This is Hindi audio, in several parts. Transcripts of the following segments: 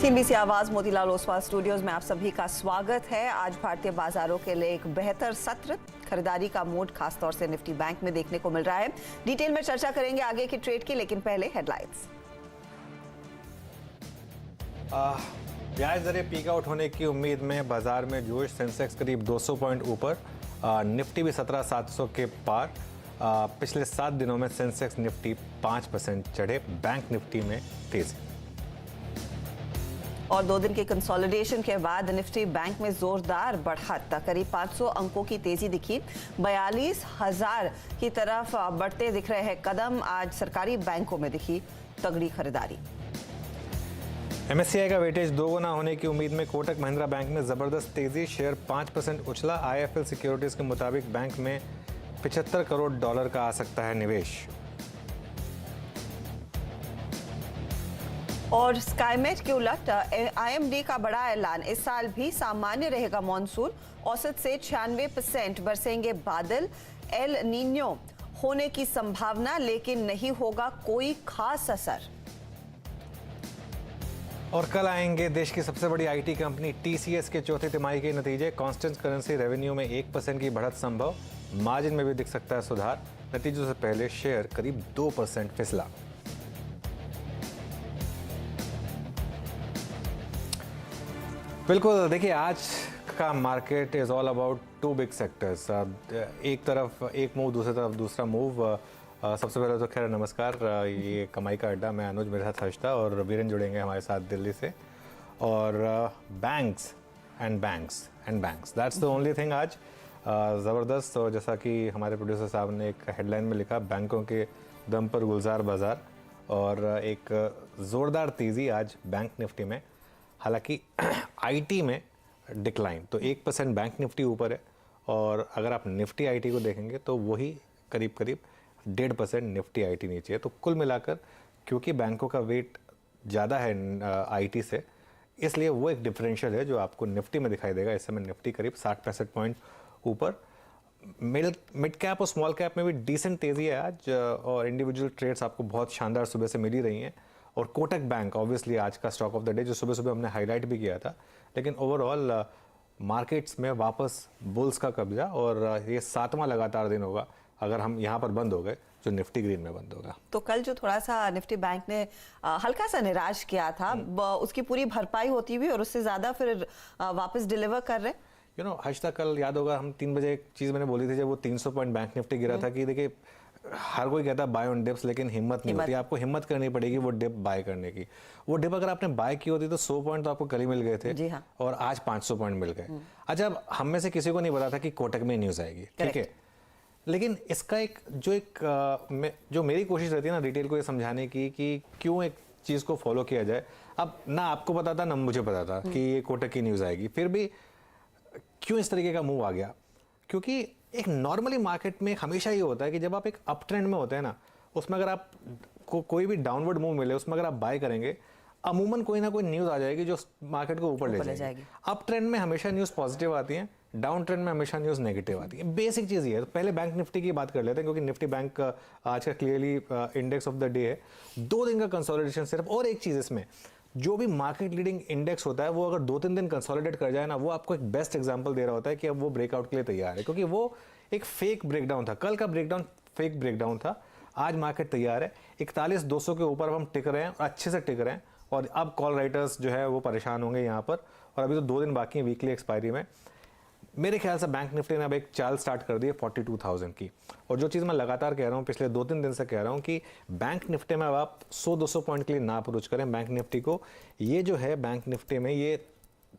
सीएनबीसी आवाज मोतीलाल ओसवाल स्टूडियोज में आप सभी का स्वागत है। आज भारतीय बाजारों के लिए एक बेहतर सत्र, खरीदारी का मूड खासतौर से निफ्टी बैंक में देखने को मिल रहा है। डिटेल में चर्चा करेंगे आगे की ट्रेड की, लेकिन पहले हेडलाइंस। ब्याज दरें पीक आउट होने की उम्मीद में बाजार में जोश। सेंसेक्स करीब 200 पॉइंट ऊपर, निफ्टी भी 17,700 के पार। पिछले 7 दिनों में सेंसेक्स निफ्टी 5% चढ़े, बैंक निफ्टी में तेजी। और 2 दिन के कंसोलिडेशन के बाद निफ्टी बैंक में जोरदार बढ़त, करीब 500 अंकों की तेजी दिखी। 42,000 की तरफ बढ़ते दिख रहे हैं कदम। आज सरकारी बैंकों में दिखी तगड़ी खरीदारी। एमएससीआई का वेटेज 2 गुना होने की उम्मीद में कोटक महिंद्रा बैंक में जबरदस्त तेजी, शेयर 5% उछला। आईएफएल सिक्योरिटीज के मुताबिक बैंक में $75 करोड़ का आ सकता है निवेश। और स्काईमेट के उलट आईएमडी का बड़ा ऐलान, इस साल भी सामान्य रहेगा मॉनसून, औसत से 96% बरसेंगे बादल। एल नीनो होने की संभावना, लेकिन नहीं होगा कोई खास असर। और कल आएंगे देश की सबसे बड़ी आईटी कंपनी टीसीएस के चौथे तिमाही के नतीजे। कांस्टेंट करेंसी रेवेन्यू में 1% की बढ़त संभव, मार्जिन में भी दिख सकता है सुधार। नतीजों से पहले शेयर करीब 2% फिसला। बिल्कुल, देखिए आज का market is all about 2 big sectors. एक तरफ एक मूव, दूसरी तरफ दूसरा मूव। सबसे पहले तो खैर नमस्कार, ये कमाई का अड्डा, मैं अनुज, मेरे साथ हर्षदा और वीरेन जुड़ेंगे हमारे साथ दिल्ली से। और banks and banks, that's the only thing आज। ज़बरदस्त। और जैसा कि हमारे प्रोड्यूसर साहब ने एक हेडलाइन में लिखा, बैंकों के दम पर गुलजार बाजार। और एक ज़ोरदार तेज़ी आज बैंक निफ्टी में। हालांकि आईटी में डिक्लाइन, तो 1% बैंक निफ्टी ऊपर है। और अगर आप निफ्टी आईटी को देखेंगे तो वही करीब 1.5% निफ्टी आईटी नीचे है। तो कुल मिलाकर क्योंकि बैंकों का वेट ज़्यादा है आईटी से, इसलिए वो एक डिफरेंशियल है जो आपको निफ्टी में दिखाई देगा। इस समय निफ्टी करीब 60-65 पॉइंट ऊपर। मिड कैप और स्मॉल कैप में भी डिसेंट तेज़ी है आज। और इंडिविजुअल ट्रेड्स आपको बहुत शानदार सुबह से मिल ही रही हैं। और कोटक बैंक ऑब्वियसली आज का स्टॉक ऑफ द डे, जो सुबह सुबह हमने हाईलाइट भी किया था। लेकिन ओवरऑल मार्केट्स में वापस बुल्स का कब्जा, और ये 7वां लगातार दिन होगा अगर हम यहाँ पर बंद हो गए जो निफ्टी ग्रीन में बंद होगा। तो कल जो थोड़ा सा निफ्टी बैंक ने हल्का सा निराश किया था, उसकी पूरी भरपाई होती हुई और उससे ज्यादा फिर वापस डिलीवर कर रहे। हर्षदा, कल याद होगा हम 3 बजे एक चीज़ मैंने बोली थी जब वो 300 पॉइंट बैंक निफ्टी गिरा था, कि देखिए हर कोई कहता है बाय ऑन डिप्स, लेकिन हिम्मत नहीं होती। आपको हिम्मत करनी पड़ेगी वो डिप बाय करने की। वो डिप अगर आपने बाय की होती तो 100 पॉइंट तो आपको कल ही मिल गए थे। जी हाँ। और आज 500 पॉइंट मिल गए। अच्छा, अब हम में से किसी को नहीं पता था कि कोटक में न्यूज़ आएगी, ठीक है। लेकिन इसका जो मेरी कोशिश रहती है ना रिटेल को ये समझाने की कि क्यों एक चीज़ को फॉलो किया जाए। अब ना आपको पता था ना मुझे पता था कि ये कोटक की न्यूज़ आएगी, फिर भी क्यों इस तरीके का मूव आ गया। क्योंकि एक नॉर्मली मार्केट में हमेशा ये होता है कि जब आप एक अप ट्रेंड में होते हैं ना, उसमें अगर आप कोई भी डाउनवर्ड मूव मिले, उसमें अगर आप बाय करेंगे, अमूमन कोई ना कोई न्यूज़ आ जाएगी जो मार्केट को ऊपर ले जाएगी। अप ट्रेंड में हमेशा न्यूज़ पॉजिटिव आती है, डाउन ट्रेंड में हमेशा न्यूज़ नेगेटिव आती है। बेसिक चीज़ ये है। तो पहले बैंक निफ्टी की बात कर लेते हैं, क्योंकि निफ्टी बैंक आज का clearly index of the day है। 2 दिन का कंसोलिडेशन सिर्फ। और एक चीज़ इसमें, जो भी मार्केट लीडिंग इंडेक्स होता है वो अगर 2-3 दिन कंसोलिडेट कर जाए ना, वो आपको एक बेस्ट एग्जांपल दे रहा होता है कि अब वो ब्रेकआउट के लिए तैयार है। क्योंकि वो एक फेक ब्रेकडाउन था, कल का ब्रेकडाउन फेक ब्रेकडाउन था। आज मार्केट तैयार है, 41,200 के ऊपर हम टिक रहे हैं और अच्छे से टिक रहे हैं। और अब कॉल राइटर्स जो है वो परेशान होंगे यहाँ पर। और अभी तो 2 दिन बाकी हैं वीकली एक्सपायरी में। मेरे ख्याल से बैंक निफ्टी ने अब एक चाल स्टार्ट कर दी है 42,000 की। और जो चीज़ मैं लगातार कह रहा हूँ, पिछले 2-3 दिन से कह रहा हूँ कि बैंक निफ्टी में अब आप 100-200 पॉइंट के लिए ना अप्रोच करें बैंक निफ्टी को। ये जो है बैंक निफ्टी में ये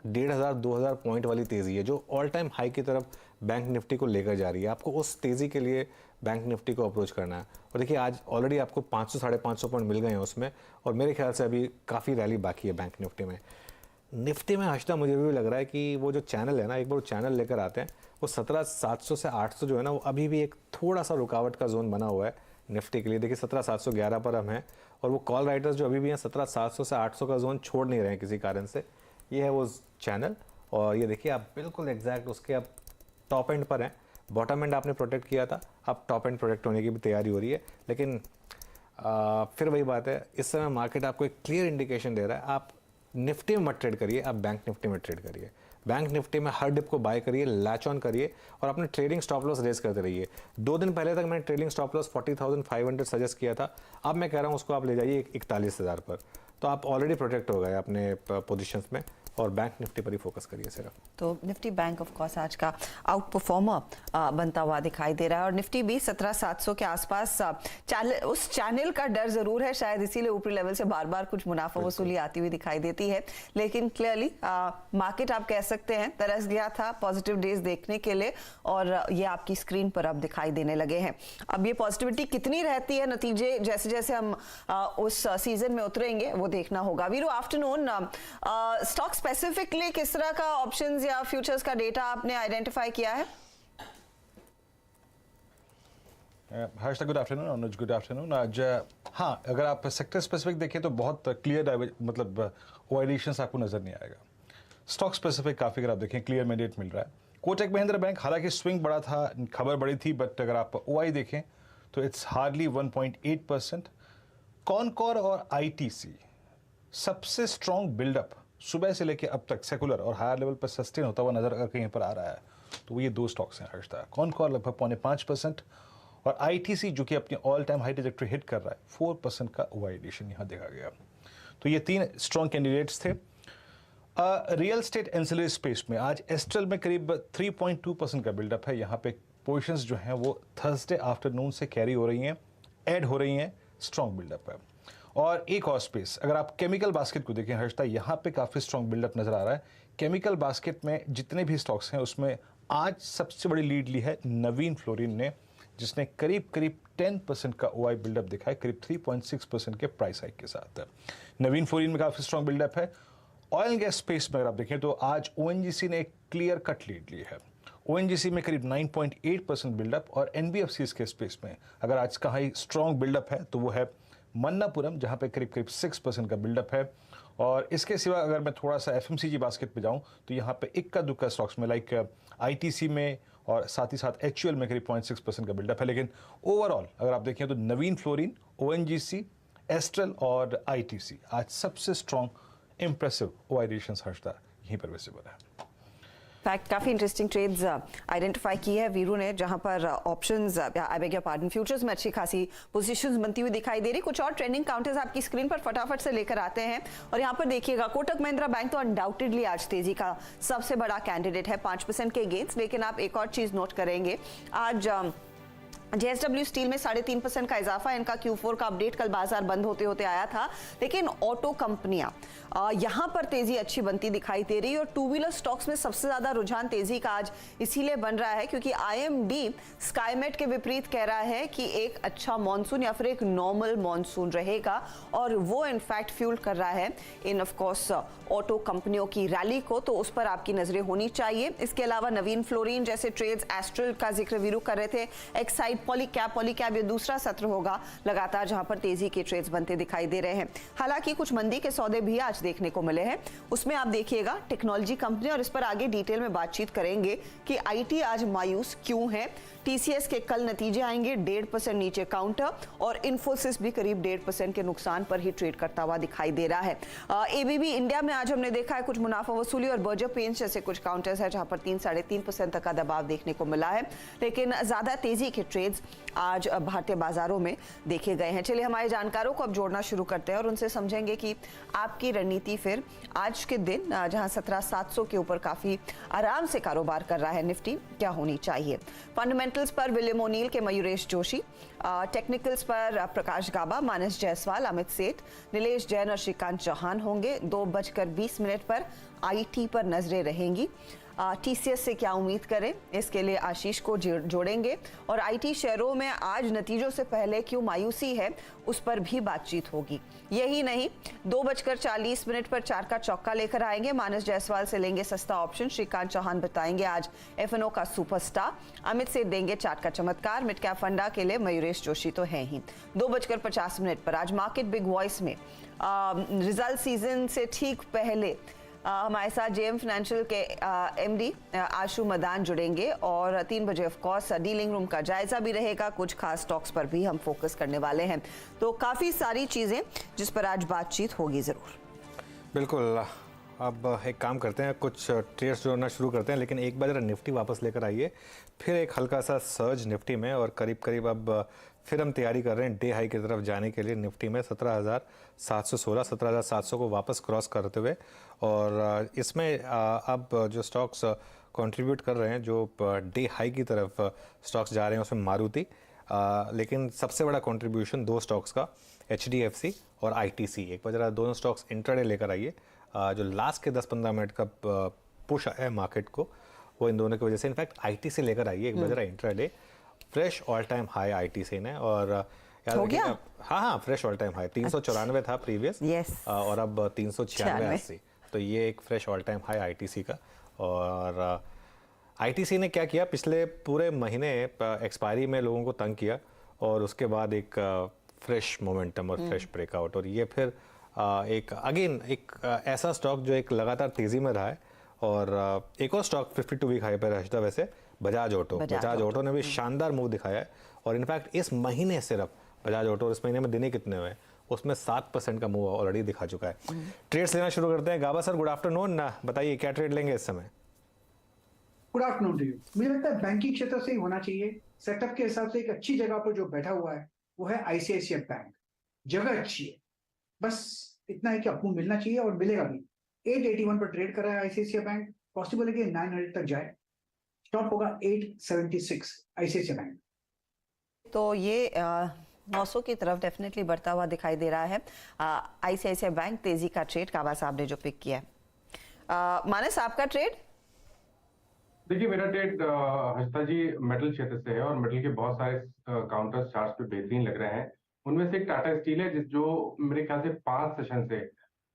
1,500-2,000 पॉइंट वाली तेज़ी है जो ऑल टाइम हाई की तरफ बैंक निफ्टी को लेकर जा रही है। आपको उस तेज़ी के लिए बैंक निफ्टी को अप्रोच करना है। और देखिए आज ऑलरेडी आपको 500-550 पॉइंट मिल गए हैं उसमें। और मेरे ख्याल से अभी काफ़ी रैली बाकी है बैंक निफ्टी में। निफ्टी में हर्षदा मुझे भी लग रहा है कि वो जो चैनल है ना, एक बार वो चैनल लेकर आते हैं, वो 17,700 से 800 जो है ना, वो अभी भी एक थोड़ा सा रुकावट का जोन बना हुआ है निफ्टी के लिए। देखिए 17,711 पर हम हैं। और वो कॉल राइटर्स जो अभी भी हैं 17,700 से 800 का जोन छोड़ नहीं रहे हैं किसी कारण से। ये है वो चैनल। और ये देखिए आप बिल्कुल एग्जैक्ट उसके अब टॉप एंड पर हैं। बॉटम एंड आपने प्रोटेक्ट किया था, अब टॉप एंड प्रोटेक्ट होने की भी तैयारी हो रही है। लेकिन फिर वही बात है, इस समय मार्केट आपको एक क्लियर इंडिकेशन दे रहा है। आप निफ्टी में मत ट्रेड करिए, आप बैंक निफ्टी में ट्रेड करिए। बैंक निफ्टी में हर डिप को बाय करिए, लैच ऑन करिए और अपने ट्रेडिंग स्टॉप लॉस रेज करते रहिए। 2 दिन पहले तक मैंने ट्रेडिंग स्टॉप लॉस 40,500 सजेस्ट किया था, अब मैं कह रहा हूँ उसको आप ले जाइए 41,000 पर। तो आप ऑलरेडी प्रोटेक्ट हो गए अपने पोजीशंस में और बैंक निफ्टी पर ही फोकस करिए सिर्फ। तो निफ्टी बैंक ऑफ कोर्स आज का आउट परफॉर्मर बनता हुआ दिखाई दे रहा है और निफ्टी भी 17,700 के आसपास उस चैनल का डर जरूर है, शायद इसीलिए ऊपरी लेवल से बार बार कुछ मुनाफा वसूली आती हुई दिखाई देती है। लेकिन क्लियरली मार्केट आप कह सकते हैं तरस गया था पॉजिटिव डेज देखने के लिए और ये आपकी स्क्रीन पर अब दिखाई देने लगे हैं। अब ये पॉजिटिविटी कितनी रहती है, नतीजे जैसे जैसे हम उस सीजन में उतरेंगे वो देखना होगा। वीरू, आफ्टरनून, स्टॉक स्पेसिफिकली किस तरह का ऑप्शंस या फ्यूचर्स का डेटा आपने आइडेंटिफाई किया है? हर्ष, गुड आफ्टरनून। अनुज, गुड आफ्टरनून। आज हाँ, अगर आप सेक्टर स्पेसिफिक देखें तो बहुत क्लियर मतलब ओआईडेशंस आपको नजर नहीं आएगा। स्टॉक स्पेसिफिक काफी अगर आप देखें क्लियर मैंडेट मिल रहा है। कोटक महिंद्रा बैंक हालांकि स्विंग बड़ा था, खबर बड़ी थी, बट अगर आप ओआई देखें तो इट्स हार्डली 1.8%। कॉनकॉर और आईटीसी सबसे स्ट्रॉन्ग बिल्डअप सुबह से लेकर अब तक सेकुलर और हायर लेवल पर सस्टेन होता हुआ नजर अगर कहीं पर आ रहा है तो ये 2 स्टॉक्स हैं हर्षदा। कॉनकॉर लगभग 0.5% और आईटीसी जो कि अपनी all time high trajectory hit कर रहा है, 4% का ओआईडेशन यहाँ देखा गया। तो ये 3 स्ट्रॉन्ग कैंडिडेट्स थे। रियल एस्टेट एंसिलरी स्पेस में आज एस्ट्रल में करीब 3.2% का बिल्डअप है। यहाँ पे पोजिशंस जो हैं वो थर्सडे आफ्टरनून से कैरी हो रही हैं, ऐड हो रही हैं, स्ट्रॉन्ग बिल्डअप है। और एक और स्पेस, अगर आप केमिकल बास्केट को देखें हर्षदा, यहाँ पे काफ़ी स्ट्रॉन्ग बिल्डअप नजर आ रहा है। केमिकल बास्केट में जितने भी स्टॉक्स हैं उसमें आज सबसे बड़ी लीड ली है नवीन फ्लोरिन ने, जिसने करीब 10% का ओआई बिल्डअप दिखा है, करीब 3.6% के प्राइस हाइक के साथ। नवीन फ्लोरिन में काफ़ी स्ट्रॉन्ग बिल्डअप है। ऑयल एंड गैस स्पेस में अगर आप देखें तो आज ओएनजीसी ने एक क्लियर कट लीड ली है। ओएनजीसी में करीब 9.8% बिल्डअप और एनबीएफसीज के स्पेस में अगर आज का हाई स्ट्रॉन्ग बिल्डअप है तो वो है मन्नापुरम, जहां पे करीब 6% का बिल्डअप है। और इसके सिवा अगर मैं थोड़ा सा एफएमसीजी बास्केट पे जाऊं तो यहाँ पे इक्का दुक्का स्टॉक्स में लाइक आईटीसी में और साथ ही साथ एचयूएल में करीब 0.6% का बिल्डअप है। लेकिन ओवरऑल अगर आप देखें तो नवीन फ्लोरिन, ओएनजीसी, एस्ट्रल और आईटीसी आज सबसे स्ट्रॉन्ग इंप्रेसिव ओआईडेशंस हर्षदा यहीं पर विजिबल है। फैक्ट काफ़ी इंटरेस्टिंग ट्रेड्स आइडेंटिफाई की है वीरू ने, जहां पर options, I beg your pardon, futures में अच्छी खासी पोजीशंस बनती हुई दिखाई दे रही। कुछ और ट्रेंडिंग काउंटर्स आपकी स्क्रीन पर फटाफट से लेकर आते हैं और यहां पर देखिएगा कोटक महिंद्रा बैंक तो अनडाउटेडली आज तेजी का सबसे बड़ा कैंडिडेट है 5% के गेंस। लेकिन आप एक और चीज नोट करेंगे, आज जेएसडब्ल्यू स्टील में 3.5% का इजाफा, इनका Q4 का अपडेट कल बाजार बंद होते होते आया था। लेकिन ऑटो कंपनियां यहां पर तेजी अच्छी बनती दिखाई दे रही है और टू व्हीलर स्टॉक्स में सबसे ज्यादा रुझान तेजी का आज इसीलिए बन रहा है क्योंकि आईएमडी स्काईमेट के विपरीत कह रहा है कि एक अच्छा मॉनसून या फिर एक नॉर्मल मॉनसून रहेगा और वो इनफैक्ट फ्यूल कर रहा है इन ऑफ कोर्स ऑटो कंपनियों की रैली को, तो उस पर आपकी नजरें होनी चाहिए। इसके अलावा नवीन फ्लोरिन जैसे ट्रेड्स, एस्ट्रल का जिक्र वीरू कर रहे थे, एक्साइड, पॉलीकैब ये दूसरा सत्र होगा लगातार जहां पर तेजी के ट्रेड्स बनते दिखाई दे रहे हैं। हालांकि कुछ मंदी के सौदे भी आज देखने को मिले हैं। उसमें आप देखिएगा टेक्नोलॉजी कंपनी, और इस पर आगे डिटेल में बातचीत करेंगे कि आईटी आज मायूस क्यों है। टीसीएस के कल नतीजे आएंगे, 1.5% नीचे काउंटर और इन्फोसिस भी करीब 1.5% के नुकसान पर ही ट्रेड करता हुआ दिखाई दे रहा है। एबीबी इंडिया में आज हमने देखा है कुछ मुनाफा वसूली और बर्जर पेंट्स जैसे कुछ काउंटर्स है जहां पर 3-3.5% तक का दबाव देखने को मिला है। लेकिन ज्यादा तेजी के ट्रेड्स आज भारतीय बाजारों में देखे गए हैं। चलिए हमारे जानकारों को अब जोड़ना शुरू करते हैं और उनसे समझेंगे कि आपकी रणनीति फिर आज के दिन जहां 17,700 के ऊपर काफी आराम से कारोबार कर रहा है निफ्टी, क्या होनी चाहिए। फंडामेंटल्स पर विलियम ओनील के मयूरेश जोशी, टेक्निकल्स पर प्रकाश गाबा, मानस जायसवाल, अमित सेठ, नीलेश जैन और श्रीकांत चौहान होंगे। 2:20 पर आईटी पर नजरें रहेंगी। टीसीएस से क्या उम्मीद करें, इसके लिए आशीष को जोड़ेंगे और आईटी शेयरों में आज नतीजों से पहले क्यों मायूसी है उस पर भी बातचीत होगी। यही नहीं, 2:40 पर 4 का चौका लेकर आएंगे। मानस जायसवाल से लेंगे सस्ता ऑप्शन, श्रीकांत चौहान बताएंगे आज एफएनओ का सुपरस्टार, अमित से देंगे चार्ट का चमत्कार, मिड कैप फंडा के लिए मयूरेश जोशी तो है ही। 2:50 पर आज मार्केट बिग वॉइस में रिजल्ट सीजन से ठीक पहले हमारे साथ जेएम फाइनेंशियल के एमडी आशु मदान जुड़ेंगे और 3 बजे ऑफ कोर्स डीलिंग रूम का जायजा भी रहेगा। कुछ खास स्टॉक्स पर भी हम फोकस करने वाले हैं, तो काफी सारी चीजें जिस पर आज बातचीत होगी जरूर। बिल्कुल। अब एक काम करते हैं, कुछ ट्रेड्स जोड़ना शुरू करते हैं, लेकिन एक बार जरा निफ्टी वापस लेकर आइए, फिर एक हल्का सा सर्ज निफ्टी में, और करीब करीब अब फिर हम तैयारी कर रहे हैं डे हाई की तरफ जाने के लिए निफ्टी में 17,716 17,700 को वापस क्रॉस करते हुए। और इसमें अब जो स्टॉक्स कंट्रीब्यूट कर रहे हैं, जो डे हाई की तरफ स्टॉक्स जा रहे हैं, उसमें मारुति, लेकिन सबसे बड़ा कंट्रीब्यूशन दो स्टॉक्स का, HDFC और ITC। एक बार जरा दोनों स्टॉक्स इंट्राडे लेकर आइए। जो लास्ट के 10-15 मिनट का पुश है मार्केट को, वो इन दोनों की वजह से। इनफैक्ट ITC लेकर आइए एक बार जरा intraday. Fresh all time high ITC ने, और याद हो रखिएगा, गया? हाँ, फ्रेश ऑल टाइम हाई 394 था प्रीवियस, Yes. और अब 396-80, तो ये एक fresh all time high ITC का। और ITC ने क्या किया, पिछले पूरे महीने एक्सपायरी में लोगों को तंग किया, और उसके बाद एक फ्रेश मोमेंटम और फ्रेश ब्रेकआउट, और ये फिर एक अगेन एक ऐसा स्टॉक जो एक लगातार तेजी में रहा है। और एक और स्टॉक 52 वीक हाई पर है वैसे, बजाज ऑटो ने भी शानदार मूव दिखाया है। और इनफैक्ट इस महीने सिर्फ बजाज ऑटो, और इस महीने में दिन ही कितने हुए हैं, उसमें 7% का मूव ऑलरेडी दिखा चुका है। ट्रेड्स लेना शुरू करते हैं। गाबा सर, गुड आफ्टरनून, बताइए क्या ट्रेड लेंगे इस समय? Good afternoon to you. मुझे लगता है बैंकिंग क्षेत्र से ही होना चाहिए। सेटअप के हिसाब से एक अच्छी जगह पर जो बैठा हुआ है वो है ICICI बैंक। जगह अच्छी है, बस इतना है कि आपको मिलना चाहिए और मिलेगा भी। 881 पर ट्रेड कर रहा है ICICI बैंक, पॉसिबल है कि 900 तक जाए। स्टॉप होगा 876 ICICI बैंक। तो ये 900 की तरफ डेफिनेटली बढ़ता हुआ दिखाई दे रहा है। ICICI बैंक तेजी का ट्रेड काबा साहब ने जो पिक किया है। मानस, आपका ट्रेड? देखिए, मेरा ट्रेड हर्षिता जी मेटल क्षेत्र से है, और मेटल के बहुत सारे काउंटर चार्ट्स पे बेहतरीन लग रहे हैं। उनमें से एक टाटा स्टील है, जो मेरे ख्याल से 5 सेशन से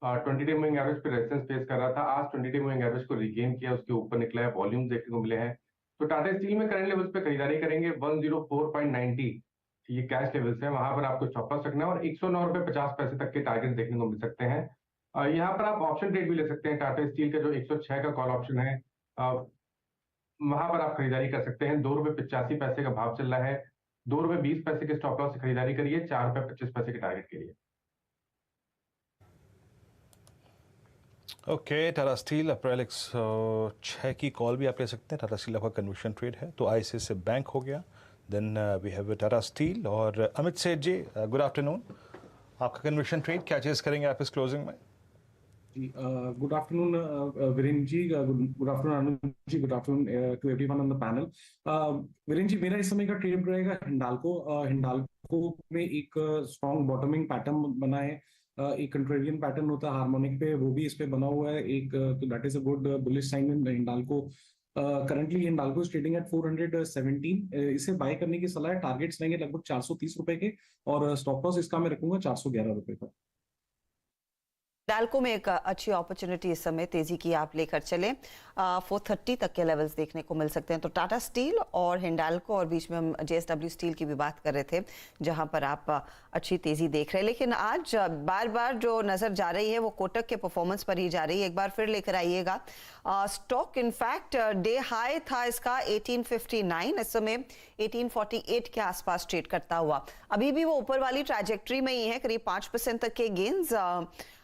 20 डे मूविंग एवरेज पे रेजिस्टेंस फेस कर रहा था। आज 20 डे मूविंग एवरेज को रिगेन किया, उसके ऊपर निकला है, वॉल्यूम देखने को मिले हैं। तो टाटा स्टील में करंट लेवल्स पे खरीदारी करेंगे 104.90, ये कैश लेवल्स है, वहां पर आपको स्टॉप लॉस रखना है, और 109 रुपए 50 पैसे तक के टारगेट देखने को मिल सकते हैं। यहाँ पर आप ऑप्शन ट्रेड भी ले सकते हैं। टाटा स्टील का जो 106 का कॉल ऑप्शन है, वहां पर आप खरीदारी कर सकते हैं। 2 रुपए 85 पैसे का भाव चल रहा है। 2 रुपए 20 पैसे के स्टॉप लॉस से खरीदारी करिए 4 रुपए 25 पैसे के टारगेट के लिए। ओके, टाटा स्टील अप्रैल 106 की कॉल भी आप ले सकते हैं। टाटा स्टील आपका कन्वर्शन ट्रेड है, तो ICICI बैंक हो गया। Then we have Tata steel. और अमित सेठ जी, गुड आफ्टरनून, आपका कन्वर्शन ट्रेड क्या चीज करेंगे आप इस क्लोजिंग में? Good afternoon, Viren ji. Good afternoon, Anuj ji. Good afternoon to everyone on the panel. Viren ji, मेरा इस समय का ट्रेड रहेगा हिंडाल्को। हिंडाल्को में एक स्ट्रॉन्ग बॉटमिंग पैटर्न बना है। एक कंट्रेरियन पैटर्न होता है हार्मोनिक पे, वो भी इस पे बना हुआ है एक, तो that is a good bullish sign in Hindalco. Currently Hindalco is trading at 417। इसे बाय करने की सलाह है। टारगेट्स रहेंगे लगभग 430 रुपए के, और स्टॉप लॉस इसका मैं रखूंगा 411 रुपए का। डाल्को में एक अच्छी अपॉर्चुनिटी इस समय तेजी की आप लेकर चलें। 430 तक के लेवल्स देखने को मिल सकते हैं। तो टाटा स्टील और हिंडाल्को, और बीच में हम JSW स्टील की भी बात कर रहे थे, जहां पर आप अच्छी तेजी देख रहे हैं। लेकिन आज बार बार जो नजर जा रही है वो कोटक के परफॉर्मेंस पर ही जा रही है। एक बार फिर लेकर आइएगा स्टॉक। इनफैक्ट डे हाई था इसका 1859, इस समय 1848 के आसपास ट्रेड करता हुआ। अभी भी वो ऊपर वाली ट्रैजेक्टरी में ही है, करीब 5% तक के गेन्स।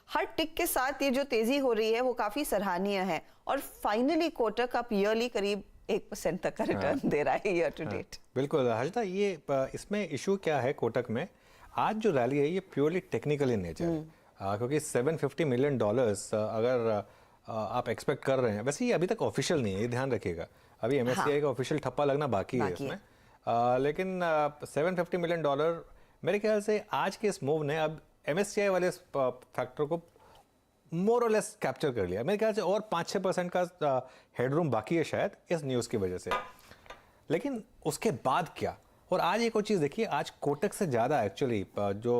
हर टिक के साथ ये जो तेजी हो रही है वो काफी सराहनीय है। और फाइनली कोटक अब ईयरली करीब 1% तक का रिटर्न दे रहा है ईयर टू डेट। बिल्कुल हर्षिता, ये इसमें इशू क्या है कोटक में, आज जो रैली है ये प्योरली टेक्निकल इन नेचर है। क्योंकि $750 मिलियन अगर आप एक्सपेक्ट कर रहे हैं, वैसे ये अभी तक ऑफिशियल नहीं है, ये ध्यान रखिएगा, अभी MSCI का ऑफिशियल ठप्पा लगना बाकी है इसमें। लेकिन $750 मिलियन मेरे ख्याल से आज के इस मूव ने अब MSCI वाले फैक्टर को मोर और लेस कैप्चर कर लिया मेरे ख्याल से, और 5-6% का हेडरूम बाकी है शायद इस न्यूज़ की वजह से। लेकिन उसके बाद क्या, और आज एक और चीज़ देखिए, आज कोटक से ज़्यादा एक्चुअली जो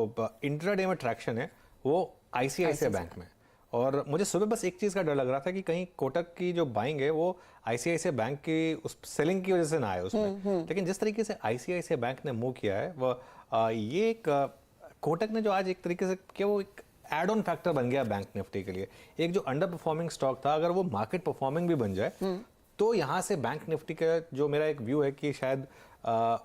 इंट्राडे में ट्रैक्शन है वो ICICI बैंक में। और मुझे सुबह बस एक चीज़ का डर लग रहा था कि कहीं कोटक की जो बाइंग है वो ICICI बैंक की उस सेलिंग की वजह से ना आए उसमें। लेकिन जिस तरीके से ICICI बैंक ने मूव किया है वो ये एक कोटक ने जो आज एक तरीके से कि वो एक एड ऑन फैक्टर बन गया बैंक निफ्टी के लिए। एक जो अंडर परफॉर्मिंग स्टॉक था, अगर वो मार्केट परफॉर्मिंग भी बन जाए तो यहाँ से बैंक निफ्टी का जो मेरा एक व्यू है कि शायद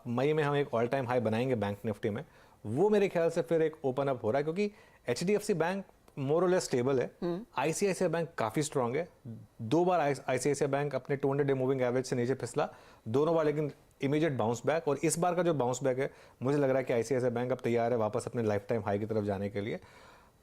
मई में हम एक ऑल टाइम हाई बनाएंगे बैंक निफ्टी में, वो मेरे ख्याल से फिर एक ओपन अप हो रहा है। क्योंकि HDFC बैंक मोर और लेस स्टेबल है। आईसीआईसीआई बैंक काफी स्ट्रांग है। 2 बार आईसीआईसीआई बैंक अपने 200 डे मूविंग एवरेज से नीचे फिसला, दोनों बार लेकिन इमीडिएट बाउंस बैक, और इस बार का जो बाउंस बैक है मुझे लग रहा है कि आईसीआईसीआई बैंक अब तैयार है वापस अपने लाइफ टाइम हाई की तरफ जाने के लिए।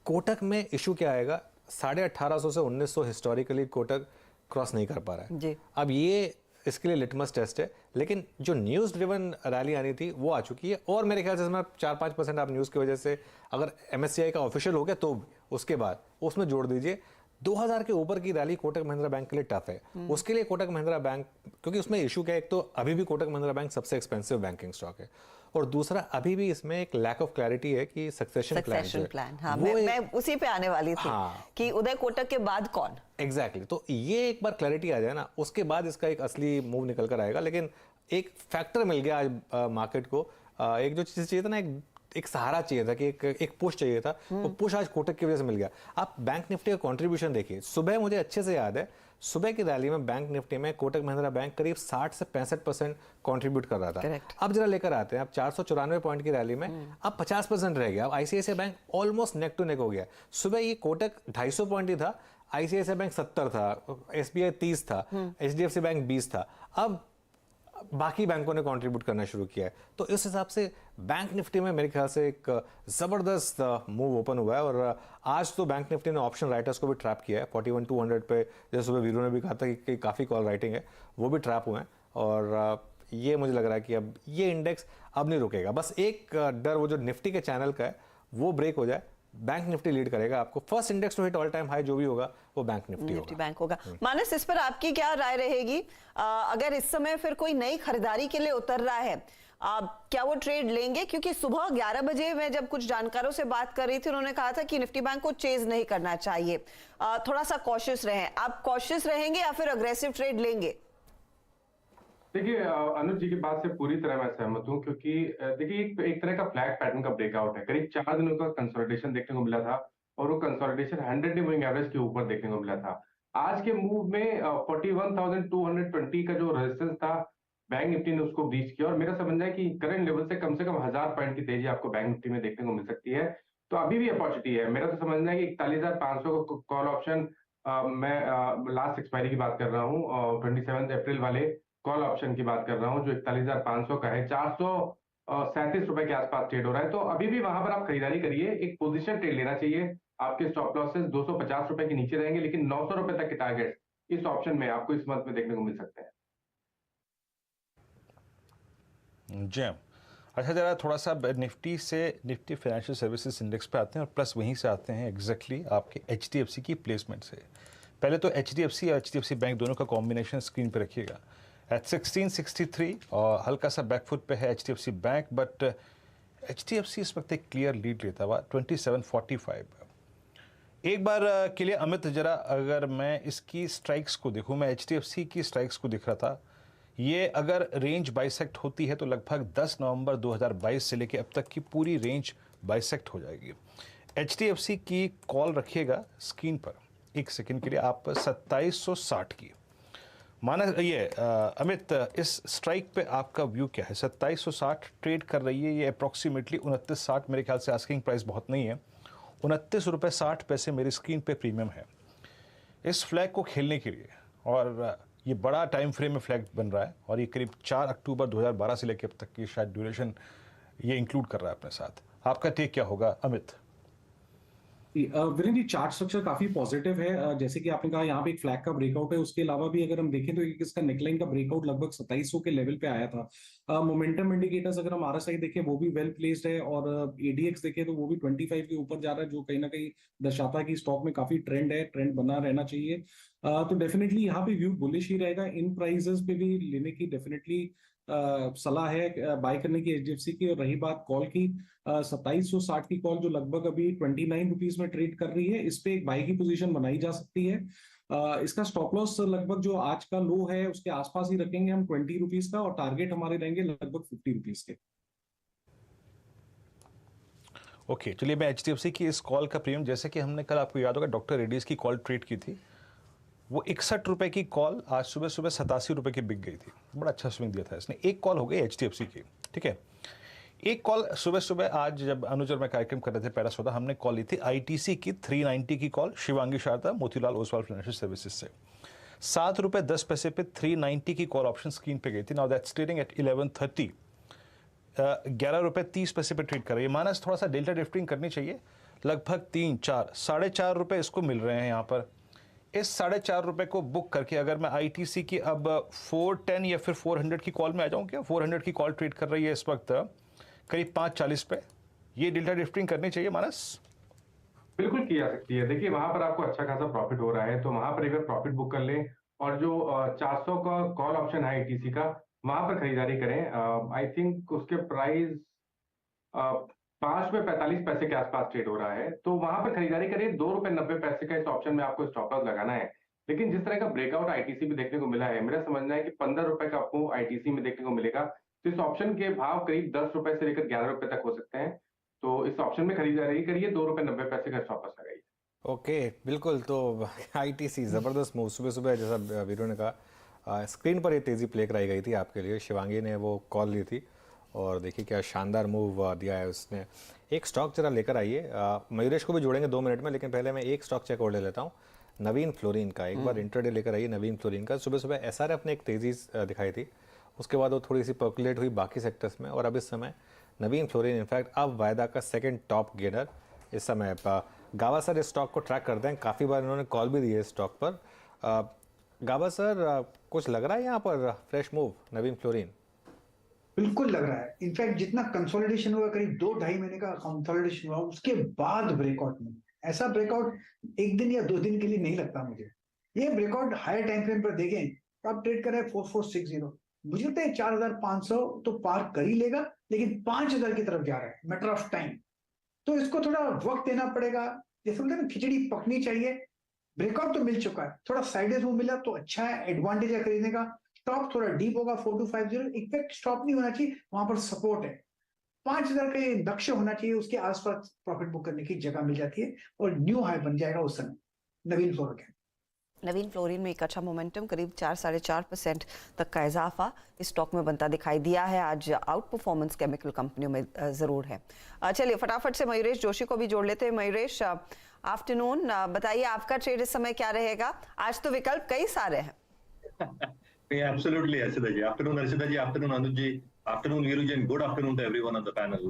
कोटक में इशू क्या आएगा, 1850 से 1900 हिस्टोरिकली कोटक क्रॉस नहीं कर पा रहा है जी। अब ये इसके लिए लिटमस टेस्ट है, लेकिन जो न्यूज़ ड्रिवन रैली आनी थी वो आ चुकी है, और मेरे ख्याल से इसमें 4-5% आप न्यूज़ की वजह से अगर एमएससीआई का ऑफिशियल हो गया तो उसके बाद उसमें जोड़ दीजिए। 2000 के ऊपर की रैली कोटक महिंद्रा बैंक के लिए टफ है। उसके लिए कोटक महिंद्रा बैंक, क्योंकि उसमें इशू क्या है, एक तो अभी भी कोटक महिंद्रा बैंक सबसे एक्सपेंसिव बैंकिंग स्टॉक है, और दूसरा अभी भी इसमें एक लैक ऑफ क्लैरिटी है कि सक्सेशन प्लान। हाँ, मैं उसी पे आने वाली थी। हाँ। कि उदय कोटक के बाद कौन। एग्जैक्टली तो ये एक बार क्लैरिटी आ जाए ना, उसके बाद इसका एक असली मूव निकल कर आएगा। लेकिन एक फैक्टर मिल गया आज मार्केट को, एक जो चीज चाहिए था ना, एक सहारा चाहिए था कि एक पुश चाहिए था, वो पुश आज कोटक की वजह से मिल गया। आप बैंक निफ्टी का कंट्रीब्यूशन देखिए, सुबह मुझे अच्छे से याद है, सुबह की रैली में बैंक निफ्टी में कोटक महिंद्रा बैंक करीब 60 से 65% कंट्रीब्यूट कर रहा था। Correct. अब जरा लेकर आते हैं, अब 494 पॉइंट की रैली में अब 50% रह गया। अब ICICI bank almost neck to neck हो गया। सुबह ये कोटक 250 पॉइंट ही था, आईसीआईसीआई बैंक 70 था, एसबीआई 30 था, एचडीएफसी बैंक 20 था। अब बाकी बैंकों ने कंट्रीब्यूट करना शुरू किया है, तो इस हिसाब से बैंक निफ्टी में मेरे ख्याल से एक जबरदस्त मूव ओपन हुआ है। और आज तो बैंक निफ्टी ने ऑप्शन राइटर्स को भी ट्रैप किया है 41,200 पे, जैसे सुबह वीरू ने भी कहा था कि काफ़ी कॉल राइटिंग है, वो भी ट्रैप हुए हैं। और ये मुझे लग रहा है कि अब ये इंडेक्स अब नहीं रुकेगा। बस एक डर वो जो निफ्टी के चैनल का है वो ब्रेक हो जाए, बैंक निफ्टी लीड करेगा आपको। First index to hit all time high जो भी होगा वो बैंक निफ्टी होगा। बैंक होगा। मानस, इस पर आपकी क्या राय रहेगी? अगर इस समय फिर कोई नई खरीदारी के लिए उतर रहा है, क्या वो ट्रेड लेंगे? क्योंकि सुबह 11 बजे मैं जब कुछ जानकारों से बात कर रही थी, उन्होंने कहा था कि निफ्टी बैंक को चेज नहीं करना चाहिए, थोड़ा सा कॉशियस रहें। आप कॉशियस रहेंगे या फिर अग्रेसिव ट्रेड लेंगे? देखिए, अनुज जी की बात से पूरी तरह मैं सहमत हूं, क्योंकि देखिए एक तरह का फ्लैग पैटर्न का ब्रेकआउट है। करीब 4 दिनों का कंसोलिडेशन देखने को मिला था, और वो कंसोलिडेशन 100 डे मूविंग एवरेज के ऊपर देखने को मिला था। आज के मूव में 41,220 का जो रेजिस्टेंस था, बैंक निफ्टी ने उसको ब्रीच किया, और मेरा समझना है कि करंट लेवल से कम 1000 पॉइंट की तेजी आपको बैंक निफ्टी में देखने को मिल सकती है। तो अभी भी अपॉर्चुनिटी है। मेरा तो समझना है कि 41,500 का कॉल ऑप्शन, मैं लास्ट एक्सपायरी की बात कर रहा हूँ, 27 अप्रैल वाले कॉल ऑप्शन की बात कर रहा हूं, जो 41,500 का है, 437 रुपए के आसपास ट्रेड हो रहा है। तो अभी भी वहां पर आप खरीदारी करिए, एक पोजीशन ट्रेड लेना चाहिए। आपके स्टॉप लॉसेस 250 रुपए के नीचे रहेंगे, लेकिन 900 रुपए तक के टारगेट इस ऑप्शन में आपको इस मंथ में देखने को मिल सकते हैं। जी। अच्छा, जरा थोड़ा सा निफ्टी से निफ्टी फाइनेंशियल सर्विसेज इंडेक्स पे आते हैं, और प्लस वहीं से आते हैं एग्जैक्टली आपके एचडीएफसी की प्लेसमेंट से। पहले तो एचडीएफसी और एचडीएफसी बैंक दोनों का कॉम्बिनेशन स्क्रीन पे रखिएगा। एट 1663 और हल्का सा बैकफुट पे है एचडीएफसी बैंक, बट एचडीएफसी इस वक्त एक क्लियर लीड लेता हुआ 2745। एक बार के लिए अमित, जरा अगर मैं इसकी स्ट्राइक्स को देखूं, मैं एचडीएफसी की स्ट्राइक्स को दिख रहा था, ये अगर रेंज बाइसेक्ट होती है तो लगभग 10 नवंबर 2022 से लेकर अब तक की पूरी रेंज बाइसेक्ट हो जाएगी। एचडीएफसी की कॉल रखिएगा स्क्रीन पर एक सेकंड के लिए आप 2760 की। माना ये अमित, इस स्ट्राइक पे आपका व्यू क्या है? 2760 ट्रेड कर रही है, ये अप्रॉक्सीमेटली 29.60, मेरे ख्याल से आस्किंग प्राइस बहुत नहीं है, 29 रुपये 60 पैसे मेरी स्क्रीन पे प्रीमियम है इस फ्लैग को खेलने के लिए। और ये बड़ा टाइम फ्रेम में फ्लैग बन रहा है, और ये करीब 4 अक्टूबर 2012 से लेकर अब तक की शायद ड्यूरेशन ये इंक्लूड कर रहा है अपने साथ। आपका टेक क्या होगा अमित? वीरेंद्र जी, चार्ट स्ट्रक्चर काफी पॉजिटिव है। जैसे कि आपने कहा, यहाँ पे एक फ्लैग का ब्रेकआउट है। उसके अलावा भी अगर हम देखें तो इसका नेकलाइन का ब्रेकआउट लगभग 2700 के लेवल पे आया था। मोमेंटम इंडिकेटर्स अगर हम आरएसआई देखें वो भी वेल प्लेस्ड है, और एडीएक्स देखें तो वो भी 25 के ऊपर जा रहा है, जो कहीं ना कहीं दर्शाता है कि स्टॉक में काफी ट्रेंड है, ट्रेंड बना रहना चाहिए। तो डेफिनेटली यहाँ पे व्यू बुलिश ही रहेगा। इन प्राइसेस पे भी लेने की डेफिनेटली सलाह है बाय करने की एचडीएफसी की। और रही बात कॉल की, 2760 की कॉल जो लगभग अभी 29 रुपीज में ट्रेड कर रही है, इस पे एक बाय की पोजीशन बनाई जा सकती है। इसका स्टॉप लॉस लगभग जो आज का लो है उसके आसपास ही रखेंगे हम 20 रुपीज का, और टारगेट हमारे रहेंगे लगभग 50 रुपीज के। ओके, चलिए मैं एचडीएफसी की इस कॉल का प्रीमियम, जैसे कि हमने कल, आपको याद होगा, डॉक्टर रेड्डीज की कॉल ट्रेड की थी, वो 61 रुपए की कॉल आज सुबह 87 रुपए की बिक गई थी। बड़ा अच्छा स्विंग दिया था इसने। एक कॉल हो गई एचडीएफसी की, ठीक है। एक कॉल सुबह सुबह आज जब अनुज और मैं कार्यक्रम कर रहे थे पहला सौदा, हमने कॉल ली थी आईटीसी की 390 की call, Shivangi Sharda Motilal Oswal financial services से। 7 रुपए 10 पैसे पे 390 की कॉल ऑप्शन स्क्रीन पे गई थी। नाउ दैट्स ट्रेडिंग एट 11:30, 11 रुपए 30 पैसे पे ट्रेड कर रही है। मानस थोड़ा सा डेल्टा ड्रिफ्टिंग करनी चाहिए, लगभग 3, 4, 4.5 रुपए इसको मिल रहे हैं यहाँ पर। इस 4.5 रुपए को बुक करके अगर मैं आईटीसी की अब 410 या फिर 400 की कॉल में आ जाऊं, क्या 400 की कॉल ट्रेड कर रही है इस वक्त करीब 5:40 पे, ये डेल्टा ड्रिफ्टिंग करनी चाहिए मानस? बिल्कुल की जा सकती है। देखिए वहां पर आपको अच्छा खासा प्रॉफिट हो रहा है, तो वहां पर एक बार प्रॉफिट बुक कर लें और जो 400 का कॉल ऑप्शन है आईटीसी का, वहां पर खरीदारी करें। आई थिंक उसके प्राइस 5 रुपए 45 पैसे के आसपास ट्रेड हो रहा है, तो वहां पर खरीदारी करें। 2 रुपए 90 पैसे का इस ऑप्शन में आपको स्टॉप लॉस लगाना है। लेकिन जिस तरह का ब्रेकआउट आईटीसी में देखने को मिला है, मेरा समझना है कि 15 रुपए का आपको आईटीसी में देखने को मिलेगा। तो इस ऑप्शन के भाव करीब 10 रुपए से लेकर 11 रुपए तक हो सकते हैं। तो इस ऑप्शन में खरीदारी करिए, 2 रुपए 90 पैसे का स्टॉप लॉस लगाइए। ओके बिल्कुल। तो आईटीसी ज़बरदस्त मूव, सुबह सुबह जैसा वीरू ने कहा, स्क्रीन पर ये तेज़ी प्ले कराई गई थी आपके लिए। शिवांगी ने वो कॉल ली थी और देखिए क्या शानदार मूव दिया है उसने। एक स्टॉक जरा लेकर आइए, मयूरेश को भी जोड़ेंगे 2 मिनट में, लेकिन पहले मैं एक स्टॉक चेक और ले लेता हूँ, नवीन फ्लोरिन का। एक बार इंट्राडे लेकर आइए नवीन फ्लोरिन का। सुबह सुबह एसआरएफ ने एक तेज़ी दिखाई थी, उसके बाद वो थोड़ी सी पर्कुलेट हुई बाकी सेक्टर्स में, और अब इस समय नवीन फ्लोरिन इनफैक्ट अब वायदा का सेकंड टॉप गेनर इस समय। गावा सर इस स्टॉक को ट्रैक करते हैं, काफ़ी बार इन्होंने कॉल भी दी है इस स्टॉक पर। गावा सर कुछ लग रहा है यहाँ पर फ्रेश मूव नवीन फ्लोरिन? बिल्कुल लग रहा है। इनफैक्ट जितना कंसोलिडेशन हुआ, करीब 2-2.5 महीने का कंसोलिडेशन हुआ, उसके बाद ब्रेकआउट में, ऐसा ब्रेकआउट 1 दिन या 2 दिन के लिए नहीं लगता मुझे। ये ब्रेकआउट हायर टाइम फ्रेम पर देखें तो आप ट्रेड कर रहे हैं 4460, मुझे लगता है 4500 तो पार कर ही लेगा, लेकिन 5000 की तरफ जा रहा है, मैटर ऑफ टाइम। तो इसको थोड़ा वक्त देना पड़ेगा, जैसे बोलते हैं ना खिचड़ी पकनी चाहिए। ब्रेकआउट तो मिल चुका है, थोड़ा साइडेज मूव मिला तो अच्छा है, एडवांटेज है खरीदने का। स्टॉप थोड़ा डीप होगा 4250, इफेक्ट स्टॉप नहीं होना चाहिए, वहां पर सपोर्ट है 5000 का, ये लक्ष्य होना चाहिए, उसके आसपास प्रॉफिट बुक करने की जगह मिल जाती है और न्यू हाई बन जाएगा उस समय नवीन फ्लोरिन। नवीन फ्लोरिन में एक अच्छा मोमेंटम, करीब 4-4.5% तक का इजाफा इस स्टॉक में बनता दिखाई दिया है। आज आउट परफॉर्मेंस केमिकल कंपनियों में जरूर है। चलिए फटाफट से मयूरेश जोशी को भी जोड़ लेते हैं। मयूरेश आफ्टरनून, बताइए आपका ट्रेड इस समय क्या रहेगा? आज तो विकल्प कई सारे हैं। Absolutely, Arshita ji. Afternoon, Arshita ji. Afternoon, Anuj ji. Afternoon, Viru ji. And good afternoon to everyone on the panel.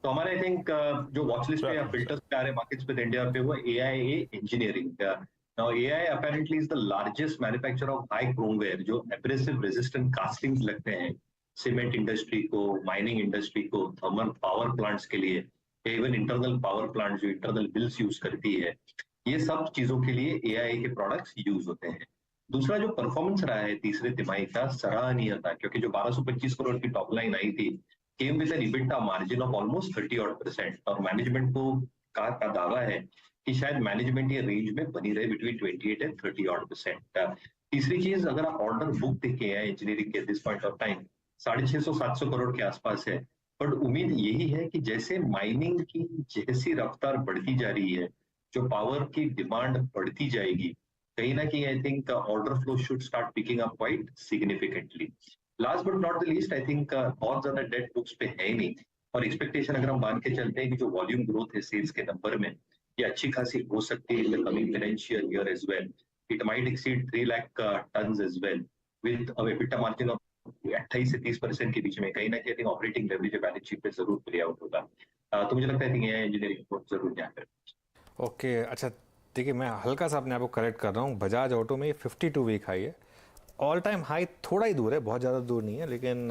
तो हमारे आई थिंक जो वॉच लिस्ट पे या फिल्टर्स पे आ रहे मार्केट्स पे इंडिया पे, वो AIA engineering. Now AIA apparently is the largest manufacturer of high chromeware, जो abrasive resistant castings लगते हैं सीमेंट इंडस्ट्री को, माइनिंग इंडस्ट्री को, थर्मल पावर प्लांट्स के लिए, इवन इंटरनल पावर प्लांट जो इंटरनल बिल्स यूज करती है, ये सब चीजों के लिए AIA के प्रोडक्ट्स यूज होते हैं। दूसरा जो परफॉर्मेंस रहा है तीसरे तिमाही का, सराहनीय था, क्योंकि जो 1225 करोड़ की टॉप लाइन आई थी came with an EBITDA margin of almost 30% और मैनेजमेंट को का दावा है कि शायद मैनेजमेंट ये रेंज में बनी रहे बिटवीन 28 एंड 30%। तीसरी चीज, अगर आप ऑर्डर बुक देखें है इंजीनियरिंग के this point of time 650-700 crore के आसपास है, बट उम्मीद यही है कि जैसे माइनिंग की जैसी रफ्तार बढ़ती जा रही है, जो पावर की डिमांड बढ़ती जाएगी, कहीं ना कहीं I think order flow should start picking up quite significantly. Last but not the least, I think बहुत ज्यादा डेट बुक्स पे है ही नहीं, और एक्सपेक्टेशन अगर हम मान के चलते हैं कि जो वॉल्यूम ग्रोथ है सेल्स के नंबर में, ये अच्छी खासी हो सकती है in the coming financial year as well. It might exceed 3 lakh tons as well with a EBITDA margin of 28 से 30% के बीच में। कहीं ना कहीं ऑपरेटिंग लेवरेज बैलेंस शीट पे जरूर प्ले आउट होगा। तो मुझे लगता है कि ये इंजीनियरिंग को जरूर ध्यान करें। ओके, अच्छा देखिए मैं हल्का सा अपने आप को करेक्ट कर रहा हूँ। बजाज ऑटो में 52 वीक हाई है, ऑल टाइम हाई थोड़ा ही दूर है, बहुत ज़्यादा दूर नहीं है, लेकिन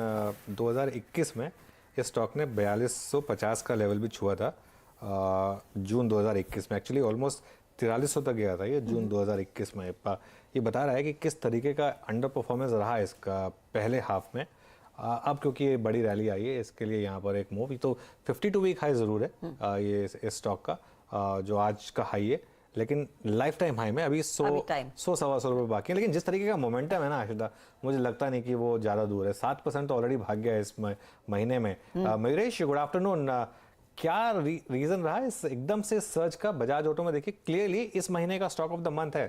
2021 में इस स्टॉक ने 4250 का लेवल भी छुआ था जून 2021 में। एक्चुअली ऑलमोस्ट 4300 तक गया था ये जून 2021 में। ये बता रहा है कि किस तरीके का अंडर परफॉर्मेंस रहा है इसका पहले हाफ में। अब क्योंकि ये बड़ी रैली आई है, इसके लिए यहाँ पर एक मूव, तो 52 वीक हाई ज़रूर है ये इस स्टॉक का, जो आज का हाई है, लेकिन लाइफ टाइम हाई में अभी 100-125 रुपये बाकी है। लेकिन जिस तरीके का मोमेंटम है ना आशिदा, मुझे लगता नहीं कि वो ज़्यादा दूर है। 7% तो ऑलरेडी भाग गया है इस महीने में। Mayuresh, good afternoon. क्या रीज़न रहा है इस एकदम से सर्च का बजाज ऑटो में? देखिए क्लियरली इस महीने का स्टॉक ऑफ द मंथ है।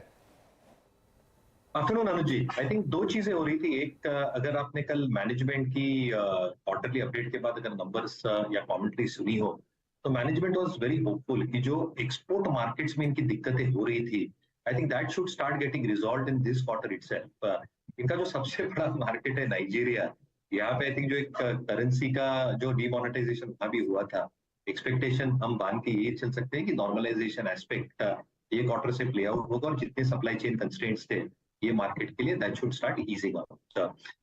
Afternoon Anuj ji, I think दो चीजें हो रही थी। एक, अगर आपने कल मैनेजमेंट की क्वार्टरली अपडेट के बाद अगर नंबर्स या कमेंट्री सुनी हो, तो मैनेजमेंट वाज वेरी होपफुल कि जो एक्सपोर्ट मार्केट्स में इनकी दिक्कतें हो रही थी, I think that should start getting resolved in this quarter itself. इनका जो सबसे बड़ा मार्केट है नाइजीरिया, यहाँ पे आई थिंक जो एक करेंसी का जो डिमोनेटाइजेशन अभी हुआ था, एक्सपेक्टेशन हम बांध के ये चल सकते हैं कि नॉर्मलाइजेशन एस्पेक्ट ये क्वार्टर से प्ले आउट होगा और जितने सप्लाई चेन कंस्ट्रेंट्स थे ये मार्केट के लिए, that should start easing out.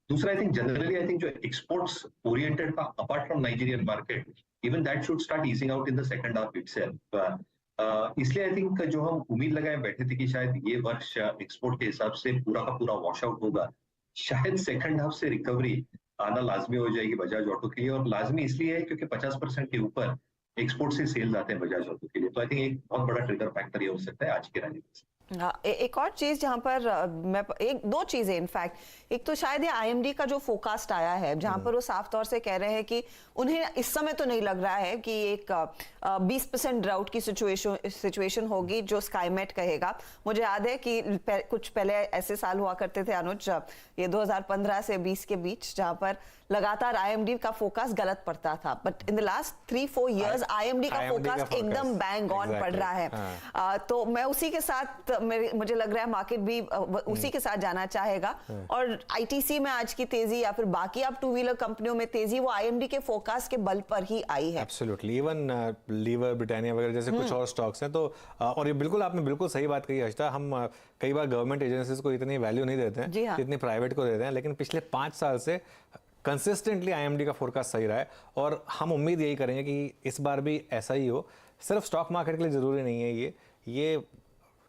दूसरा, I think generally I think जो एक्सपोर्ट्स ओरिएंटेड था apart from Nigerian market, even that should start easing out in the second half itself. इसलिए आई थिंक जो हम उम्मीद लगाए बैठे थे कि शायद ये वर्ष एक्सपोर्ट के हिसाब से पूरा का पूरा वॉश आउट होगा, शायद सेकंड हाफ से रिकवरी आना लाजमी हो जाएगी बजाज ऑटो के लिए। और लाजमी इसलिए है क्योंकि 50% के ऊपर एक्सपोर्ट से सेल्स आते हैं बजाज ऑटो के लिए। तो आई थिंक एक बहुत बड़ा ट्रिगर फैक्टर ये हो सकता है आज के रैली में। हाँ, एक और चीज जहां पर मैं एक दो चीजें इनफैक्ट, एक तो शायद ये आईएमडी का जो फोरकास्ट आया है जहां पर वो साफ तौर से कह रहे हैं कि उन्हें इस समय तो नहीं लग रहा है कि एक 20% ड्राउट की सिचुएशन होगी जो स्काईमेट कहेगा। मुझे याद है कि कुछ पहले ऐसे साल हुआ करते थे अनुज, ये 2015 से 20 के बीच, जहां पर लगातार आईएमडी का फोकस गलत पड़ता था, but in the last 3-4 years IMD का फोकस एकदम बैंग ऑन पड़ रहा है। तो मैं उसी के साथ, मुझे लग रहा है मार्केट भी उसी के साथ जाना चाहेगा। और आईटीसी में आज की तेजी या फिर बाकी आप टू व्हीलर कंपनियों में तेजी वो आईएमडी के फोकस के बल पर ही आई है। एब्सोल्युटली, इवन लीवर, ब्रिटानिया वगैरह जैसे कुछ और स्टॉक्स हैं। तो और ये बिल्कुल आपने बिल्कुल सही बात कही हर्षिता, हम कई बार गवर्नमेंट एजेंसीज को इतनी वैल्यू नहीं देते हैं जितनी प्राइवेट को देते हैं, लेकिन पिछले 5 साल से कंसिस्टेंटली आईएमडी का फोरकास्ट सही रहा है और हम उम्मीद यही करेंगे कि इस बार भी ऐसा ही हो। सिर्फ स्टॉक मार्केट के लिए जरूरी नहीं है, ये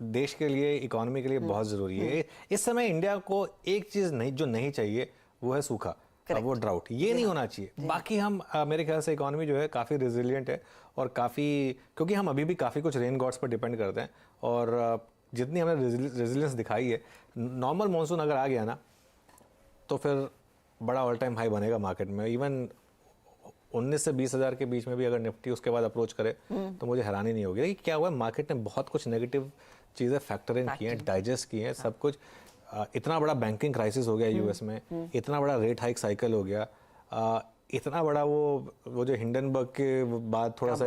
देश के लिए, इकोनॉमी के लिए बहुत जरूरी है। इस समय इंडिया को एक चीज नहीं जो नहीं चाहिए वो है सूखा, वो ड्राउट, ये नहीं होना चाहिए। बाकी हम मेरे ख्याल से इकोनॉमी जो है काफ़ी रेजिलिएंट है और काफ़ी, क्योंकि हम अभी भी काफ़ी कुछ रेन गॉड्स पर डिपेंड करते हैं और जितनी हमने रेजिलियंस दिखाई है, नॉर्मल मानसून अगर आ गया ना तो फिर बड़ा ऑल टाइम हाई बनेगा मार्केट में। इवन 19 से 20 हज़ार के बीच में भी अगर निफ्टी उसके बाद अप्रोच करे तो मुझे हैरानी नहीं होगी। क्या हुआ, मार्केट ने बहुत कुछ नेगेटिव चीज़ें फैक्टर इन की हैं, डाइजेस्ट की हैं, सब कुछ। इतना बड़ा बैंकिंग क्राइसिस हो गया यूएस में, इतना बड़ा रेट हाइक साइकिल हो गया, इतना बड़ा वो जो हिंडनबर्ग के बाद थोड़ा सा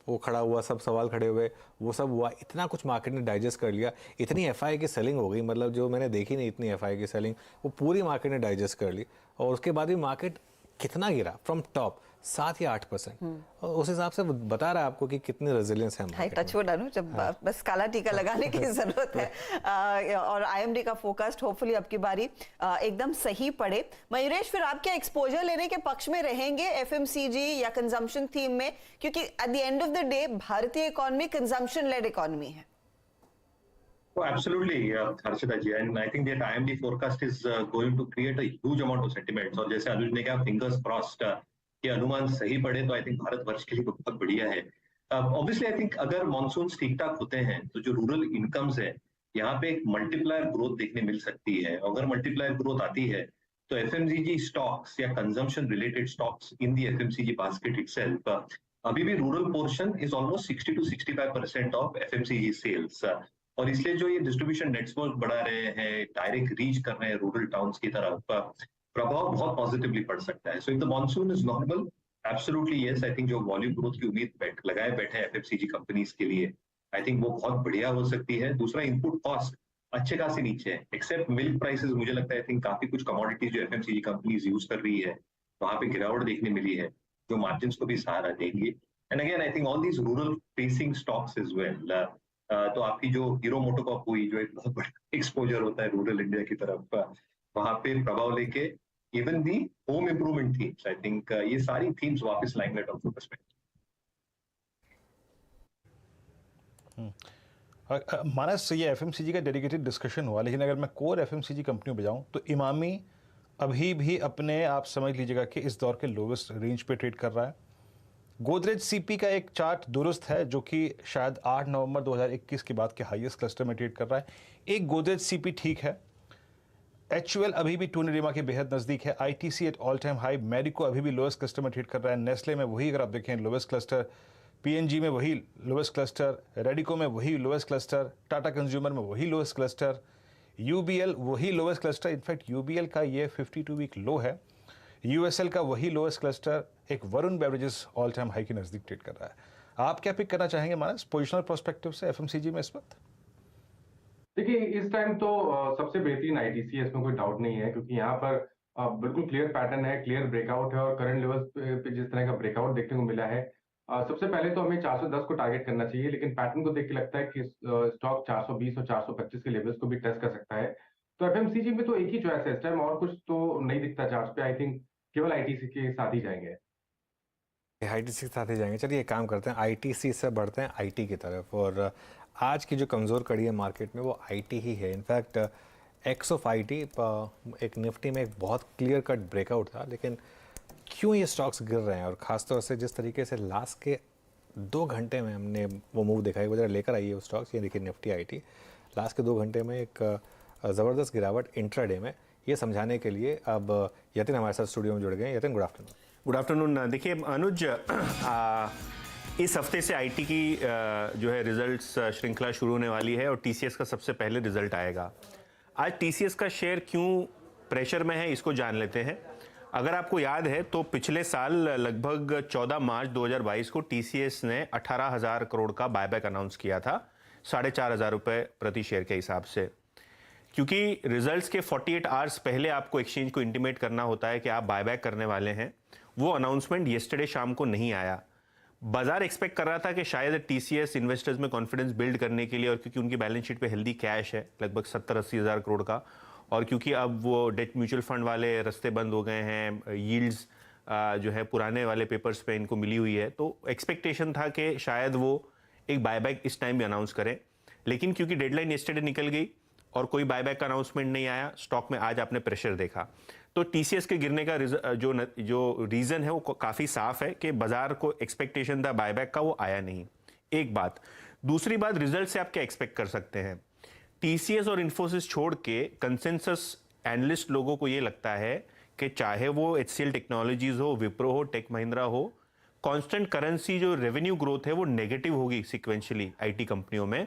वो खड़ा हुआ, सब सवाल खड़े हुए, वो सब हुआ, इतना कुछ मार्केट ने डाइजेस्ट कर लिया। इतनी एफआई की सेलिंग हो गई, मतलब जो मैंने देखी नहीं इतनी एफआई की सेलिंग, वो पूरी मार्केट ने डाइजेस्ट कर ली। और उसके बाद भी मार्केट कितना गिरा फ्रॉम टॉप, 7 या 8%। और उस हिसाब से बता रहा है आपको कि कितनी रेजिलियंस है। टचवुड अनु, जब बस काला टीका लगाने की जरूरत है और आईएमडी का फोकस होपफुली अब की बारी एकदम सही पड़े। मयूरेश, फिर आप क्या एक्सपोजर लेने के पक्ष में रहेंगे एफएमसीजी या कंजम्पशन थीम में, क्योंकि at the end of the day भारतीय इकोनॉमी कंजम्पशन लेड इकोनॉमी है। Oh, absolutely, Harshita ji, and I think that IMD forecast is going to create a huge amount of sentiments. और जैसे अनुज ने कहा, fingers crossed कि अनुमान सही पड़े तो आई थिंक भारत वर्ष के लिए बहुत बढ़िया है। ऑब्वियसली आई थिंक अगर मॉनसून ठीक ठाक होते हैं तो जो रूरल इनकम्स है यहाँ पे एक मल्टीप्लायर ग्रोथ देखने मिल सकती है। अगर मल्टीप्लायर ग्रोथ आती है तो एफएमसीजी स्टॉक्स या consumption related stocks in the FMCG basket itself, अभी भी rural portion is almost 60 to 65% of FMCG sales. और इसलिए जो ये डिस्ट्रीब्यूशन नेटवर्क बढ़ा रहे हैं, डायरेक्ट रीच कर रहे हैं रूरल टाउन्स की तरफ, प्रभाव बहुत पॉजिटिवली पड़ सकता है। So if the monsoon is normal, absolutely yes, I think जो वॉल्यूम ग्रोथ की उम्मीद लगाए बैठे हैं एफएमसीजी कंपनीज के लिए, आई थिंक वो बहुत बढ़िया हो सकती है। दूसरा, इनपुट कॉस्ट अच्छे खासे नीचे है, एक्सेप्ट मिल्क प्राइसेस। मुझे लगता है आई थिंक काफी कुछ कमोडिटीज जो एफएमसीजी कंपनीज यूज कर रही है वहां पे गिरावट देखने मिली है, जो मार्जिन को भी सहारा देंगे। And again I think all these rural facing stocks is well, तो आपकी जो हीरो मोटोकॉर्प हुई, जो एक बहुत बड़ा एक्सपोजर होता है रूरल इंडिया की तरफ, वहां पे प्रभाव लेके even the home improvement themes, I think ये सारी थीम्स वापस लाइमलाइट ऑफ फोकस में। मानस, ये एफएमसीजी का डेडिकेटेड डिस्कशन हुआ, लेकिन अगर मैं कोर एफएमसीजी कंपनी पे जाऊं तो इमामी अभी भी अपने, आप समझ लीजिएगा कि इस दौर के लोवेस्ट रेंज पे ट्रेड कर रहा है। गोदरेज सीपी का एक चार्ट दुरुस्त है जो कि शायद 8 नवंबर 2021 के बाद के हाईएस्ट क्लस्टर में ट्रेड कर रहा है। एक गोदरेज सीपी ठीक है, एचयूएल अभी भी टूनिरिमा के बेहद नजदीक है, ITC at all time high, Marico अभी भी लोएस्ट क्लस्टर में ट्रेड कर रहा है, नेस्ले में वही अगर आप देखें लोएस्ट क्लस्टर, पीएनजी में वही लोएस्ट क्लस्टर, रेडिको में वही लोएस्ट क्लस्टर, टाटा कंज्यूमर में वही लोएस्ट क्लस्टर, UBL वही लोएस्ट क्लस्टर, इनफैक्ट UBL का ये 52 वीक लो है। USL का वही लोएस्ट क्लस्टर एक Varun beverages all time high के नजदीक ट्रेड कर रहा है। आप क्या पिक करना चाहेंगे मानस पोजिशनल पर्सपेक्टिव से FMCG में इस वक्त? देखिए इस टाइम तो सबसे बेहतरीन आईटीसी है, इसमें कोई डाउट नहीं है, क्योंकि यहाँ पर बिल्कुल क्लियर पैटर्न है, क्लियर ब्रेकआउट है, और करंट लेवल्स पे जिस तरह का ब्रेकआउट देखने को मिला है, सबसे पहले तो हमें 410 को टारगेट करना चाहिए, लेकिन पैटर्न को देख के लगता है कि स्टॉक 420 और 425 के लेवल्स को भी टेस्ट कर सकता है। तो एफएमसीजी में तो एक ही चॉइस है इस टाइम, और कुछ तो नहीं दिखता चार्ट पे। आई थिंक केवल आईटीसी के साथ ही जाएंगे। आईटीसी के साथ ही जाएंगे। चलिए एक काम करते हैं, आईटीसी से बढ़ते हैं आईटी की तरफ, और आज की जो कमज़ोर कड़ी है मार्केट में वो आईटी ही है। इनफैक्ट एक्स ऑफ आईटी एक निफ्टी में एक बहुत क्लियर कट ब्रेकआउट था, लेकिन क्यों ये स्टॉक्स गिर रहे हैं, और ख़ासतौर से जिस तरीके से लास्ट के 2 घंटे में हमने वो मूव देखा है, वो जरा लेकर आई है वो स्टॉक्स। ये देखिए निफ्टी आईटी लास्ट के 2 घंटे में एक ज़बरदस्त गिरावट इंट्राडे में। ये समझाने के लिए अब यतिन हमारे साथ स्टूडियो में जुड़ गए हैं। Yatin, good afternoon. Good afternoon. देखिए अनुज, इस हफ्ते से आईटी की जो है रिजल्ट्स श्रृंखला शुरू होने वाली है, और टीसीएस का सबसे पहले रिजल्ट आएगा। आज टीसीएस का शेयर क्यों प्रेशर में है, इसको जान लेते हैं। अगर आपको याद है तो पिछले साल लगभग 14 मार्च 2022 को टीसीएस ने 18,000 करोड़ का बायबैक अनाउंस किया था, 4,500 रुपये प्रति शेयर के हिसाब से। क्योंकि रिजल्ट्स के 48 आवर्स पहले आपको एक्सचेंज को इंटीमेट करना होता है कि आप बायबैक करने वाले हैं, वो अनाउंसमेंट येस्टरडे शाम को नहीं आया। बाजार एक्सपेक्ट कर रहा था कि शायद टीसीएस इन्वेस्टर्स में कॉन्फिडेंस बिल्ड करने के लिए, और क्योंकि उनकी बैलेंस शीट पे हेल्दी कैश है लगभग 70-80 हज़ार करोड़ का, और क्योंकि अब वो डेट म्यूचुअल फंड वाले रास्ते बंद हो गए हैं, यील्ड्स जो है पुराने वाले पेपर्स पे इनको मिली हुई है, तो एक्सपेक्टेशन था कि शायद वो एक बायबैक इस टाइम भी अनाउंस करें। लेकिन क्योंकि डेडलाइन येस्टरडे निकल गई और कोई बायबैक का अनाउंसमेंट नहीं आया, स्टॉक में आज आपने प्रेशर देखा। तो टीसीएस के गिरने का जो रीज़न है वो काफ़ी साफ है कि बाजार को एक्सपेक्टेशन था बायबैक का, वो आया नहीं। एक बात। दूसरी बात, रिजल्ट से आप क्या एक्सपेक्ट कर सकते हैं। टीसीएस और इन्फोसिस छोड़ के कंसेंसस एनालिस्ट लोगों को ये लगता है कि चाहे वो एचसीएल टेक्नोलॉजीज हो, विप्रो हो, टेक महिंद्रा हो, कांस्टेंट करेंसी जो रेवेन्यू ग्रोथ है वो नेगेटिव होगी सिक्वेंशियली आईटी कंपनियों में।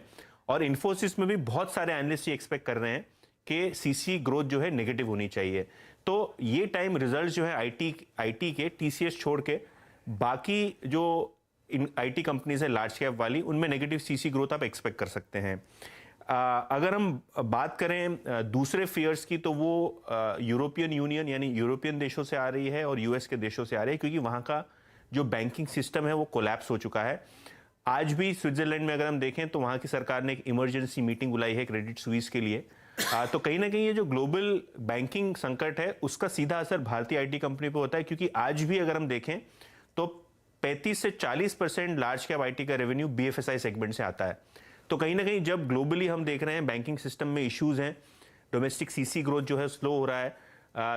और इन्फोसिस में भी बहुत सारे एनालिस्ट ये एक्सपेक्ट कर रहे हैं कि सीसी ग्रोथ जो है नेगेटिव होनी चाहिए। तो ये टाइम रिजल्ट जो है आईटी के टीसीएस छोड़ के बाकी जो आईटी कंपनीज है लार्ज कैप वाली, उनमें नेगेटिव सीसी ग्रोथ आप एक्सपेक्ट कर सकते हैं। अगर हम बात करें दूसरे फेयर्स की, तो वो यूरोपियन यूनियन यानी यूरोपियन देशों से आ रही है और यूएस के देशों से आ रही है, क्योंकि वहाँ का जो बैंकिंग सिस्टम है वो कोलैप्स हो चुका है। आज भी स्विट्जरलैंड में अगर हम देखें तो वहाँ की सरकार ने एक इमरजेंसी मीटिंग बुलाई है क्रेडिट स्विस के लिए। तो कहीं ना कहीं ये जो ग्लोबल बैंकिंग संकट है उसका सीधा असर भारतीय आईटी कंपनी पे होता है, क्योंकि आज भी अगर हम देखें तो 35 से 40% लार्ज कैप आईटी का रेवेन्यू बीएफएसआई सेगमेंट से आता है। तो कहीं ना कहीं जब ग्लोबली हम देख रहे हैं बैंकिंग सिस्टम में इश्यूज हैं, डोमेस्टिक सीसी ग्रोथ जो है स्लो हो रहा है,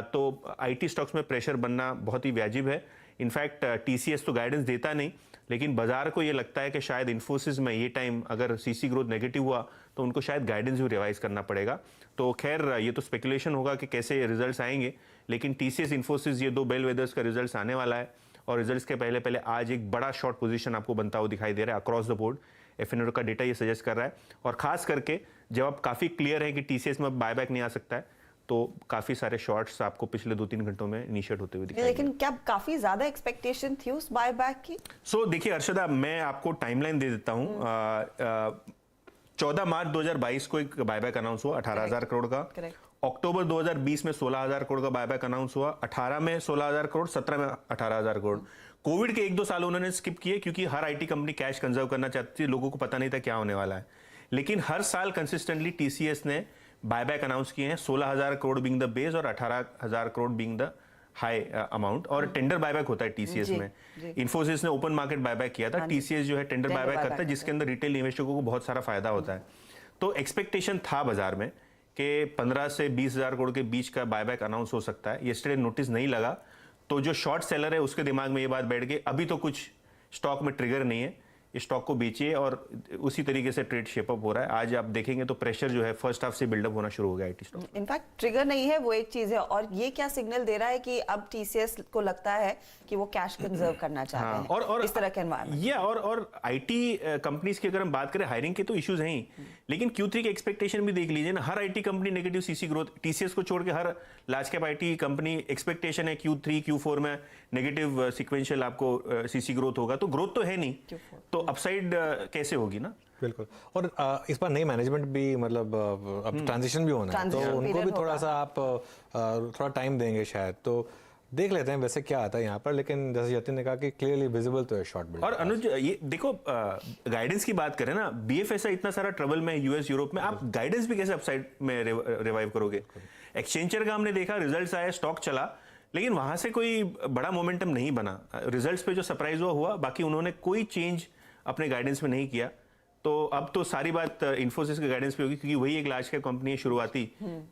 तो आईटी स्टॉक्स में प्रेशर बनना बहुत ही वाजिब है। इनफैक्ट टीसीएस तो गाइडेंस देता नहीं, लेकिन बाजार को ये लगता है कि शायद इन्फोसिस में ये टाइम अगर सीसी ग्रोथ नेगेटिव हुआ तो उनको शायद गाइडेंस भी रिवाइज करना पड़ेगा। तो खैर ये तो स्पेकुलेशन होगा कि कैसे रिजल्ट्स आएंगे, लेकिन टीसीएस इन्फोसिस ये 2 बेल वेदर्स का रिजल्ट्स आने वाला है, और रिजल्ट्स के पहले पहले आज एक बड़ा शॉर्ट पोजीशन आपको बनता हुआ दिखाई दे रहा है अक्रॉस द बोर्ड। एफएनओ का डेटा ये सजेस्ट कर रहा है, और खास करके जब आप काफ़ी क्लियर है कि टीसीएस में बायबैक नहीं आ सकता है, तो काफी सारे शॉर्ट्स आपको पिछले 2-3 घंटों में इनिशिएट होते हुए दिखाई। लेकिन क्या काफी ज्यादा एक्सपेक्टेशन थी उस बायबैक की? देखिए अर्शदा, मैं आपको टाइमलाइन दे देता हूं। 14 मार्च 2022 को एक बायबैक अनाउंस हुआ 18,000 करोड़ का। अक्टूबर 2020 में 16,000 करोड़ का बायबैक अनाउंस हुआ। 18 में 16,000 करोड़, 17 में 18,000 करोड़। कोविड के 1-2 साल उन्होंने स्किप किए, क्योंकि हर आईटी कंपनी कैश कंजर्व करना चाहती थी, लोगों को पता नहीं था क्या होने वाला है। लेकिन हर साल कंसिस्टेंटली टीसीएस ने बायबैक अनाउंस किए हैं, 16,000 करोड़ बीइंग द बेस और 18,000 crore being the high amount. और टेंडर बायबैक होता है टीसीएस में। इन्फोसिस ने ओपन मार्केट बायबैक किया था, टीसीएस जो है टेंडर बायबैक करता है, जिसके अंदर रिटेल इन्वेस्टरों को बहुत सारा फायदा होता है। तो एक्सपेक्टेशन था बाजार में कि 15 से 20,000 करोड़ के बीच का बायबैक अनाउंस हो सकता है। येस्टरडे नोटिस नहीं लगा, तो जो शॉर्ट सेलर है उसके दिमाग में ये बात बैठ गई, अभी तो कुछ स्टॉक में ट्रिगर नहीं है, स्टॉक को बेचिए, और उसी तरीके से ट्रेड शेप अप हो रहा है। आज आप देखेंगे तो प्रेशर जो है फर्स्ट हाफ से बिल्डअप होना शुरू हो गया आईटी स्टॉक। इनफैक्ट ट्रिगर नहीं है वो एक चीज है, और ये क्या सिग्नल दे रहा है कि अब टीसीएस को लगता है कि वो कैश कंजर्व करना चाहते हैं और इस तरह के एनवायरनमेंट। ये और आईटी कंपनीज की अगर हम बात करें, हायरिंग के तो इश्यूज हैं ही, लेकिन Q3 के एक्सपेक्टेशन भी देख लीजिए ना, हर IT company negative CC growth, TCS को छोड़ के हर large cap IT company expectation है Q3 Q4 में नेगेटिव सीक्वेंशियल आपको सीसी ग्रोथ होगा, तो ग्रोथ तो है नहीं, तो अपसाइड कैसे होगी ना। बिल्कुल। और इस बार नई मैनेजमेंट भी, मतलब अब ट्रांजिशन भी होना है, तो उनको भी थोड़ा सा आप थोड़ा टाइम देंगे शायद, तो देख लेते हैं वैसे क्या आता है यहाँ पर। लेकिन जैसे यतिन ने कहा कि क्लियरली विजिबल तो है शॉर्ट बिल्ड। और अनुज, ये देखो, गाइडेंस की बात करें ना, बीएफएसआई इतना सारा ट्रबल में यूएस यूरोप में, आप गाइडेंस भी कैसे अपसाइड में रिवाइव करोगे। एक्सचेंजर का हमने देखा, रिजल्ट्स आए, स्टॉक चला, लेकिन वहां से कोई बड़ा मोमेंटम नहीं बना। रिजल्ट्स पे जो सरप्राइज हुआ, बाकी उन्होंने कोई चेंज अपने गाइडेंस में नहीं किया। तो अब तो सारी बात इन्फोसिस के गाइडेंस पे होगी, क्योंकि वही एक लार्ज कैप कंपनी है शुरुआती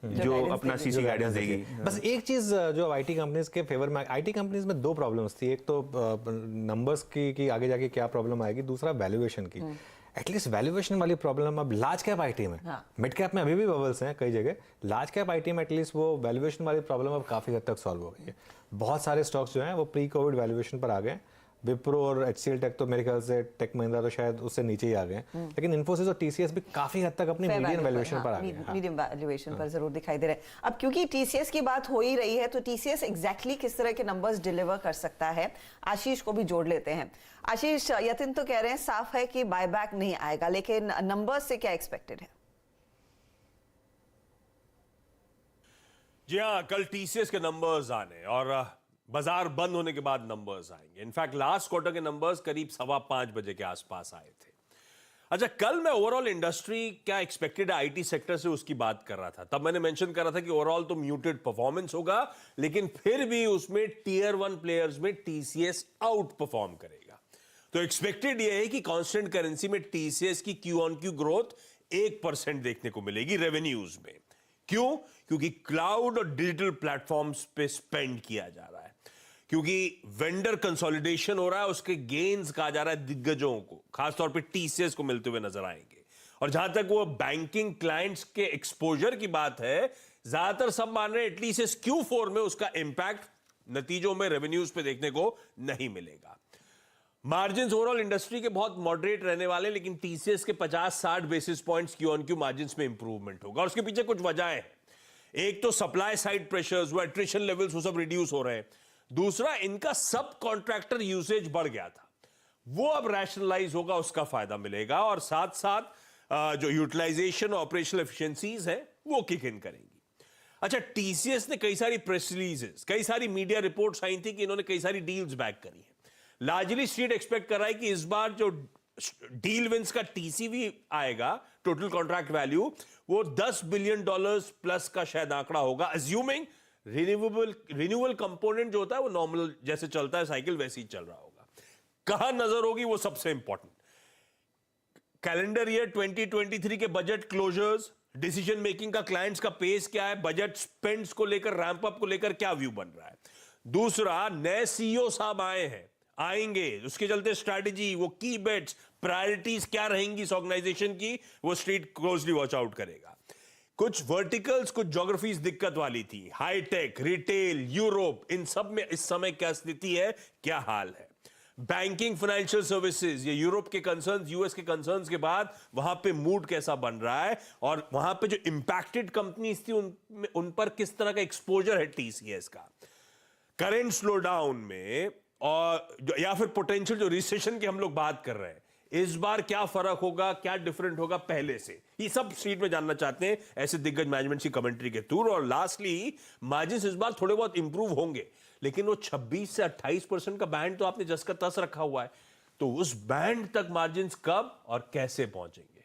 जो अपना सीसी गाइडेंस देगी। बस एक चीज जो आईटी कंपनीज के फेवर में, आईटी कंपनीज में दो प्रॉब्लम्स थी। एक तो नंबर्स की आगे जाके क्या प्रॉब्लम आएगी, दूसरा वैल्यूएशन की। एटलीस्ट वैल्यूएशन वाली प्रॉब्लम अब लार्ज कैप आईटी में, मिड कैप में अभी भी बबल्स हैं कई जगह, लार्ज कैप आईटी में एटलीस्ट वो वैल्यूएशन वाली प्रॉब्लम अब काफी हद तक सॉल्व हो गई है। बहुत सारे स्टॉक्स जो हैं वो प्री कोविड वैल्यूएशन पर आ गए। विप्रो और एचसीएल टेक तो मेरे ख्याल से, टेक महिंद्रा तो शायद उससे नीचे ही आ गए हैं, लेकिन इन्फोसिस और टीसीएस भी काफी हद तक अपनी मीडियम वैल्यूएशन पर आ गए हैं। मीडियम वैल्यूएशन पर जरूर दिखाई दे रहे हैं। अब क्योंकि टीसीएस की बात हो ही रही है, तो टीसीएस एग्जैक्टली किस तरह के नंबर्स डिलीवर कर सकता है, आशीष को भी जोड़ लेते हैं। आशीष, यतिन तो कह रहे हैं साफ है कि बायबैक नहीं आएगा, लेकिन नंबर्स से क्या एक्सपेक्टेड है? जी हाँ, कल टीसीएस के नंबर्स आने और बाजार बंद होने के बाद नंबर्स आएंगे। इनफैक्ट लास्ट क्वार्टर के नंबर्स करीब 5:15 बजे के आसपास आए थे। अच्छा, कल मैं ओवरऑल इंडस्ट्री क्या एक्सपेक्टेड है आईटी सेक्टर से उसकी बात कर रहा था। तब मैंने मेंशन कर रहा था कि ओवरऑल तो म्यूटेड परफॉर्मेंस होगा, लेकिन फिर भी उसमें टियर 1 प्लेयर्स में टीसीएस आउट परफॉर्म करेगा। तो एक्सपेक्टेड यह है कि कांस्टेंट करेंसी में टीसीएस की क्यू ऑन क्यू ग्रोथ 1% देखने को मिलेगी रेवेन्यूज में। क्यों? क्योंकि क्लाउड और डिजिटल प्लेटफॉर्म्स पे स्पेंड किया जा रहा है, क्योंकि वेंडर कंसोलिडेशन हो रहा है, उसके गेन्स कहा जा रहा है दिग्गजों को, खासतौर पे टीसीएस को मिलते हुए नजर आएंगे। और जहां तक वो बैंकिंग क्लाइंट्स के एक्सपोजर की बात है, ज्यादातर सब मान रहे हैं एटलीस्ट इस Q4 में उसका इंपैक्ट नतीजों में रेवेन्यूज पे देखने को नहीं मिलेगा। मार्जिन्स ओवरऑल इंडस्ट्री के बहुत मॉडरेट रहने वाले, लेकिन टीसीएस के 50-60 basis points Q on Q margins में इंप्रूवमेंट होगा। और उसके पीछे कुछ वजहें हैं। एक तो सप्लाई साइड प्रेशर्स, वो एट्रिशन लेवल्स वो सब रिड्यूस हो रहे हैं। दूसरा, इनका सब कॉन्ट्रैक्टर यूसेज बढ़ गया था, वो अब रैशनलाइज होगा, उसका फायदा मिलेगा। और साथ साथ जो यूटिलाइजेशन ऑपरेशनल एफिशिएंसीज है वो किक इन करेंगी। अच्छा, टीसीएस ने कई सारी प्रेस रिलीजेस, कई सारी मीडिया रिपोर्ट्स आई थी कि इन्होंने कई सारी डील्स बैक करी है। लार्जली स्ट्रीट एक्सपेक्ट कर रहा है कि इस बार जो डील विंस का टीसीवी आएगा, टोटल कॉन्ट्रैक्ट वैल्यू, वो $10 बिलियन प्लस का शायद आंकड़ा होगा, अज्यूमिंग रिन्यूअल कंपोनेंट जो होता है वो नॉर्मल जैसे चलता है साइकिल वैसे ही चल रहा होगा। कहां नजर होगी वो सबसे इंपॉर्टेंट, कैलेंडर ईयर 2023 के बजट क्लोजर्स, डिसीजन मेकिंग का क्लाइंट्स का पेस क्या है, बजट स्पेंड्स को लेकर, रैंप अप को लेकर क्या व्यू बन रहा है। दूसरा, नए सीईओ साहब आएंगे, उसके चलते स्ट्रैटेजी, वो की बेट्स, प्रायोरिटीज क्या रहेंगी इस ऑर्गेनाइजेशन की, वो स्ट्रीट क्लोजली वॉच आउट करेगा। कुछ वर्टिकल्स, कुछ ज्योग्राफीज दिक्कत वाली थी, हाईटेक, रिटेल, यूरोप, इन सब में इस समय क्या स्थिति है, क्या हाल है। बैंकिंग, फाइनेंशियल सर्विसेज, ये यूरोप के कंसर्न्स, यूएस के कंसर्न्स के बाद वहां पे मूड कैसा बन रहा है, और वहां पे जो इंपैक्टेड कंपनीज थी उन पर किस तरह का एक्सपोजर है टीसीएस का करेंट स्लो डाउन में, और या फिर पोटेंशियल जो रिसेशन की हम लोग बात कर रहे हैं, इस बार क्या फर्क होगा, क्या डिफरेंट होगा पहले से, ये सब स्ट्रीट में जानना चाहते हैं ऐसे दिग्गज मैनेजमेंट की कमेंट्री के थ्रू। और लास्टली, मार्जिन्स इस बार थोड़े बहुत इंप्रूव होंगे, लेकिन वो 26 से 28% का बैंड तो आपने जस का तस रखा हुआ है, तो उस बैंड तक मार्जिन्स कब और कैसे पहुंचेंगे,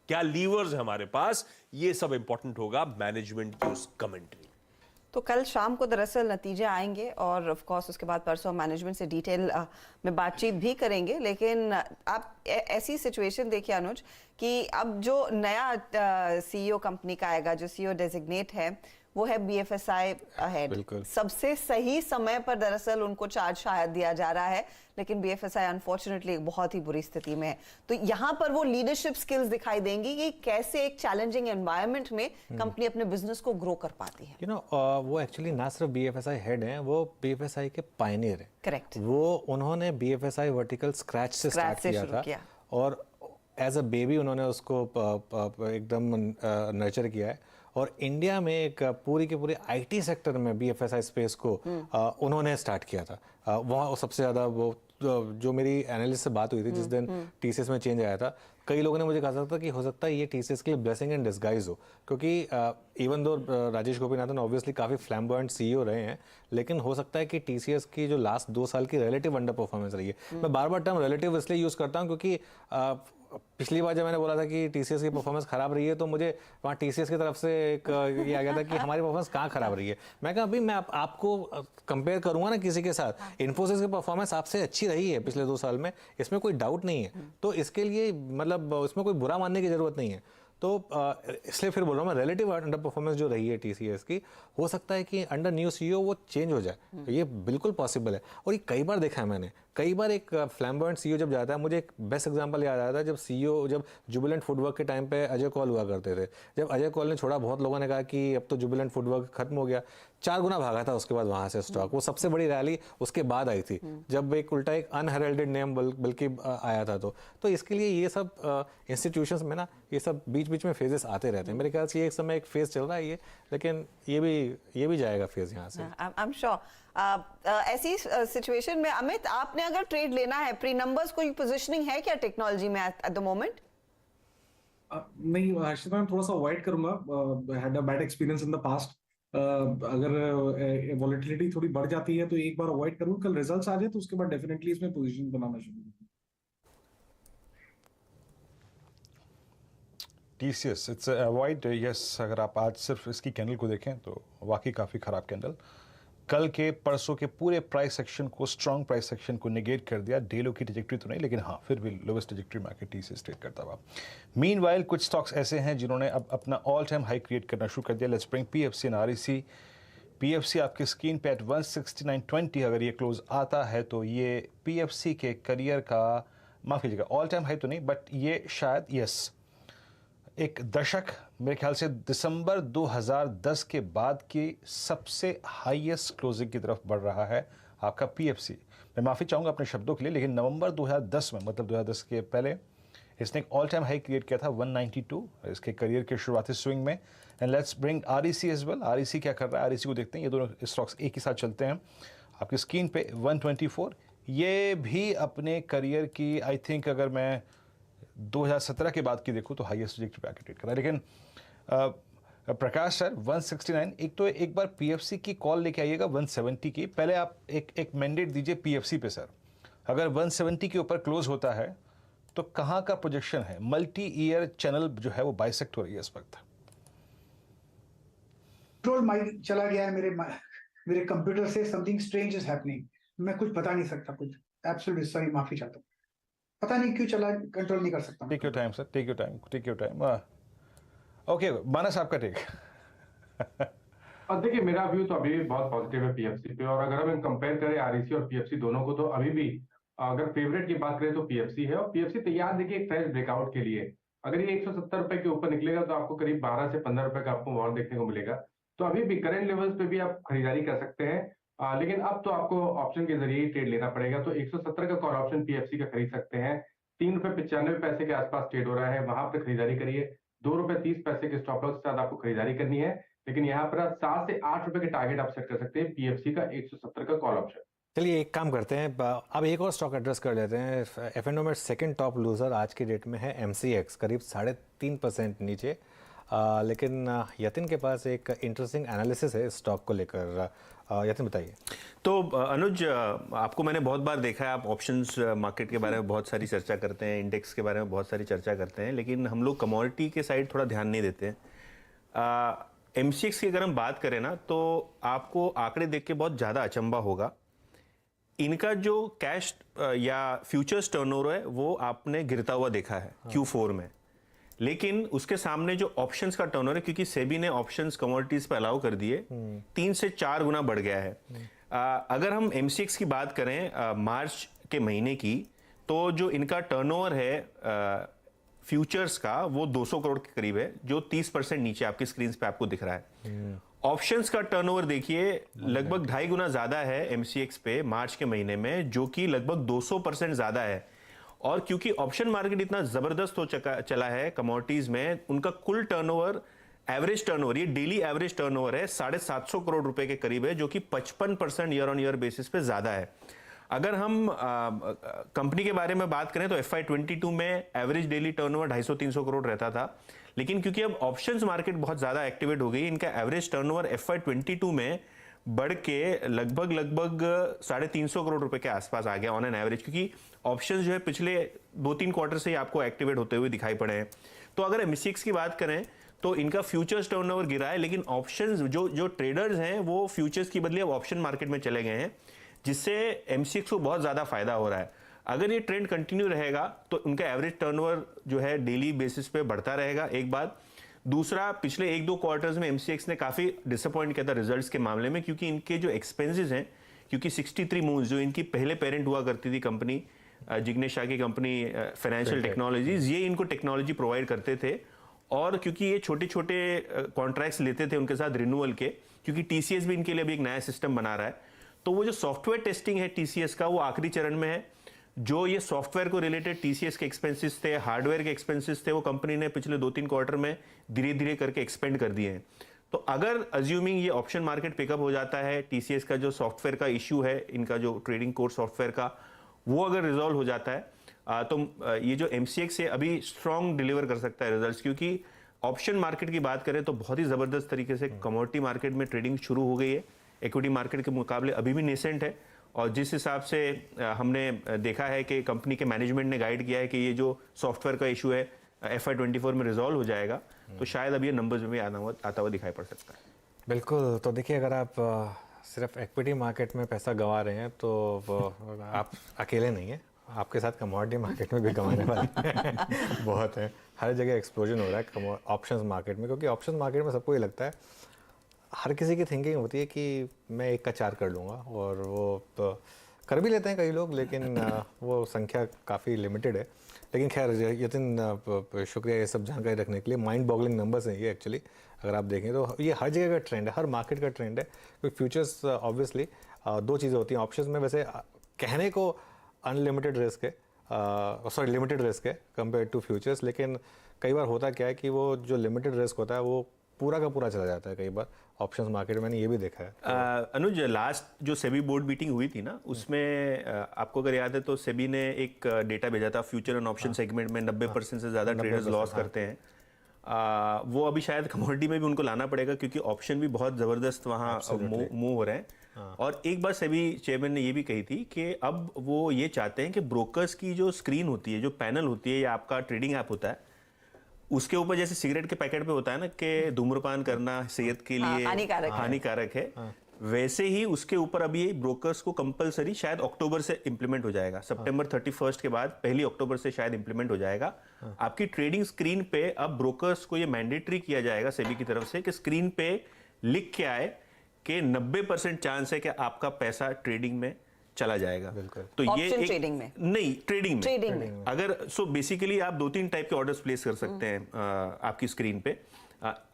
क्या लीवर्स है हमारे पास, ये सब इंपॉर्टेंट होगा मैनेजमेंट की उस कमेंट्री। तो कल शाम को दरअसल नतीजे आएंगे, और ऑफ कोर्स उसके बाद परसों मैनेजमेंट से डिटेल में बातचीत भी करेंगे। लेकिन आप ऐसी सिचुएशन देखिए अनुज कि अब जो नया सीईओ कंपनी का आएगा, जो सीईओ डेजिग्नेट है, वो है BFSI अहेड। बिल्कुल। सबसे सही समय पर दरअसल उनको चार्ज शायद दिया जा रहा है, लेकिन BFSI अनफॉर्चुनेटली एक बहुत ही बुरी स्थिति में है। तो यहाँ पर वो लीडरशिप स्किल्स दिखाई देंगी कि कैसे एक चैलेंजिंग एनवायरनमेंट में कंपनी अपने बिजनेस को ग्रो कर पाती है। वो एक्चुअली ना सिर्फ BFSI हेड हैं, वो BFSI के पायनियर हैं। करेक्ट। वो उन्होंने BFSI वर्टिकल स्क्रैच से स्टार्ट किया था और एज अ बेबी उन्होंने उसको एकदम नर्चर किया है और इंडिया में एक पूरी के पूरे IT सेक्टर में BFSI स्पेस को उन्होंने स्टार्ट किया था। वहाँ सबसे ज़्यादा वो जो मेरी एनालिस्ट से बात हुई थी जिस दिन TCS में चेंज आया था, कई लोगों ने मुझे कहा था कि हो सकता है ये TCS के लिए ब्लेसिंग इन डिस्गाइज हो, क्योंकि even though Rajesh Gopinathan obviously काफ़ी फ्लैम्बॉयंट CEO रहे हैं, लेकिन हो सकता है कि TCS की जो लास्ट 2 साल की रिलेटिव अंडर परफॉर्मेंस रही है। मैं बार बार टर्म रिलेटिव इसलिए यूज़ करता हूँ क्योंकि पिछली बार जब मैंने बोला था कि TCS की परफॉर्मेंस खराब रही है तो मुझे वहाँ TCS की तरफ से एक ये आ गया था कि हमारी परफॉर्मेंस कहाँ खराब रही है। मैं कहा अभी मैं आपको कंपेयर करूंगा ना किसी के साथ, इन्फोसिस की परफॉर्मेंस आपसे अच्छी रही है पिछले 2 साल में, इसमें कोई डाउट नहीं है। तो इसके लिए मतलब इसमें कोई बुरा मानने की जरूरत नहीं है। तो इसलिए फिर बोल रहा हूँ मैं, रिलेटिव अंडर परफॉर्मेंस जो रही है TCS की, हो सकता है कि अंडर न्यू CEO वो चेंज हो जाए, ये बिल्कुल पॉसिबल है। और ये कई बार देखा है मैंने, कई बार एक फ्लैम्बॉयंट CEO जब जाता है, मुझे एक बेस्ट एग्जांपल याद आया था जब जुबिलेंट फूडवर्क के टाइम पे अजय कौल हुआ करते थे। जब अजय कौल ने छोड़ा, बहुत लोगों ने कहा कि अब तो जुबिलेंट फूडवर्क खत्म हो गया, 4 गुना भागा था उसके बाद वहाँ से स्टॉक। वो सबसे बड़ी रैली उसके बाद आई थी जब एक उल्टा एक अनहेरल्डेड नेम बल्कि आया था। तो इसके लिए ये सब इंस्टीट्यूशंस में ना ये सब बीच बीच में फेजेस आते रहते हैं। मेरे ख्याल से ये एक समय एक फेज चल रहा है ये, लेकिन ये भी जाएगा फेज यहाँ से। I am sure. ऐसी सिचुएशन में अमित, आपने अगर ट्रेड लेना है, प्री नंबर्स कोई पोजीशनिंग है क्या टेक्नोलॉजी में एट द मोमेंट? नहीं हर्षिता, मैं थोड़ा सा अवॉइड करूंगा, had a bad experience in the past. अगर वॉलेटिलिटी थोड़ी बढ़ जाती है तो एक बार अवॉइड करूंगा, कल रिजल्ट्स आ जाए तो उसके बाद डेफिनेटली इसमें पोजीशन बनाना शुरू करूंगा। TCS it's avoid, yes. अगर आप आज सिर्फ इसकी कैंडल को देखें तो वाकई काफ़ी ख़राब कैंडल, कल के परसों के पूरे प्राइस सेक्शन को, स्ट्रॉन्ग प्राइस सेक्शन को नेगेट कर दिया। डेलो की ट्रैजेक्टरी तो नहीं, लेकिन हाँ फिर भी lowest trajectory market TCS trade करता हुआ। मीनवाइल कुछ स्टॉक्स ऐसे हैं जिन्होंने अब अपना ऑल टाइम हाई क्रिएट करना शुरू कर दिया। Let's bring PFC and REC। PFC आपकी स्क्रीन पे एट 169.20 अगर ये क्लोज आता है तो ये PFC के करियर का, माफ़ कीजिएगा, ऑल टाइम हाई तो नहीं, बट ये शायद यस एक दशक, मेरे ख्याल से दिसंबर 2010 के बाद की सबसे हाईएस्ट क्लोजिंग की तरफ बढ़ रहा है आपका PFC। मैं माफ़ी चाहूँगा अपने शब्दों के लिए, लेकिन नवंबर 2010 में, मतलब 2010 के पहले, इसने एक ऑल टाइम हाई क्रिएट किया था 192 इसके करियर के शुरुआती स्विंग में। And let's bring REC as well. REC क्या कर रहा है, REC को देखते हैं। ये दोनों स्टॉक्स एक ही साथ चलते हैं। आपकी स्क्रीन पे 124, ये भी अपने करियर की, आई थिंक अगर मैं 2017 के बाद की देखूँ तो हाईएस्ट ट्रैजेक्टरी पे आके ट्रेड कर रहा है। लेकिन प्रकाश सर 169, एक बार PFC की कॉल लेके आइएगा 170 की। पहले आप एक मैंडेट दीजिए PFC पे सर, अगर 170 के ऊपर क्लोज होता है तो कहाँ का प्रोजेक्शन है? मल्टी ईयर चैनल जो है वो बाइसेक्ट हो रही है इस वक्त। कंट्रोल माइक चला गया है मेरे कंप्यूटर से, समथिंग स्ट्रेंज इज हैपनिंग, मैं कुछ बता नहीं सकता, कुछ एब्सोल्युटली सॉरी, माफी चाहता हूँ, पता नहीं क्यों चला, कंट्रोल नहीं कर सकता। Take your time sir, take your time. Okay Manas, आपका टेक। और देखिए, मेरा व्यू तो अभी भी बहुत पॉजिटिव है PFC पे, और अगर हम कंपेयर करें REC और PFC दोनों को, तो अभी भी अगर फेवरेट की बात करें तो PFC है। और PFC तैयार देखिए एक फ्रेश ब्रेकआउट के लिए। अगर ये 170 रुपए के ऊपर निकलेगा तो आपको करीब 12 से 15 रुपए का आपको वॉर देखने को मिलेगा। तो अभी भी करंट लेवल्स पे भी आप खरीदारी कर सकते हैं, लेकिन अब तो आपको ऑप्शन के जरिए ही ट्रेड लेना पड़ेगा। तो 170 का कॉल ऑप्शन PFC का खरीद सकते हैं। 3.95 रुपए के आसपास ट्रेड हो रहा है, वहां पे खरीदारी करिए। 2.30 रुपए के स्टॉप लॉस के साथ आपको खरीदारी करनी है, लेकिन यहाँ पर आप 7 से 8 रुपए के टारगेट आप सेट कर सकते हैं PFC का 170 का कॉल ऑप्शन। चलिए एक काम करते हैं, अब एक और स्टॉक एड्रेस कर लेते हैं। F&O में सेकंड टॉप लूजर आज की डेट में है MCX, करीब 3.5% नीचे। लेकिन यतिन के पास एक इंटरेस्टिंग एनालिसिस है इस स्टॉक को लेकर। यतिन बताइए। तो अनुज, आपको मैंने बहुत बार देखा है, आप ऑप्शंस मार्केट के बारे में बहुत सारी चर्चा करते हैं, इंडेक्स के बारे में बहुत सारी चर्चा करते हैं, लेकिन हम लोग कमोडिटी के साइड थोड़ा ध्यान नहीं देते हैं। MCX की अगर हम बात करें ना, तो आपको आंकड़े देख के बहुत ज़्यादा अचंबा होगा। इनका जो कैश या फ्यूचर्स टर्नओवर है वो आपने गिरता हुआ देखा है Q4 में, लेकिन उसके सामने जो ऑप्शंस का टर्नओवर है, क्योंकि सेबी ने ऑप्शंस कमोडिटीज पे अलाउ कर दिए, 3 से 4 गुना बढ़ गया है। अगर हम एमसीएक्स की बात करें मार्च के महीने की, तो जो इनका टर्नओवर है फ्यूचर्स का वो 200 करोड़ के करीब है, जो 30% नीचे आपकी स्क्रीन पे आपको दिख रहा है। ऑप्शंस का टर्नओवर देखिए लगभग 2.5 गुना ज्यादा है एमसीएक्स पे मार्च के महीने में, जो कि लगभग 200% ज्यादा है। और क्योंकि ऑप्शन मार्केट इतना जबरदस्त हो चला है कमोडिटीज में, उनका कुल टर्नओवर, एवरेज टर्नओवर, ये डेली एवरेज टर्नओवर है 750 करोड़ रुपए के करीब है, जो कि 55% ईयर ऑन ईयर बेसिस पे ज्यादा है। अगर हम कंपनी के बारे में बात करें तो FY22 में एवरेज डेली टर्नओवर 250-300 करोड़ रहता था, लेकिन क्योंकि अब ऑप्शंस मार्केट बहुत ज्यादा एक्टिवेट हो गई, इनका एवरेज टर्नओवर FY22 में बढ़ के लगभग 350 करोड़ रुपए के आसपास आ गया ऑन एन एवरेज, क्योंकि ऑप्शंस जो है पिछले 2-3 क्वार्टर से ही आपको एक्टिवेट होते हुए दिखाई पड़े हैं। तो अगर एमसीएक्स की बात करें तो इनका फ्यूचर्स टर्नओवर गिरा है, लेकिन ऑप्शंस जो ट्रेडर्स हैं वो फ्यूचर्स की बदले अब ऑप्शन मार्केट में चले गए हैं, जिससे एमसीएक्स को बहुत ज्यादा फायदा हो रहा है। अगर ये ट्रेंड कंटिन्यू रहेगा तो उनका एवरेज टर्नओवर जो है डेली बेसिस पे बढ़ता रहेगा, एक बात। दूसरा, पिछले 1-2 क्वार्टर्स में एमसीएक्स ने काफी डिसअपॉइंट किया था रिजल्ट्स के मामले में, क्योंकि इनके जो एक्सपेंसेस हैं, क्योंकि 63 मूव्स जो इनकी पहले पेरेंट हुआ करती थी कंपनी, जिग्नेश शाह की कंपनी फाइनेंशियल टेक्नोलॉजीज, ये इनको टेक्नोलॉजी प्रोवाइड करते थे, और क्योंकि ये छोटे छोटे कॉन्ट्रैक्ट्स लेते थे उनके साथ रिन्यूअल के, क्योंकि टीसीएस भी इनके लिए अभी एक नया सिस्टम बना रहा है, तो वो जो सॉफ्टवेयर टेस्टिंग है टीसीएस का, वो आखिरी चरण में है। जो ये सॉफ्टवेयर को रिलेटेड टीसीएस के एक्सपेंसेस थे, हार्डवेयर के एक्सपेंसेस थे, वो कंपनी ने पिछले 2-3 क्वार्टर में धीरे धीरे करके एक्सपेंड कर दिए हैं। तो अगर अज्यूमिंग ये ऑप्शन मार्केट पिकअप हो जाता है, टीसीएस का जो सॉफ्टवेयर का इश्यू है, इनका जो ट्रेडिंग कोर सॉफ्टवेयर का, वो अगर रिजॉल्व हो जाता है तो ये जो एमसीएक्स है अभी स्ट्रॉन्ग डिलीवर कर सकता है रिजल्ट्स, क्योंकि ऑप्शन मार्केट की बात करें तो बहुत ही जबरदस्त तरीके से कमोडिटी मार्केट में ट्रेडिंग शुरू हो गई है, इक्विटी मार्केट के मुकाबले अभी भी नेसेंट है। और जिस हिसाब से हमने देखा है कि कंपनी के मैनेजमेंट ने गाइड किया है कि ये जो सॉफ्टवेयर का इशू है FY24 में रिजॉल्व हो जाएगा, तो शायद अब ये नंबर्स में भी आता हुआ दिखाई पड़ सकता है। बिल्कुल। तो देखिए, अगर आप सिर्फ इक्विटी मार्केट में पैसा गंवा रहे हैं तो आप अकेले नहीं हैं, आपके साथ कमोडिटी मार्केट में भी गंवाने वाले बहुत हैं। हर जगह एक्सप्लोजन हो रहा है ऑप्शंस मार्केट में, क्योंकि ऑप्शंस मार्केट में सबको ये लगता है, हर किसी की थिंकिंग होती है कि मैं 1 का 4 कर लूँगा, और वो तो कर भी लेते हैं कई लोग, लेकिन वो संख्या काफ़ी लिमिटेड है। लेकिन खैर यतिन, शुक्रिया ये सब जानकारी रखने के लिए। माइंड बॉगलिंग नंबर्स हैं ये एक्चुअली, अगर आप देखें तो ये हर जगह का ट्रेंड है, हर मार्केट का ट्रेंड है। क्योंकि फ्यूचर्स ऑब्वियसली 2 चीज़ें होती हैं ऑप्शंस में, वैसे कहने को अनलिमिटेड रिस्क है, सॉरी लिमिटेड रिस्क है कंपेयर टू फ्यूचर्स, लेकिन कई बार होता क्या है कि वो जो लिमिटेड रिस्क होता है वो पूरा का पूरा चला जाता है कई बार ऑप्शंस मार्केट में, मैंने ये भी देखा है। अनुज, लास्ट जो सेबी बोर्ड मीटिंग हुई थी ना, उसमें आपको अगर याद है तो सेबी ने एक डेटा भेजा था, फ्यूचर एंड ऑप्शन सेगमेंट में 90% से ज़्यादा ट्रेडर्स लॉस करते हैं। वो अभी शायद कमोडिटी में भी उनको लाना पड़ेगा, क्योंकि ऑप्शन भी बहुत ज़बरदस्त वहाँ मूव हो रहे हैं। और एक बार सेबी चेयरमैन ने ये भी कही थी कि अब वो ये चाहते हैं कि ब्रोकर्स की जो स्क्रीन होती है, जो पैनल होती है, या आपका ट्रेडिंग ऐप होता है, उसके ऊपर जैसे सिगरेट के पैकेट पे होता है ना कि धूम्रपान करना सेहत के लिए हानिकारक है, वैसे ही उसके ऊपर अभी ब्रोकर्स को कंपलसरी शायद अक्टूबर से इंप्लीमेंट हो जाएगा, सितंबर 31 के बाद 1 अक्टूबर से शायद इंप्लीमेंट हो जाएगा। आपकी ट्रेडिंग स्क्रीन पे अब ब्रोकर्स को ये मैंडेटरी किया जाएगा सेबी की तरफ से कि स्क्रीन पे लिख के आए कि 90% चांस है कि आपका पैसा ट्रेडिंग में चला जाएगा। तो ये एक ट्रेडिंग में नहीं, ट्रेडिंग में अगर सो बेसिकली आप 2-3 टाइप के ऑर्डर्स प्लेस कर सकते हैं आपकी स्क्रीन पे।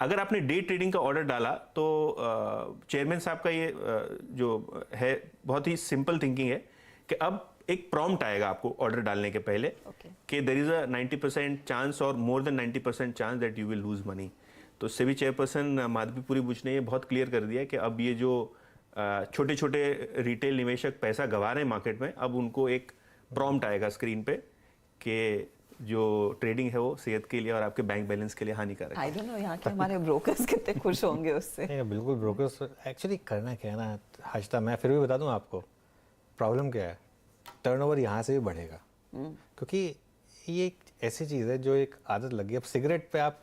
अगर आपने डे ट्रेडिंग का ऑर्डर डाला तो चेयरमैन साहब का ये जो है बहुत ही सिंपल थिंकिंग है कि अब एक प्रॉम्प्ट आएगा आपको ऑर्डर डालने के पहले कि देयर इज अ 90% चांस और more than 90% chance that you will lose money. तो सेबी चेयरपर्सन माधवीपुरी बुच ने ये बहुत क्लियर कर दिया कि अब ये जो छोटे छोटे रिटेल निवेशक पैसा गंवा रहे हैं मार्केट में, अब उनको एक प्रॉम्प्ट आएगा स्क्रीन पे कि जो ट्रेडिंग है वो सेहत के लिए और आपके बैंक बैलेंस के लिए हानिकारक है। आई डोंट नो यहाँ के हमारे ब्रोकर्स कितने खुश होंगे उससे। नहीं, बिल्कुल ब्रोकर्स एक्चुअली करना क्या है ना हर्षिता, मैं फिर भी बता दूं आपको प्रॉब्लम क्या है, टर्नओवर यहाँ से भी बढ़ेगा क्योंकि ये एक ऐसी चीज़ है जो एक आदत लगी है। अब सिगरेट पे आप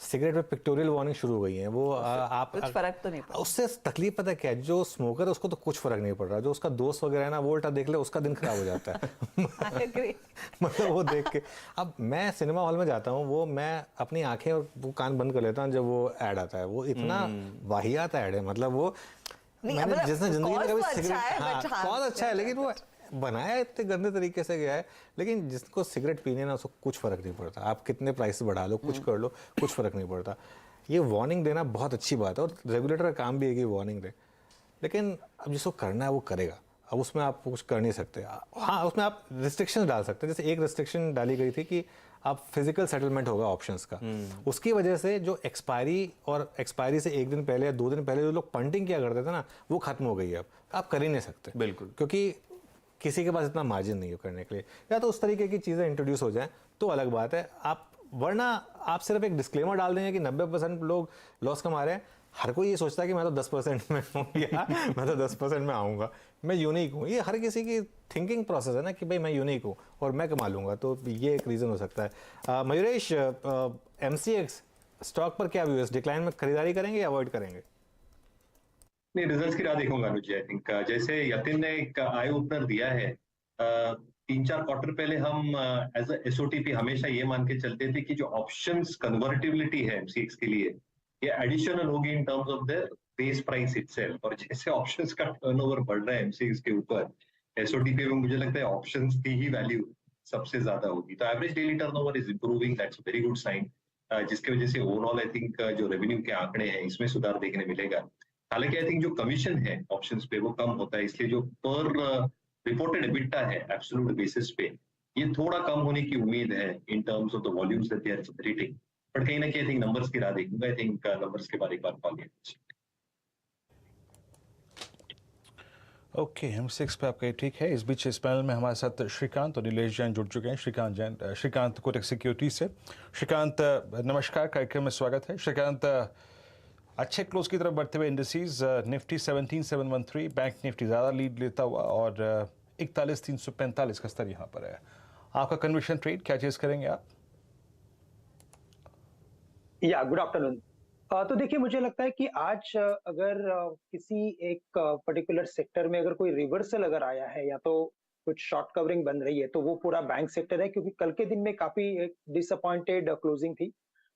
सिगरेट में पिक्टोरियल वार्निंग शुरू हो गई है। वो आप कुछ फर्क तो नहीं पड़ा। उससे तकलीफ पता है क्या है, जो स्मोकर है उसको तो कुछ फर्क नहीं पड़ रहा, जो उसका दोस्त वगैरह है ना, वो उल्टा देख ले उसका दिन खराब हो जाता है। I agree. मतलब वो देख के, अब मैं सिनेमा हॉल में जाता हूँ, वो मैं अपनी आंखें और वो कान बंद कर लेता हूँ जब वो ऐड आता है। वो इतना वाहियात ऐड है, मतलब वो नहीं, मैंने मतलब जिसने जिंदगी में cause कभी तो अच्छा सिगरेट, है, हाँ but हाँ, बहुत अच्छा है, लेकिन वो बनाया इतने गंदे तरीके से गया है। लेकिन जिसको सिगरेट पीने है ना, उसको कुछ फर्क नहीं पड़ता, आप कितने प्राइस बढ़ा लो, कुछ कर लो, कुछ फर्क नहीं पड़ता। ये वार्निंग देना बहुत अच्छी बात है और रेगुलेटर का काम भी है कि वार्निंग दे, लेकिन अब जिसको करना है वो करेगा। अब उसमें आप कुछ कर नहीं सकते। हाँ, उसमें आप रिस्ट्रिक्शंस डाल सकते हैं। जैसे एक रिस्ट्रिक्शन डाली गई थी कि आप फिजिकल सेटलमेंट होगा ऑप्शंस का, उसकी वजह से जो एक्सपायरी से एक दिन पहले या 2 दिन पहले जो लोग पंटिंग किया करते थे ना, वो खत्म हो गई है। अब आप कर ही नहीं सकते, बिल्कुल, क्योंकि किसी के पास इतना मार्जिन नहीं है करने के लिए। या तो उस तरीके की चीज़ें इंट्रोड्यूस हो जाएं तो अलग बात है, आप वरना आप सिर्फ एक डिस्क्लेमर डाल देंगे कि 90% लोग लॉस कमा रहे हैं। हर कोई ये सोचता है कि मैं तो 10% में हूँ या मैं तो 10% में आऊँगा, मैं यूनिक हूँ। ये हर किसी की थिंकिंग प्रोसेस है ना कि भाई मैं यूनिक हूँ और मैं कमा लूँगा, तो ये एक रीज़न हो सकता है। मयूरेश, MCX स्टॉक पर क्या व्यू है? डिक्लाइन में खरीदारी करेंगे या अवॉइड करेंगे? नहीं, रिजल्ट्स की राह देखूंगा अनुज जी। आई थिंक जैसे यतिन ने एक आई ओपनर दिया है, 3-4 क्वार्टर पहले हम एज अ एसओटीपी हमेशा ये मान के चलते थे कि जो ऑप्शंस कन्वर्टिबिलिटी है एमसीएक्स के लिए, ये एडिशनल होगी इन terms of the base price itself. और जैसे ऑप्शंस का टर्नओवर बढ़ रहा है एमसीएक्स के ऊपर, एसओटीपी में मुझे लगता है ऑप्शंस की ही वैल्यू सबसे ज्यादा होगी। तो average daily turnover is improving, that's very good sign, जिसकी वजह से ओवरऑल आई थिंक जो रेवेन्यू के आंकड़े हैं इसमें सुधार देखने मिलेगा। हालांकि आई थिंक जो कमीशन है ऑप्शंस पे वो कम होता है, इसलिए जो पर रिपोर्टेड एबिटा है एब्सोल्यूट बेसिस पे ये थोड़ा कम होने की उम्मीद है in terms of the volumes that they are generating. But कहीं ना कहीं आई थिंक नंबर्स की राह देखूंगा। आई थिंक नंबर्स के बारे में बात कॉल ओके, M6 पे आपका ये ठीक है। इस बीच इस पैनल में हमारे साथ श्रीकांत और नीलेश जैन जुड़ चुके हैं। श्रीकांत कोटक सिक्योरिटीज से। श्रीकांत नमस्कार, कार्यक्रम में स्वागत है। श्रीकांत, अच्छे क्लोज की तरफ बढ़ते हुए इंडिसेस, निफ्टी 17,713, बैंक निफ्टी ज़्यादा लीड लेता हुआ और 41,345 का स्तर यहाँ पर है। आपका कन्विक्शन ट्रेड क्या चीज़ करेंगे आप? या गुड आफ्टरनून। तो देखिए, मुझे लगता है कि आज अगर किसी एक पर्टिकुलर सेक्टर में अगर कोई रिवर्सल अगर आया है या तो कुछ शॉर्ट कवरिंग बन रही है, तो वो पूरा बैंक सेक्टर है, क्योंकि कल के दिन में काफी डिसअपॉइंटेड क्लोजिंग थी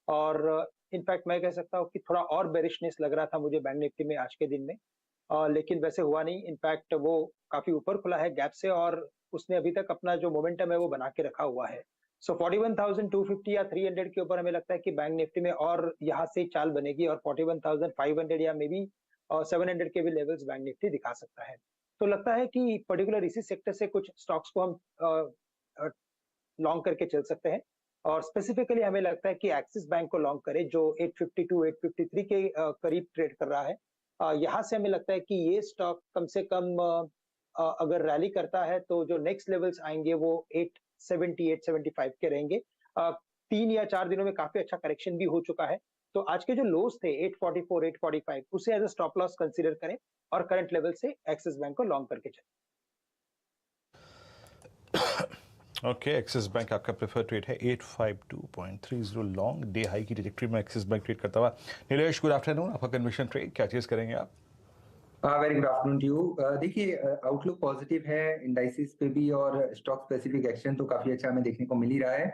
और इनफैक्ट मैं कह सकता हूँ कि थोड़ा और बेरिशनेस लग रहा था मुझे बैंक निफ्टी में आज के दिन में, लेकिन वैसे हुआ नहीं। इनफैक्ट वो काफी ऊपर खुला है गैप से और उसने अभी तक अपना जो मोमेंटम है वो बना के रखा हुआ है। सो 41,250 या 300 के ऊपर हमें लगता है कि बैंक निफ्टी में और यहाँ से चाल बनेगी और 41,500 या मे बी 700 के भी लेवल्स बैंक निफ्टी दिखा सकता है। तो लगता है कि पर्टिकुलर इसी सेक्टर से कुछ स्टॉक्स को हम लॉन्ग करके चल सकते हैं और स्पेसिफिकली हमें लगता है कि एक्सिस बैंक को लॉन्ग करें जो 852 853 के करीब ट्रेड कर रहा है। यहाँ से हमें लगता है कि ये स्टॉक कम से कम अगर रैली करता है तो जो नेक्स्ट लेवल्स आएंगे वो 870 875 के रहेंगे। 3 या 4 दिनों में काफी अच्छा करेक्शन भी हो चुका है, तो आज के जो लोज थे 844 845 उसे as a stop loss consider करें और करंट लेवल से एक्सिस बैंक को लॉन्ग करके चलें। ओके, एक्सिस बैंक आपका प्रेफर ट्रेड है 852.30 लॉन्ग, डे हाई की ट्रैजेक्टरी में एक्सिस बैंक ट्रेड करता हुआ। नीलेश, गुड आफ्टरनून, आपका कन्विक्शन ट्रेड क्या चीज करेंगे आप? Very good afternoon to you. देखिए, आउटलुक पॉजिटिव है इंडाइसिस पे भी और स्टॉक स्पेसिफिक एक्शन तो काफी अच्छा हमें देखने को मिल ही रहा है।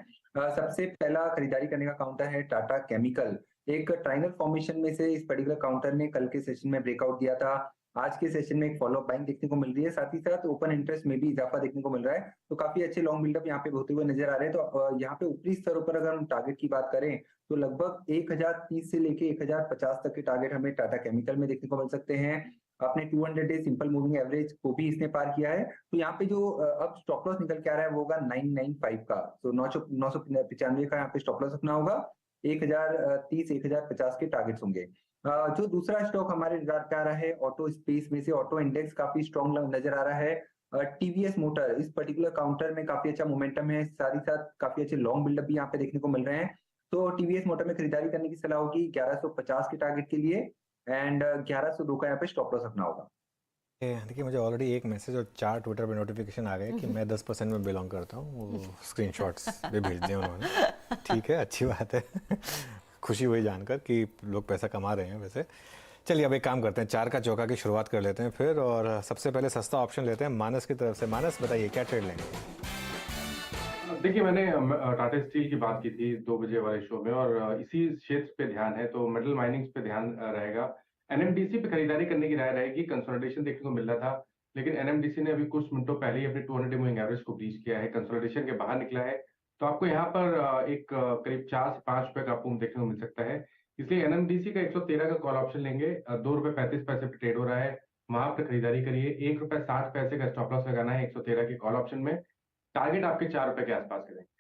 सबसे पहला खरीदारी करने का काउंटर है टाटा केमिकल। एक ट्रायंगल फॉर्मेशन में से इस पर्टिकुलर काउंटर ने कल के सेशन में ब्रेकआउट दिया था, आज के सेशन में एक फॉलोअप बाइंग देखने को मिल रही है, साथ ही साथ ओपन इंटरेस्ट में भी इजाफा देखने को मिल रहा है, तो काफी अच्छे लॉन्ग बिल्डअप यहाँ पे होते हुए नजर आ रहे हैं। तो यहाँ पे ऊपरी स्तरों पर अगर हम टारगेट की बात करें तो लगभग 1030 से लेके 1050 तक के टारगेट हमें टाटा केमिकल में देखने को मिल सकते हैं। अपने 200 डे सिंपल मूविंग एवरेज को भी इसने पार किया है, तो यहाँ पे जो अब स्टॉप लॉस निकल के आ रहा है वो होगा 995 का, तो 995 का यहाँ पे स्टॉप लॉस रखना होगा। 1030 1050 के टारगेट्स होंगे। जो दूसरा स्टॉक हमारे नजर पे आ रहा है ऑटो स्पेस में से, ऑटो इंडेक्स काफी स्ट्रॉन्ग नजर आ रहा है। टीवीएस मोटर इस पर्टिकुलर काउंटर में काफी अच्छा मोमेंटम है, साथ ही साथ काफी अच्छे लॉन्ग बिल्डअप भी यहाँ पे देखने को मिल रहे हैं, तो टीवीएस मोटर में खरीदारी करने की सलाह होगी 1150 के टारगेट के लिए एंड 1102 का यहाँ पे स्टॉप लॉस रखना होगा। देखिए, मुझे ऑलरेडी एक मैसेज और 4 ट्विटर पे नोटिफिकेशन आ गए कि मैं 10% में बिलोंग करता हूँ, वो स्क्रीनशॉट्स भी भेज दिए उन्होंने। ठीक है, अच्छी बात है। खुशी हुई जानकर कि लोग पैसा कमा रहे हैं। वैसे चलिए अब एक काम करते हैं, 4 का चौका की शुरुआत कर लेते हैं फिर, और सबसे पहले सस्ता ऑप्शन लेते हैं मानस की तरफ से। मानस बताइए क्या ट्रेड लेंगे? देखिए, मैंने टाटा स्टील की बात की थी 2 बजे वाले शो में, और इसी क्षेत्र पे ध्यान है, तो मेटल माइनिंग्स पे ध्यान रहेगा। एनएमडीसी पे खरीदारी करने की राय रहेगी। कंसोलिडेशन देखने को मिल रहा था, लेकिन एनएमडीसी ने अभी कुछ मिनटों पहले ही अपने 200 मूविंग एवरेज को ब्रीच किया है, कंसोलिडेशन के बाहर निकला है। तो आपको यहाँ पर एक करीब 4 से 5 रुपए का बूम देखने को मिल सकता है। इसलिए एनएमडीसी का 113 का कॉल ऑप्शन लेंगे। 2 रुपए 35 पैसे पे ट्रेड हो रहा है, वहां पर खरीदारी करिए। 1 रुपए 60 पैसे का स्टॉप लॉस लगाना है 113 के कॉल ऑप्शन में। टारगेट आपके 4 रुपए के आसपास करेंगे।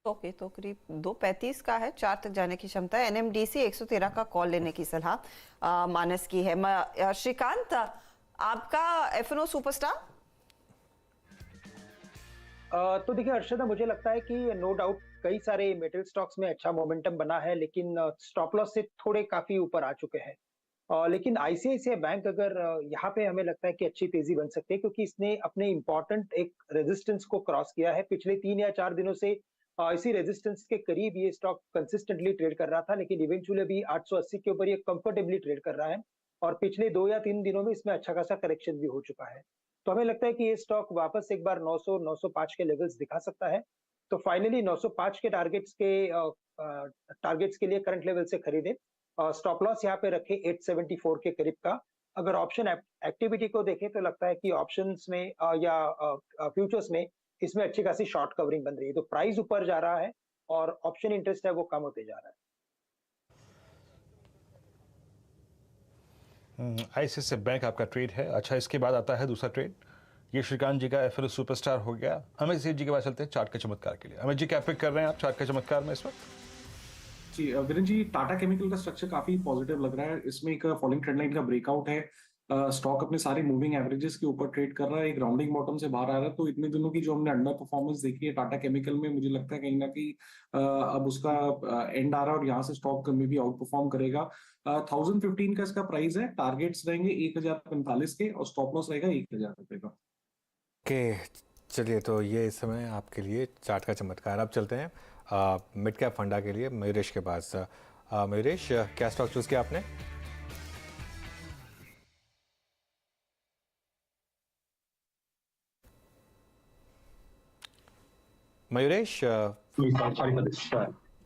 ओके, तो करीब 2.35 का है, 4 तक जाने की क्षमता है। एनएमडीसी 113 का कॉल लेने की सलाह मानस की है। श्रीकांत, आपका एफएनओ सुपरस्टार? तो देखिए अर्षदा, मुझे लगता है कि नो डाउट कई सारे मेटल स्टॉक्स में अच्छा मोमेंटम बना है, लेकिन स्टॉप लॉस से थोड़े काफी ऊपर आ चुके हैं। लेकिन आईसीआईसीआई बैंक अगर यहाँ पे हमें लगता है कि अच्छी तेजी बन सकती है, क्योंकि इसने अपने इंपॉर्टेंट एक रेजिस्टेंस को क्रॉस किया है। पिछले 3 या 4 दिनों से इसी रेजिस्टेंस के करीब ये स्टॉक कंसिस्टेंटली ट्रेड कर रहा था, लेकिन इवेंचुअली अभी 880 के ऊपर ये कंफर्टेबली ट्रेड कर रहा है, और पिछले 2 या 3 दिनों में इसमें अच्छा खासा करेक्शन भी हो चुका है। तो हमें लगता है कि ये स्टॉक वापस एक बार 900 905 के लेवल्स दिखा सकता है। तो फाइनली 905 के टारगेट्स के लिए करंट लेवल से खरीदे। स्टॉप लॉस यहाँ पे रखे 874 के करीब का। अगर ऑप्शन एक्टिविटी को देखें तो लगता है कि ऑप्शंस में या फ्यूचर्स में इसमें अच्छी खासी शॉर्ट कवरिंग बन रही है। तो प्राइस ऊपर जा रहा है और ऑप्शन इंटरेस्ट है वो कम होते जा रहा है। आईसीआईसीआई बैंक आपका ट्रेड है। अच्छा, इसके बाद आता है दूसरा ट्रेड। ये श्रीकांत जी का एफएनओ सुपरस्टार हो गया। अमित जी के पास चलते हैं चार्ट के चमत्कार के लिए। अमित जी क्या पिक कर रहे हैं आप चार्ट के चमत्कार में इस वक्त? जी वीरेन जी, टाटा केमिकल का स्ट्रक्चर काफी पॉजिटिव लग रहा है। इसमें एक फॉलिंग ट्रेंड लाइन का ब्रेकआउट है। स्टॉक अपने सारे मूविंग एवरेजेस के ऊपर ट्रेड कर रहा है, एक राउंडिंग बॉटम से बाहर आ रहा है। तो इतने दिनों की जो हमने अंडर परफॉर्मेंस देखी है टाटा केमिकल में, मुझे लगता है कहीं ना कहीं अब उसका एंड आ रहा है और यहाँ से स्टॉक में भी आउट परफॉर्म करेगा। 1015 का इसका प्राइस है। टारगेट्स रहेंगे 1045 के और स्टॉप लॉस रहेगा 1000 रुपए का। ओके, चलिए तो ये इस समय आपके लिए चार्ट का चमत्कार। अब चलते हैं मिड कैप फंडा के लिए मयूरेश के पास। मयूरेश, क्या स्टॉक चूज किया आपने? Mayuresh, sorry for this.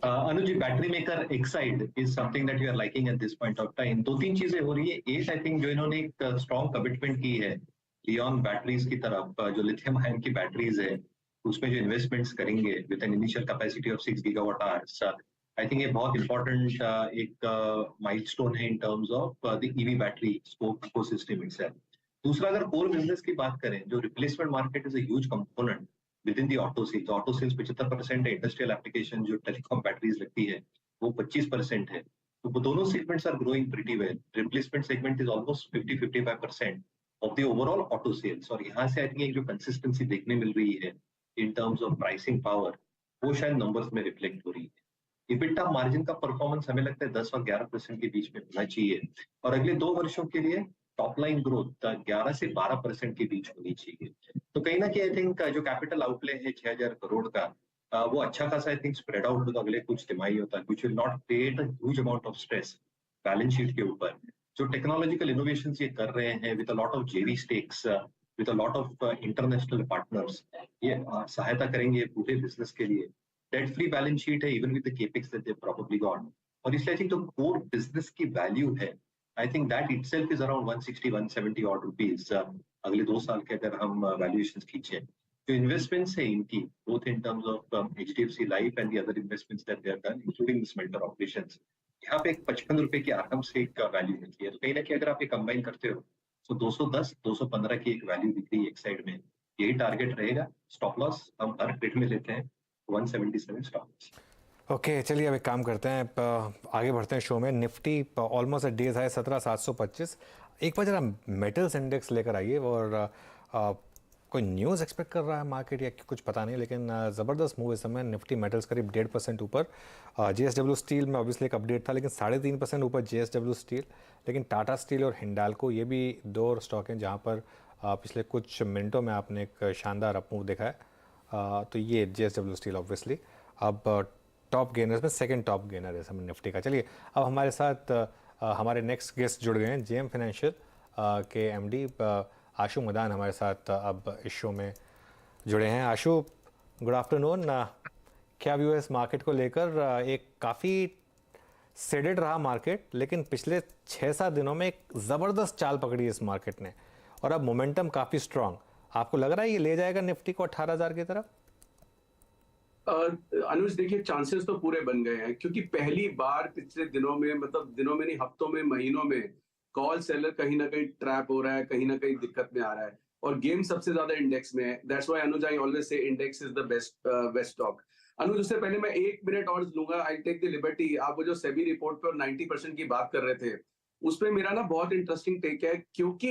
Anuj, battery maker Exide is something that you are liking at this point of time. 2-3 चीजें हो रही है। एक, आई थिंक जो इन्होंने एक स्ट्रॉन्ग कमिटमेंट की है लियॉन बैटरीज की तरफ, जो लिथियम आयन की बैटरीज है उसमें जो इन्वेस्टमेंट्स करेंगे with an initial capacity of 6 gigawatt hours. I think ये बहुत इंपॉर्टेंट एक माइलस्टोन है in terms of the EV battery scope ecosystem itself. दूसरा, अगर कोर बिजनेस की बात करें, जो replacement market is a huge component within the auto sales. Auto sales 75% है। इंडस्ट्रियल एप्लीकेशन जो टेलीकॉम बैटरीज लगती है वो 25% है। तो दोनों segments are growing pretty well. Replacement segment is almost 50-55% of the overall auto sales. और यहाँ से आई थिंक एक जो कंसिस्टेंसी देखने मिल रही है in terms of pricing power, वो शायद नंबर्स में रिफ्लेक्ट हो रही है। इबिटा मार्जिन का परफॉर्मेंस हमें लगता है 10 और 11% के बीच में होना चाहिए, और अगले 2 वर्षों के लिए टॉप लाइन ग्रोथ 11 से 12% के बीच होनी चाहिए। तो कहीं ना कहीं आई थिंक जो कैपिटल आउटले है 6000 करोड़ का, वो अच्छा खासा आई थिंक स्प्रेड आउट होगा अगले कुछ तिमाही होता है, which will not create a huge amount of stress balance sheet के ऊपर। जो टेक्नोलॉजिकल इनोवेशंस ये कर रहे हैं विद अ लॉट ऑफ जेवी stakes, with a lot of international partners, ये सहायता करेंगे पूरे बिजनेस के लिए। डेट फ्री बैलेंस शीट है even with the capex that they probably got. और इसलिए आई थिंक जो कोर बिजनेस की वैल्यू है, I think that itself is around 160-170 odd rupees अगले 2 साल के अगर हम वैल्यूएशंस खींचे। जो इन्वेस्टमेंट्स है इनकी, both in terms of HDFC life and the other investments that they are done including smelter operations, यहाँ पे 55 रुपए की आराम से एक वैल्यू मिलती है। तो कहीं ना कहीं अगर आप ये कंबाइन करते हो तो 210-215 की एक वैल्यू दिख रही है एक साइड में। यही टारगेट रहेगा। स्टॉप लॉस हम हर ट्रेड में लेते हैं 177 स्टॉप लॉस। ओके, चलिए अब एक काम करते हैं, आगे बढ़ते हैं शो में। Nifty almost at day's high 17,725। एक बार जरा मेटल्स इंडेक्स लेकर आइए, और कोई न्यूज़ एक्सपेक्ट कर रहा है मार्केट या कुछ पता नहीं, लेकिन ज़बरदस्त मूव इस समय। निफ्टी मेटल्स करीब 1.5% ऊपर। जेएसडब्ल्यू स्टील में ऑब्वियसली एक अपडेट था, लेकिन 3.5% ऊपर जेएसडब्ल्यू स्टील। लेकिन टाटा स्टील और हिंडाल्को ये भी 2 और स्टॉक हैं जहाँ पर पिछले कुछ मिनटों में आपने एक शानदार अप मूव देखा है। तो ये जेएसडब्ल्यू स्टील ऑब्वियसली। अब टॉप गेनर्स में सेकंड टॉप गेनर है समय निफ्टी का। चलिए अब हमारे साथ हमारे नेक्स्ट गेस्ट जुड़ गए हैं, जेएम फाइनेंशियल के एमडी आशु मदान हमारे साथ अब इस शो में जुड़े हैं। आशु, गुड आफ्टरनून। क्या व्यू है इस मार्केट को लेकर? एक काफ़ी सेडेड रहा मार्केट, लेकिन पिछले 6-7 दिनों में एक ज़बरदस्त चाल पकड़ी इस मार्केट ने और अब मोमेंटम काफ़ी स्ट्रांग। आपको लग रहा है ये ले जाएगा निफ्टी को 18,000 की तरफ? अनुज देखिए, चांसेस तो पूरे बन गए हैं, क्योंकि पहली बार पिछले दिनों में, मतलब दिनों में नहीं, हफ्तों में, महीनों में कॉल सेलर कहीं ना कहीं ट्रैप हो रहा है, कहीं ना कहीं दिक्कत में आ रहा है और गेम सबसे ज्यादा इंडेक्स में है। That's why Anuj, I always say index is the best stock. Anuj, उससे पहले मैं 1 मिनट और लूंगा, आई टेक द लिबर्टी। आप वो जो सेबी रिपोर्ट पर 90% की बात कर रहे थे, उसपे मेरा ना बहुत इंटरेस्टिंग टेक है, क्योंकि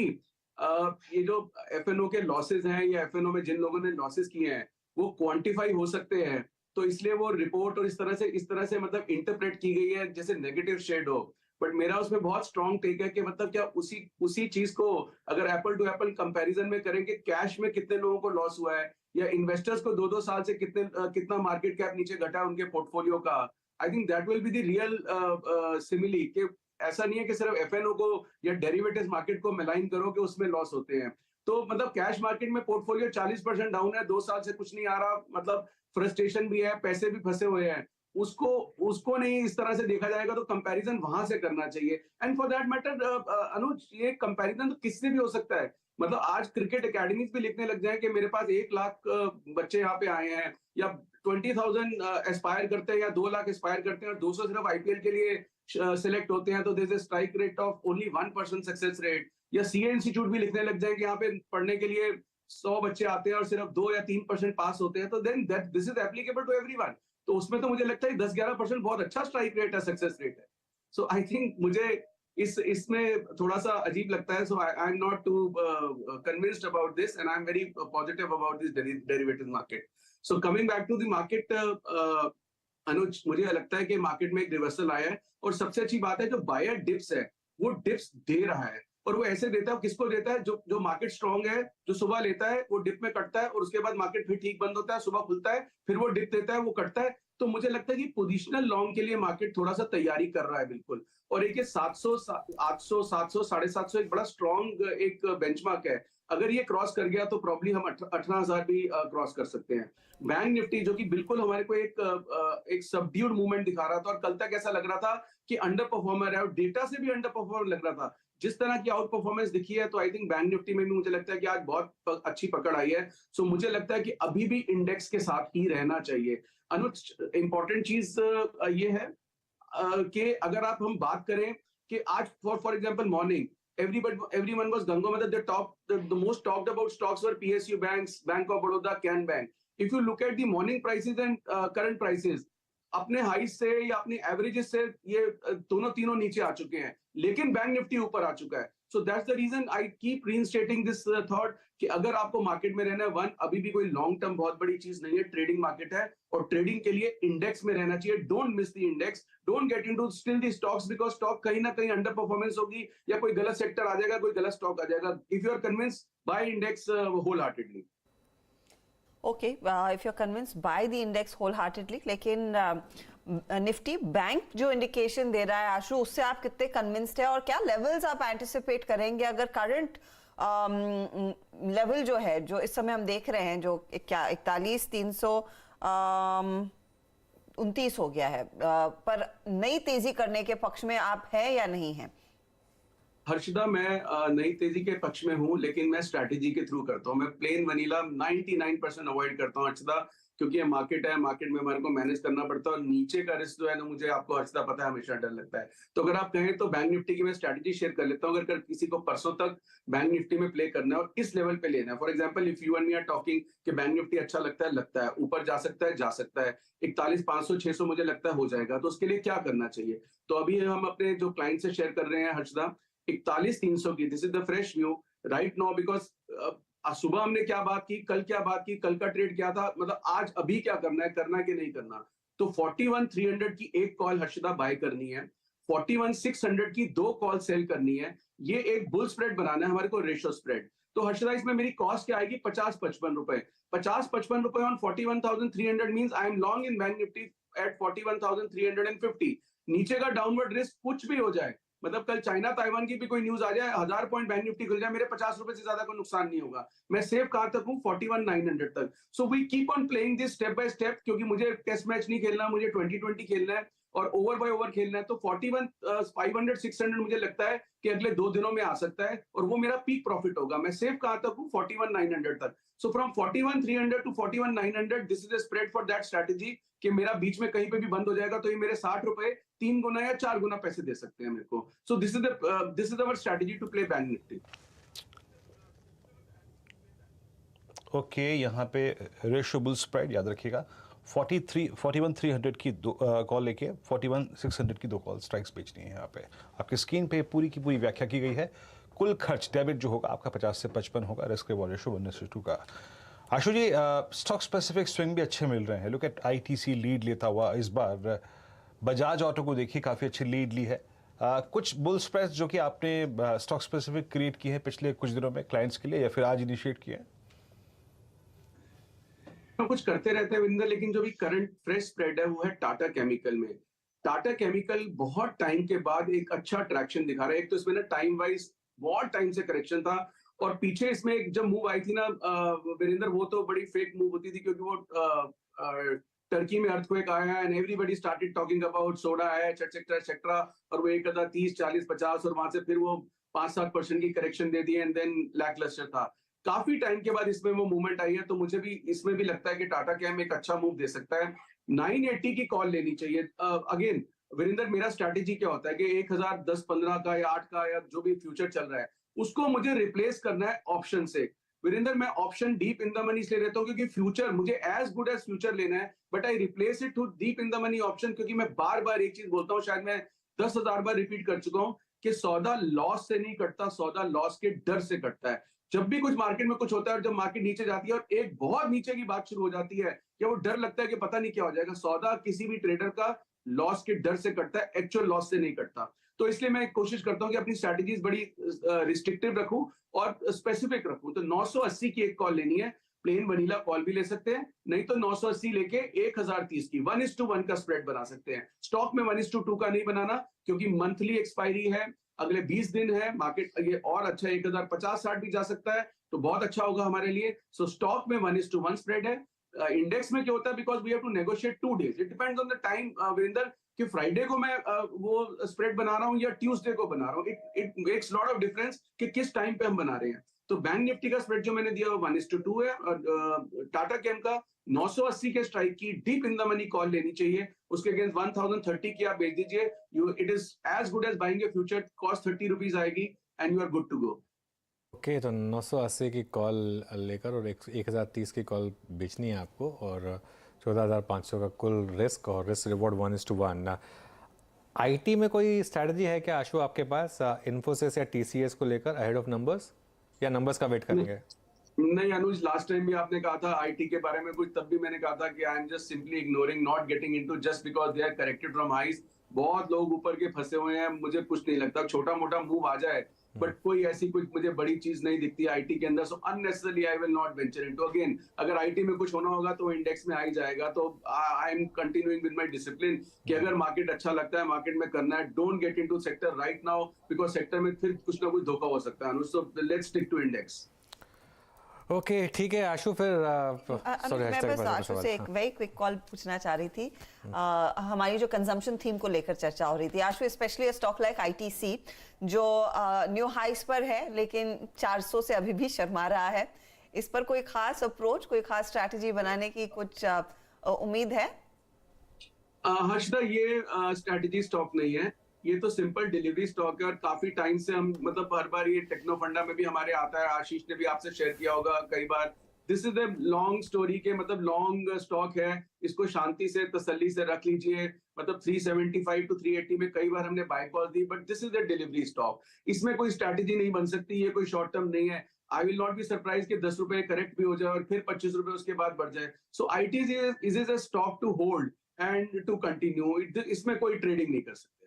ये जो एफएनओ के लॉसेज हैं या एफएनओ में जिन लोगों ने लॉसेज किए हैं वो क्वांटिफाई हो सकते हैं, तो इसलिए वो रिपोर्ट और इस तरह से मतलब इंटरप्रेट की गई है जैसे नेगेटिव शेड हो। बट मेरा उसमें बहुत स्ट्रॉन्ग टेक है कि मतलब क्या उसी चीज को अगर एप्पल टू एप्पल कंपैरिजन में करेंगे, कैश में कितने लोगों को लॉस हुआ है या इन्वेस्टर्स को 2-2 साल से कितना मार्केट कैप नीचे घटा है उनके पोर्टफोलियो का, I think that will be the real simile. कि ऐसा नहीं है कि सिर्फ एफएनओ को या डेरिवेटिव्स मार्केट को मिलाइन करो कि उसमें लॉस होते हैं। तो मतलब कैश मार्केट में पोर्टफोलियो 40% डाउन है, 2 साल से कुछ नहीं आ रहा, मतलब फ्रस्ट्रेशन भी है, पैसे भी फंसे हुए हैं, उसको नहीं इस तरह से देखा जाएगा, तो कंपैरिजन वहां से करना चाहिए। एंड फॉर दैट मैटर अनुज, ये कंपैरिजन तो किससे भी हो सकता है। मतलब आज क्रिकेट एकेडमीज भी लिखने लग जाए कि मेरे पास 1 लाख बच्चे यहाँ पे आए हैं या 20,000 एस्पायर करते हैं या 2 लाख एस्पायर करते हैं और 200 सिर्फ आईपीएल के लिए सिलेक्ट होते हैं, तो there is a strike rate of only 1% success rate. या सीए इंस्टीट्यूट भी लिखने लग जाए कि यहाँ पे पढ़ने के लिए 100 बच्चे आते हैं और सिर्फ 2 या 3% पास होते हैं, तो then this is applicable to everyone. तो उसमें तो मुझे लगता है 10-11% बहुत अच्छा स्ट्राइक रेट है, सक्सेस रेट है। सो आई थिंक मुझे इसमें थोड़ा सा अजीब लगता है। So I am not too convinced about this and I am very positive about this derivative market. So coming back to the market Anuj, मुझे लगता है कि मार्केट में एक रिवर्सल आया है और सबसे अच्छी बात है जो बायर डिप्स है वो डिप्स दे रहा है और वो ऐसे देता है, किसको देता है, जो मार्केट स्ट्रांग है, जो सुबह लेता है वो डिप में कटता है और उसके बाद मार्केट फिर ठीक बंद होता है, सुबह खुलता है, फिर वो डिप देता है, वो कटता है। तो मुझे लगता है कि पोजिशनल लॉन्ग के लिए मार्केट थोड़ा सा तैयारी कर रहा है बिल्कुल। और एक 700, 800, 700, 750 एक बड़ा स्ट्रॉन्ग एक बेंचमार्क है, अगर ये क्रॉस कर गया तो प्रॉब्ली हम 18,000 भी क्रॉस कर सकते हैं। बैंक निफ्टी जो कि बिल्कुल हमारे को एक सबड्यूड मूवमेंट दिखा रहा था और कल तक ऐसा लग रहा था कि अंडर परफॉर्मर है और डेटा से भी अंडर परफॉर्मर लग रहा था, जिस तरह की आउट परफॉर्मेंस दिखी है, तो आई थिंक बैंक निफ्टी में भी मुझे लगता है कि आज बहुत अच्छी पकड़ आई है। सो मुझे लगता है कि अभी भी इंडेक्स के साथ ही रहना चाहिए। अनुज, इंपॉर्टेंट चीज ये है कि अगर हम बात करें कि आज for example morning everyone was Gangomar, the most talked about stocks were PSU banks, Bank of Baroda, Can Bank. If you look at the morning prices and current prices, अपने हाई से या अपनी एवरेजेस से ये दोनों तीनों नीचे आ चुके हैं, लेकिन बैंक निफ्टी ऊपर आ चुका है। So that's the reason I keep reinstating this thought कि अगर आपको मार्केट में रहना है, वन, अभी भी कोई लॉन्ग टर्म बहुत बड़ी चीज नहीं है, ट्रेडिंग मार्केट है और ट्रेडिंग के लिए इंडेक्स में रहना चाहिए। Don't miss the index, don't get into still the stocks, because stock कहीं ना कहीं अंडर परफॉर्मेंस होगी या कोई गलत सेक्टर आ जाएगा, कोई गलत स्टॉक आ जाएगा। If you are convinced, buy index wholeheartedly. Okay, if you're convinced, buy the index wholeheartedly. लेकिन निफ्टी बैंक जो इंडिकेशन दे रहा है आशु, उससे आप कितने कन्विंस्ड है और क्या लेवल्स आप एंटिसिपेट करेंगे अगर करंट लेवल जो है, जो इस समय हम देख रहे हैं, जो क्या 41,329 हो गया है, पर नई तेजी करने के पक्ष में आप है या नहीं है? हर्षदा, मैं नई तेजी के पक्ष में हूं, लेकिन मैं स्ट्रैटेजी के थ्रू करता हूं। मैं प्लेन वनीला 99% अवॉइड करता हूं हर्षदा, क्योंकि ये मार्केट है, मार्केट में हमारे को मैनेज करना पड़ता है और नीचे का रिस्क जो है ना, मुझे आपको हर्षदा पता है हमेशा डर लगता है। तो अगर आप कहें तो बैंक निफ्टी की मैं स्ट्रैटेजी शेयर कर लेता हूं। अगर किसी को परसों तक बैंक निफ्टी में प्ले करना है और इस लेवल पे लेना है, for example if you and me are talking कि बैंक निफ्टी अच्छा लगता है, ऊपर जा सकता है, 41,500, 600 मुझे लगता है हो जाएगा, तो उसके लिए क्या करना चाहिए? तो अभी हम अपने जो क्लाइंट से शेयर कर रहे हैं हर्षदा, 41,300 की, this is the fresh view right now, because सुबह हमने क्या बात की, कल क्या बात की, कल का ट्रेड क्या था, मतलब आज अभी क्या करना है कि नहीं करना। तो 41,300 की एक कॉल हर्षदा बाय करनी है, 41,600 की 2 कॉल सेल करनी है। ये एक बुल स्प्रेड बनाना है हमारे को, रेशियो स्प्रेड। तो हर्षदा इसमें मेरी कॉस्ट क्या आएगी? 50-55 रुपए। 50-55 रुपए on 41,300 means I am long in bank Nifty at 41,350. नीचे का डाउनवर्ड रिस्क कुछ भी हो जाए, मतलब कल चाइना ताइवान की भी कोई न्यूज आ जाए, 1000 पॉइंट बैंक निफ्टी खुल जाए, मेरे 50 रुपए से ज्यादा कोई नुकसान नहीं होगा। मैं सेफ कहां तक हूं? 41,900 तक। So we keep on playing this step by step, क्योंकि मुझे टेस्ट मैच नहीं खेलना, मुझे 2020 खेलना है और ओवर बाय ओवर खेलना है। तो 41,500 600 मुझे लगता है कि अगले 2 दिनों में आ सकता है और वो मेरा पीक प्रॉफिट होगा। मैं सेफ कहां तक हूं? 41,900 तक। So from 41,300 to 41,900 this is the spread for that strategy, कि मेरा बीच में कहीं पे भी बंद हो जाएगा तो ये मेरे 60 रुपए 3 गुना या 4 गुना पैसे दे सकते हैं मेरे को। So this is our strategy to play bank Nifty. Okay, यहाँ पे रेशियो बुल स्प्रेड याद रखिएगा, 41,300 की कॉल लेके 41,600 की 2 कॉल स्ट्राइक्स बेचनी है। यहाँ पे आपकी स्क्रीन पे पूरी की पूरी व्याख्या की गई है। कुल खर्च डेबिट जो होगा आपका 50 से 55 होगा, रिस्क रिवॉर्ड रेशियो 1:2 का। आशु जी, स्टॉक स्पेसिफिक स्विंग भी अच्छे मिल रहे हैं। लुक एट आईटीसी लीड लेता हुआ इस बार। बजाज ऑटो को देखिए काफ़ी अच्छी लीड ली है। कुछ बुल स्प्रेड्स जो कि आपने स्टॉक स्पेसिफिक क्रिएट की है पिछले कुछ दिनों में क्लाइंट्स के लिए, या फिर आज इनिशिएट किए हैं? कुछ करते रहते हैं विंदर, लेकिन जो भी करंट फ्रेश स्प्रेड है वो है टाटा केमिकल में। टाटा केमिकल बहुत टाइम के बाद एक अच्छा ट्रैक्शन दिखा रहा है। एक तो इसमें ना टाइम वाइज बहुत टाइम से करेक्शन था, और पीछे इसमें एक जब मूव आई थी ना वीरेंद्र, वो तो बड़ी फेक मूव होती थी, क्योंकि वो टर्की में अर्थक्वेक आया है and everybody started talking about soda है एक्सेट्रा एक्सेट्रा, और वो 30, 40, 50 और वहां से फिर वो 5-7% की करेक्शन दे दी एंड देन लैकलस्टर था। काफी टाइम के बाद इसमें वो मूवमेंट आई है, तो मुझे भी इसमें भी लगता है कि टाटा कैम एक अच्छा मूव दे सकता है। 980 की कॉल लेनी चाहिए। अगेन वीरेंद्र, मेरा स्ट्रैटेजी क्या होता है कि 1010, 15 का या 8 का या जो भी फ्यूचर चल रहा है उसको मुझे रिप्लेस करना है ऑप्शन से। वीरेंद्र, मैं option deep in the money इसलिए लेता हूं क्योंकि फ्यूचर मुझे एज गुड एज फ्यूचर लेना है, but I replace it to deep in the money option, क्योंकि मैं बार बार एक चीज बोलता हूं, शायद मैं 10,000 बार रिपीट कर चुका हूं कि सौदा लॉस से नहीं कटता, सौदा लॉस के डर से कटता है। जब भी कुछ मार्केट में कुछ होता है और जब मार्केट नीचे जाती है और एक बहुत नीचे की बात शुरू हो जाती है, कि वो डर लगता है कि पता नहीं क्या हो जाएगा, सौदा किसी भी ट्रेडर का लॉस के डर से कटता है, एक्चुअल लॉस से नहीं कटता। तो इसलिए मैं कोशिश करता हूं कि अपनी स्ट्रैटेजीज बड़ी रिस्ट्रिक्टिव रखूं और स्पेसिफिक रखूं। तो 980 की एक कॉल लेनी है, प्लेन वनीला कॉल भी ले सकते हैं, नहीं तो 980 लेके 1030 की 1:1 का स्प्रेड बना सकते हैं। स्टॉक में 1:2 का नहीं बनाना, क्योंकि मंथली एक्सपायरी है, अगले 20 दिन है, मार्केट ये और अच्छा 1050-60 भी जा सकता है, तो बहुत अच्छा होगा हमारे लिए। सो स्टॉक में 1:1 स्प्रेड है। इंडेक्स में क्या होता है, because we have to negotiate 2 days, it depends on the time Virendra, कि फ्राइडे को मैं वो स्प्रेड बना रहा हूं या ट्यूसडे को बना रहा हूं, it makes lot of difference कि किस टाइम पे हम बना रहे हैं। तो बैंक निफ्टी का स्प्रेड जो मैंने दिया वो 1:2 है, और टाटा केम का 980 के स्ट्राइक की deep in the money call लेनी चाहिए, उसके अगेंस्ट 1030 की आप बेच दीजिए। It is as good as buying a future, cost 30 rupees आएगी and you are good to go. Okay, तो 980 की कॉल लेकर और 1030 की कॉल बेचनी है आपको, और 14,500 का कुल रिस्क और रिस्क रिवॉर्ड 1:1। आईटी में कोई स्ट्रैटेजी है क्या आशु आपके पास, इन्फोसिस या टीसीएस को लेकर अहेड ऑफ नंबर्स, या नंबर्स का वेट करेंगे? नहीं अनुज, लास्ट टाइम भी आपने कहा था आईटी के बारे में कुछ, तब भी मैंने कहा था कि I am just simply ignoring, not getting into just because they are corrected from highs. बहुत लोग ऊपर के फंसे हुए हैं, मुझे कुछ नहीं लगता, छोटा मोटा मूव आ जाए, बट कोई ऐसी कुछ मुझे बड़ी चीज नहीं दिखती आईटी के अंदर। So unnecessarily I will not venture into. Again, अगर आईटी में कुछ होना होगा तो इंडेक्स में आ ही जाएगा। तो I am continuing with my discipline कि अगर मार्केट अच्छा लगता है, मार्केट में करना है, don't get into sector right now, because sector में फिर कुछ ना कुछ धोखा हो सकता है। So let's stick to index. Okay, ठीक है आशु, फिर मैं बस आशु से एक वेरी क्विक कॉल पूछना चाह रही थी। हमारी जो कंजम्पशन थीम को लेकर चर्चा हो रही थी आशु, स्पेशली स्टॉक लाइक आईटीसी जो न्यू हाइस पर है लेकिन 400 से अभी भी शर्मा रहा है, इस पर कोई खास अप्रोच, कोई खास स्ट्रैटेजी बनाने की कुछ उम्मीद है? हर्षदा, ये स्ट्रैटेजी स्टॉक नहीं है, ये तो सिंपल डिलीवरी स्टॉक है, और काफी टाइम से हम मतलब हर बार ये टेक्नो फंडा में भी हमारे आता है, आशीष ने भी आपसे शेयर किया होगा कई बार। This is a long story के, मतलब लॉन्ग स्टॉक है, इसको शांति से तसल्ली से रख लीजिए। मतलब 375 to 380 में कई बार हमने बाय कॉल दी, but this is a delivery stock, इसमें कोई स्ट्रैटेजी नहीं बन सकती, ये कोई शॉर्ट टर्म नहीं है। आई विल नॉट बी सरप्राइज कि 10 रुपए करेक्ट भी हो जाए और फिर 25 रुपए उसके बाद बढ़ जाए। So it is a stock to hold and to continue, इसमें कोई ट्रेडिंग नहीं कर सकते।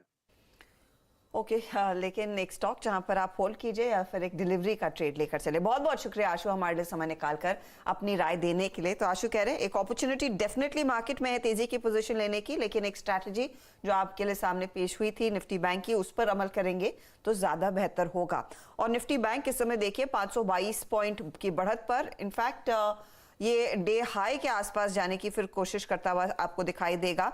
ओके लेकिन एक स्टॉक जहां पर आप होल्ड कीजिए या फिर एक डिलीवरी का ट्रेड लेकर चले। बहुत बहुत शुक्रिया आशु हमारे लिए समय निकालकर अपनी राय देने के लिए। तो आशु कह रहे हैं एक अपॉर्चुनिटी डेफिनेटली मार्केट में है तेजी की पोजीशन लेने की, लेकिन एक स्ट्रैटेजी जो आपके लिए सामने पेश हुई थी निफ्टी बैंक की, उस पर अमल करेंगे तो ज्यादा बेहतर होगा। और निफ्टी बैंक इस समय देखिए 522 पॉइंट की बढ़त पर, इनफैक्ट ये डे हाई के आसपास जाने की फिर कोशिश करता हुआ आपको दिखाई देगा।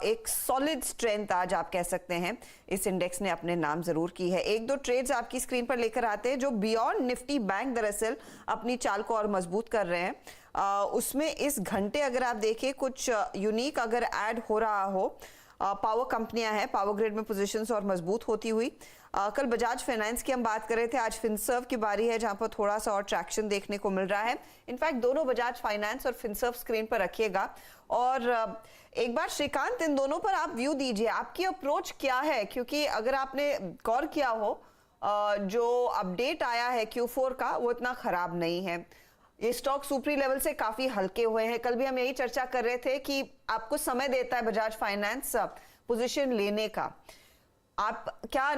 एक सॉलिड स्ट्रेंथ आज आप कह सकते हैं इस इंडेक्स ने अपने नाम जरूर की है। एक दो ट्रेड्स आपकी स्क्रीन पर लेकर आते हैं जो बियॉन्ड निफ्टी बैंक दरअसल अपनी चाल को और मजबूत कर रहे हैं। उसमें इस घंटे अगर आप देखिए कुछ यूनिक अगर ऐड हो रहा हो, पावर कंपनियां हैं, पावर ग्रिड में पोजीशंस और मजबूत होती हुई। कल बजाज फाइनेंस की हम बात कर रहे थे, आज फिनसर्व की बारी है जहां पर थोड़ा सा और ट्रैक्शन देखने को मिल रहा है। इनफैक्ट दोनों बजाज फाइनेंस और फिनसर्व स्क्रीन पर रखिएगा और एक बार श्रीकांत इन दोनों पर आप व्यू दीजिए, आपकी अप्रोच क्या है? क्योंकि अगर आपने गौर किया हो जो अपडेट आया है Q4 का वो इतना खराब नहीं है। ये स्टॉक सुपरी लेवल से काफी हल्के हुए हैं। कल भी हम यही चर्चा कर रहे थे कि आपको समय देता है बजाज फाइनेंस पोजीशन लेने का। आप क्या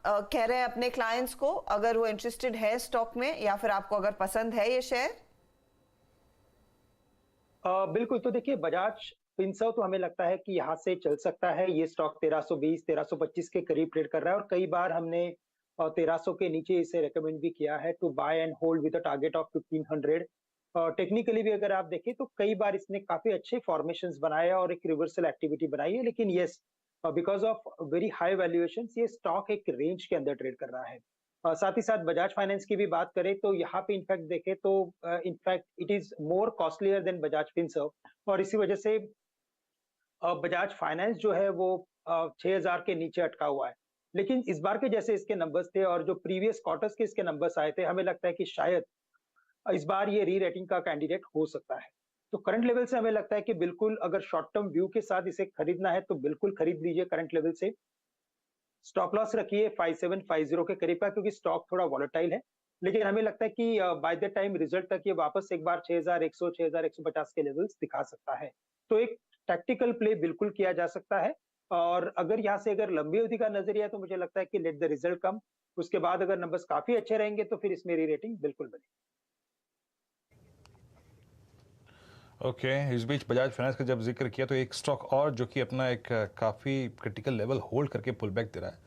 कह रहे हैं अपने क्लाइंट्स को, अगर वो इंटरेस्टेड है स्टॉक में या फिर आपको अगर पसंद है ये शेयर? बिल्कुल, तो देखिए बजाज फिनसर्व तो हमें लगता है कि यहाँ से चल सकता है। ये स्टॉक 1320 1325 के करीब ट्रेड कर रहा है और कई बार हमने 1300 के नीचे इसे रेकमेंड भी किया है to buy and hold with a target of 1500। Technically भी अगर आप देखें तो कई बार इसने काफी अच्छे फॉर्मेशंस बनाए और एक रिवर्सल एक्टिविटी बनाई है, लेकिन yes because of very high valuations ये स्टॉक एक रेंज के अंदर ट्रेड कर रहा है। साथ ही साथ बजाज फाइनेंस की भी बात करें तो यहाँ पे इनफैक्ट देखें तो in fact it is more costlier then Bajaj Finserv और इसी वजह से बजाज फाइनेंस जो है वो 6000 के नीचे अटका हुआ है। लेकिन इस बार के जैसे इसके नंबर्स थे और जो प्रीवियस क्वार्टर्स के इसके नंबर्स आए थे, हमें लगता है कि शायद इस बार ये री रेटिंग का कैंडिडेट हो सकता है। तो करंट लेवल से हमें लगता है कि बिल्कुल अगर शॉर्ट टर्म व्यू के साथ इसे खरीदना है तो बिल्कुल खरीद लीजिए करंट लेवल से। स्टॉप लॉस रखिए 5750 के करीब का, क्योंकि स्टॉक थोड़ा वॉलेटाइल है, लेकिन हमें लगता है कि बाय द टाइम रिजल्ट तक ये वापस एक बार 6100 6150 के लेवल्स दिखा सकता है। तो एक टैक्टिकल प्ले बिल्कुल किया जा सकता है और अगर यहाँ से अगर लंबी अवधि का नजरिया है तो मुझे लगता है कि लेट द रिजल्ट कम, उसके बाद अगर नंबर्स काफी अच्छे रहेंगे तो फिर इसमें री रेटिंग बिल्कुल बनेगी। ओके इस बीच बजाज फाइनेंस का जब जिक्र किया तो एक स्टॉक और जो कि अपना एक काफ़ी क्रिटिकल लेवल होल्ड करके पुल बैक दे रहा है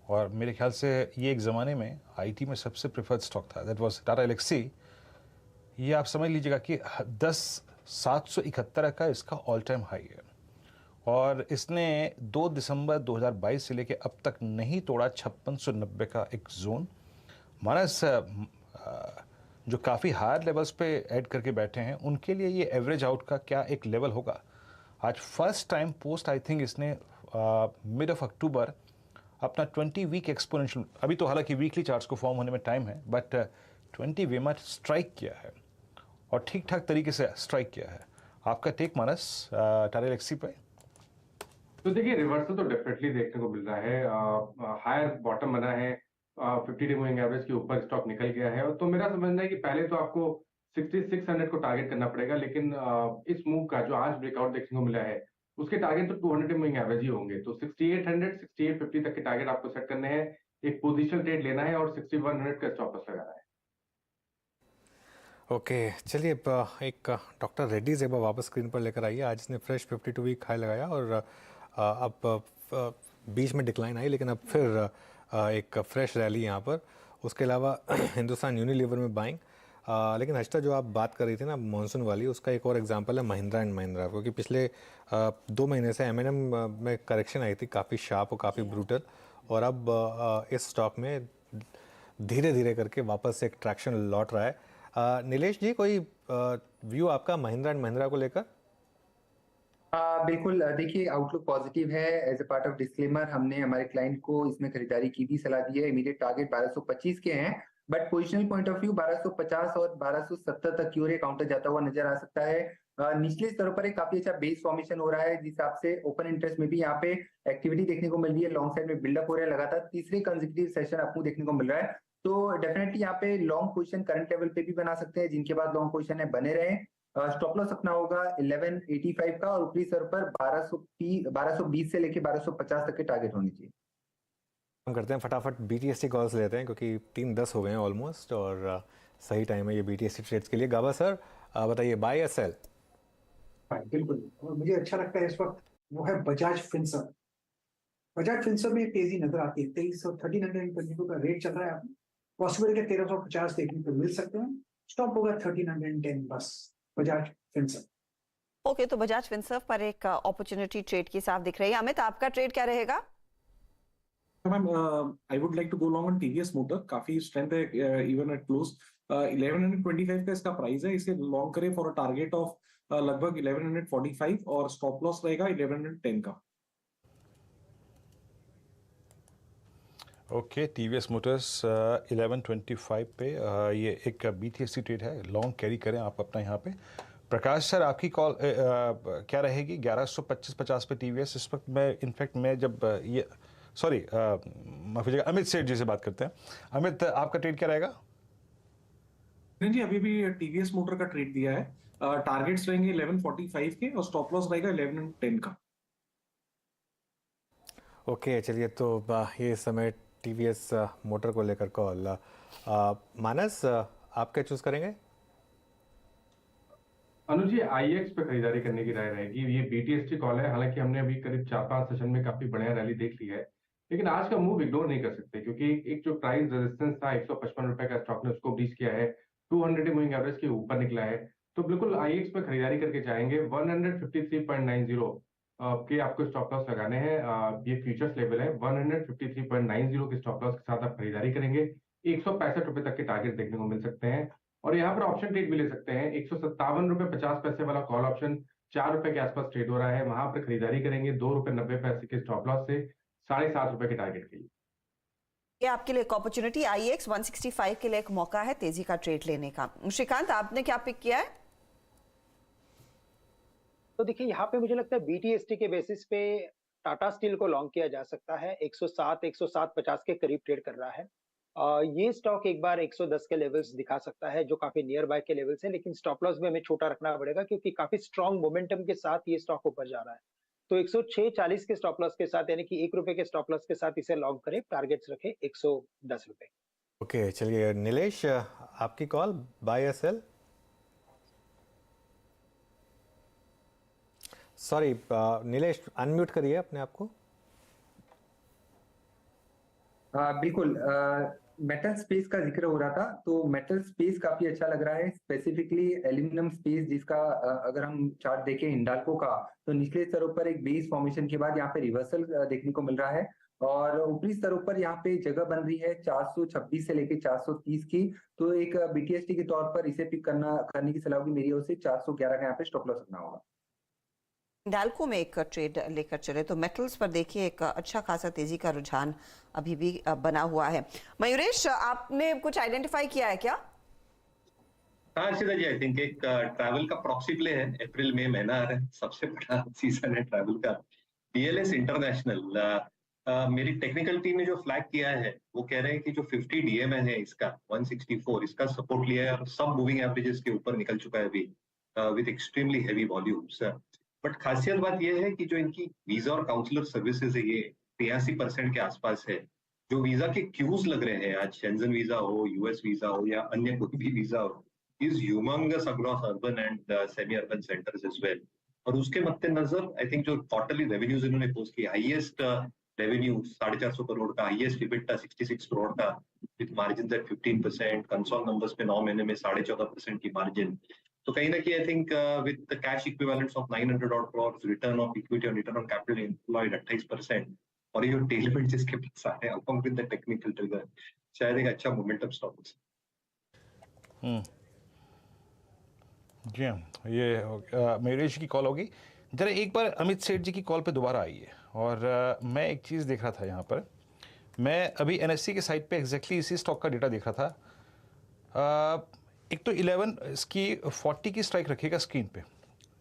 और मेरे ख्याल से ये एक ज़माने में आईटी में सबसे प्रेफर्ड स्टॉक था, दैट वाज टाटा एलेक्सी। ये आप समझ लीजिएगा कि 771 का इसका ऑल टाइम हाई है और इसने 2 दिसंबर 2022 से लेके अब तक नहीं तोड़ा 5690 का एक जोन। मानस जो काफ़ी हायर लेवल्स पे ऐड करके बैठे हैं उनके लिए ये एवरेज आउट का क्या एक लेवल होगा। आज first time post I think इसने मिड ऑफ अक्टूबर अपना 20 वीक एक्सपोनेंशियल, अभी तो हालांकि वीकली चार्ट्स को फॉर्म होने में टाइम है, बट 20 वे स्ट्राइक किया है और ठीक ठाक तरीके से स्ट्राइक किया है। आपका टेक मानस टाटा एलेक्सी पे? तो देखिए रिवर्सल तो डेफिनेटली देखने को मिल रहा है। हायर बॉटम बना है, 50 डे मूविंग एवरेज के ऊपर स्टॉक निकल गया है। तो मेरा समझना है कि पहले तो आपको 6600 को टारगेट करना पड़ेगा, लेकिन इस मूव का जो आज ब्रेकआउट देखने को मिला है उसके टारगेट तो 200 डे मूविंग एवरेज ही होंगे। तो 6800 6850 तक के टारगेट आपको सेट करने हैं, एक पोजीशन ट्रेड लेना है और 6100 का स्टॉप लॉस लगाना है। ओके चलिए एक डॉक्टर रेड्डीज एक बार वापस स्क्रीन पर लेकर आइए। आज इसने फ्रेश 52 वीक हाई लगाया और अब बीच में डिक्लाइन आई, लेकिन अब फिर एक फ्रेश रैली यहाँ पर। उसके अलावा हिंदुस्तान यूनिलीवर में बाइंग, लेकिन हर्षिता जो आप बात कर रही थी ना मॉनसून वाली, उसका एक और एग्जांपल है महिंद्रा एंड महिंद्रा, क्योंकि पिछले 2 महीने से M&M में करेक्शन आई थी काफ़ी शार्प और काफ़ी ब्रूटल, और अब इस स्टॉक में धीरे धीरे करके वापस एक ट्रैक्शन लौट रहा है। नीलेश जी कोई व्यू आपका महिंद्रा एंड महिंद्रा को लेकर? बिल्कुल, देखिए आउटलुक पॉजिटिव है। As a part of disclaimer हमने हमारे क्लाइंट को इसमें खरीदारी की भी सलाह दी है। इमीडिएट टारगेट 1225 के हैं, but positional point of view 1250 और 1270 तक की ओर काउंटर जाता हुआ नजर आ सकता है। निचले स्तरों पर एक काफी अच्छा बेस फॉर्मेशन हो रहा है, जिस हिसाब से ओपन इंटरेस्ट में भी यहाँ पे एक्टिविटी देखने को मिल रही है, लॉन्ग साइड में बिल्डअप हो रहा है लगातार, तीसरे कंसेक्यूटिव सेशन आपको देखने को मिल रहा है। तो डेफिनेटली यहाँ पे लॉन्ग पोजीशन करंट लेवल पे भी बना सकते हैं, जिनके बाद लॉन्ग पोजीशन है बने रहे। स्टॉप लॉस अपना होगा 1185 का और ऊपरी स्तर पर 1220 से लेके 1250 तक के टारगेट होने चाहिए। हम करते हैं फटाफट BTST कॉल्स लेते हैं क्योंकि 3:10 हो गए हैं ऑलमोस्ट और सही टाइम है ये BTST ट्रेड्स के लिए। गाबा सर बताइए, बाय या सेल? बिल्कुल, और मुझे अच्छा लगता है इस वक्त वो है बजाज फिनसर्व। बजाज फिनसर्व में तेजी नजर आती है। 1322 का रेट चल रहा है, पॉसिबिलिटी 1350 देखने को मिल सकते हैं। स्टॉप होगा 1310 बस बजाज फिनसर्व। ओके, तो बजाज फिनसर्व पर एक अपॉर्चुनिटी ट्रेड की साफ दिख रही है। अमित, आपका ट्रेड क्या रहेगा? Ma'am, I would like to go long on TVS Motor. काफी स्ट्रेंथ है इवन एट क्लोज। 1125 का इसका प्राइस है। इसे लॉन्ग करें फॉर अ टारगेट ऑफ लगभग 1145 और स्टॉप लॉस रहेगा 1110 का। ओके, टीवीएस मोटर्स 1125 पे ये एक BTST ट्रेड है, लॉन्ग कैरी करें आप अपना यहाँ पे। प्रकाश सर, आपकी कॉल क्या रहेगी? 1125-50 पे टीवीएस इस वक्त। मैं इनफैक्ट मैं जब ये सॉरी माफी कीजिएगा, अमित सेठ जी से बात करते हैं। अमित, आपका ट्रेड क्या रहेगा? नहीं जी, अभी भी टीवीएस मोटर का ट्रेड दिया है। टारगेट्स रहेंगे 1145 के और स्टॉप लॉस रहेगा 1110 का। ओके, चलिए तो ये समय TVS मोटर को लेकर कॉल। मानस, आप क्या चूज करेंगे? अनुज जी, IEX पे खरीदारी करने की राय रहेगी। ये BTST कॉल है, हालांकि हमने अभी करीब 4-5 सेशन में काफी बढ़िया रैली देख ली है, लेकिन आज का मूव इग्नोर नहीं कर सकते क्योंकि एक जो प्राइस रेजिस्टेंस था 155 रुपए का, स्टॉक ने उसको ब्रीच किया है, 200 मूविंग एवरेज के ऊपर निकला है। तो बिल्कुल IEX पे खरीदारी करके जाएंगे। 153.90 के आपको स्टॉप लॉस लगाने हैं। ये फ्यूचर्स लेवल है, 153.90 के स्टॉप लॉस के साथ आप खरीदारी करेंगे। 165 रुपए तक के टारगेट देखने को मिल सकते हैं और यहाँ पर ऑप्शन ट्रेड भी ले सकते हैं। 157 रुपए 50 पैसे वाला कॉल ऑप्शन 4 रुपए के आसपास ट्रेड हो रहा है, वहां पर खरीदारी करेंगे 2 रुपए 90 पैसे के स्टॉप लॉस से 7.5 रुपए के टारगेट के लिए। ये आपके लिए एक अपॉर्चुनिटी। IEX 165 के लिए एक मौका है तेजी का ट्रेड लेने का। श्रीकांत, आपने क्या पिक किया है? तो देखिए, यहाँ पे मुझे लगता है BTST के बेसिस पे टाटा स्टील को लॉन्ग किया जा सकता है। 107-107.50 के करीब ट्रेड कर रहा है। ये स्टॉक एक बार 110 के लेवल्स दिखा सकता है जो काफी नियर बाय के लेवल्स है, लेकिन स्टॉप लॉस में हमें छोटा रखना पड़ेगा क्योंकि काफी स्ट्रॉन्ग मोमेंटम के साथ ये स्टॉक ऊपर जा रहा है। तो 106.40 के स्टॉप लॉस के साथ, यानी कि 1 रुपए के स्टॉप लॉस के साथ इसे लॉन्ग करें। टारगेट्स रखें 110 रुपए। ओके, चलिए नीलेश, आपकी कॉल, बाय या सेल? सॉरी नीलेश, अनम्यूट करिए अपने आप को। बिल्कुल, मेटल स्पेस का जिक्र हो रहा था, तो मेटल स्पेस काफी अच्छा लग रहा है, स्पेसिफिकली एल्यूमिनियम स्पेस, जिसका अगर हम चार्ट देखें हिंडाल्को का, तो निचले स्तरों पर एक बेस फॉर्मेशन के बाद यहाँ पे रिवर्सल देखने को मिल रहा है और ऊपरी स्तरों पर यहाँ पे जगह बन रही है 426 से लेके 430 की। तो एक BTST के तौर पर इसे पिक करने की सलाह होगी मेरी ओर से। 411 का यहाँ पे स्टॉप लॉस रखना होगा। हिंडाल्को में एक ट्रेड लेकर चले तो मेटल्स पर देखिए एक अच्छा खासा तेजी का रुझान अभी भी बना हुआ है। मयूरेश, आपने कुछ आइडेंटिफाई किया है क्या? हाँ सीधा जी, आई थिंक एक ट्रैवल का प्रॉक्सी प्ले है। अप्रैल मई महीना आ रहा है, सबसे बड़ा सीजन है ट्रैवल का। DLS इंटरनेशनल, मेरी टेक्निकल टीम ने जो फ्लैग किया है वो कह रहे हैं कि जो 50 DMA है इसका 164, इसका सपोर्ट लिया है और सब मूविंग एवरेजेस के ऊपर निकल चुका है अभी with extremely heavy volumes. But खासियत बात यह है कि जो इनकी वीजा और काउंसलर सर्विसेज है ये 83% के आसपास है। जो वीजा के क्यूज लग रहे हैं आज, शेंजन वीजा हो, US वीजा हो या अन्य कोई भी वीजा हो, is humongous across urban and semi urban centres as well. और उसके मद्देनजर आई थिंक जो क्वार्टरली रेवेन्यूज इन्होंने पोस्ट किया, हाईएस्ट रेवेन्यू 450 करोड़ का, हाईएस्ट इबिटा 66 करोड़ का with margin at 15%, consol numbers पे 9 महीने में 14.5% की मार्जिन। तो कहीं ना कहीं I think with the cash equivalents of 900 crore, return of equity और रिटर्न ऑन कैपिटल एम्प्लॉयड 28%, और ये जो टेलमेंट जिसके पास आ रहे हैं along with the technical trigger, शायद एक अच्छा मोमेंटम स्टॉक हो। जी हाँ, ये मयूरेश की कॉल होगी। जरा एक बार अमित सेठ जी की कॉल पे दोबारा आइए। और मैं एक चीज़ देख रहा था यहाँ पर, मैं अभी NSE के साइट पे एग्जैक्टली इसी स्टॉक का डेटा देख रहा था। एक तो 1140 की स्ट्राइक रखिएगा स्क्रीन पे,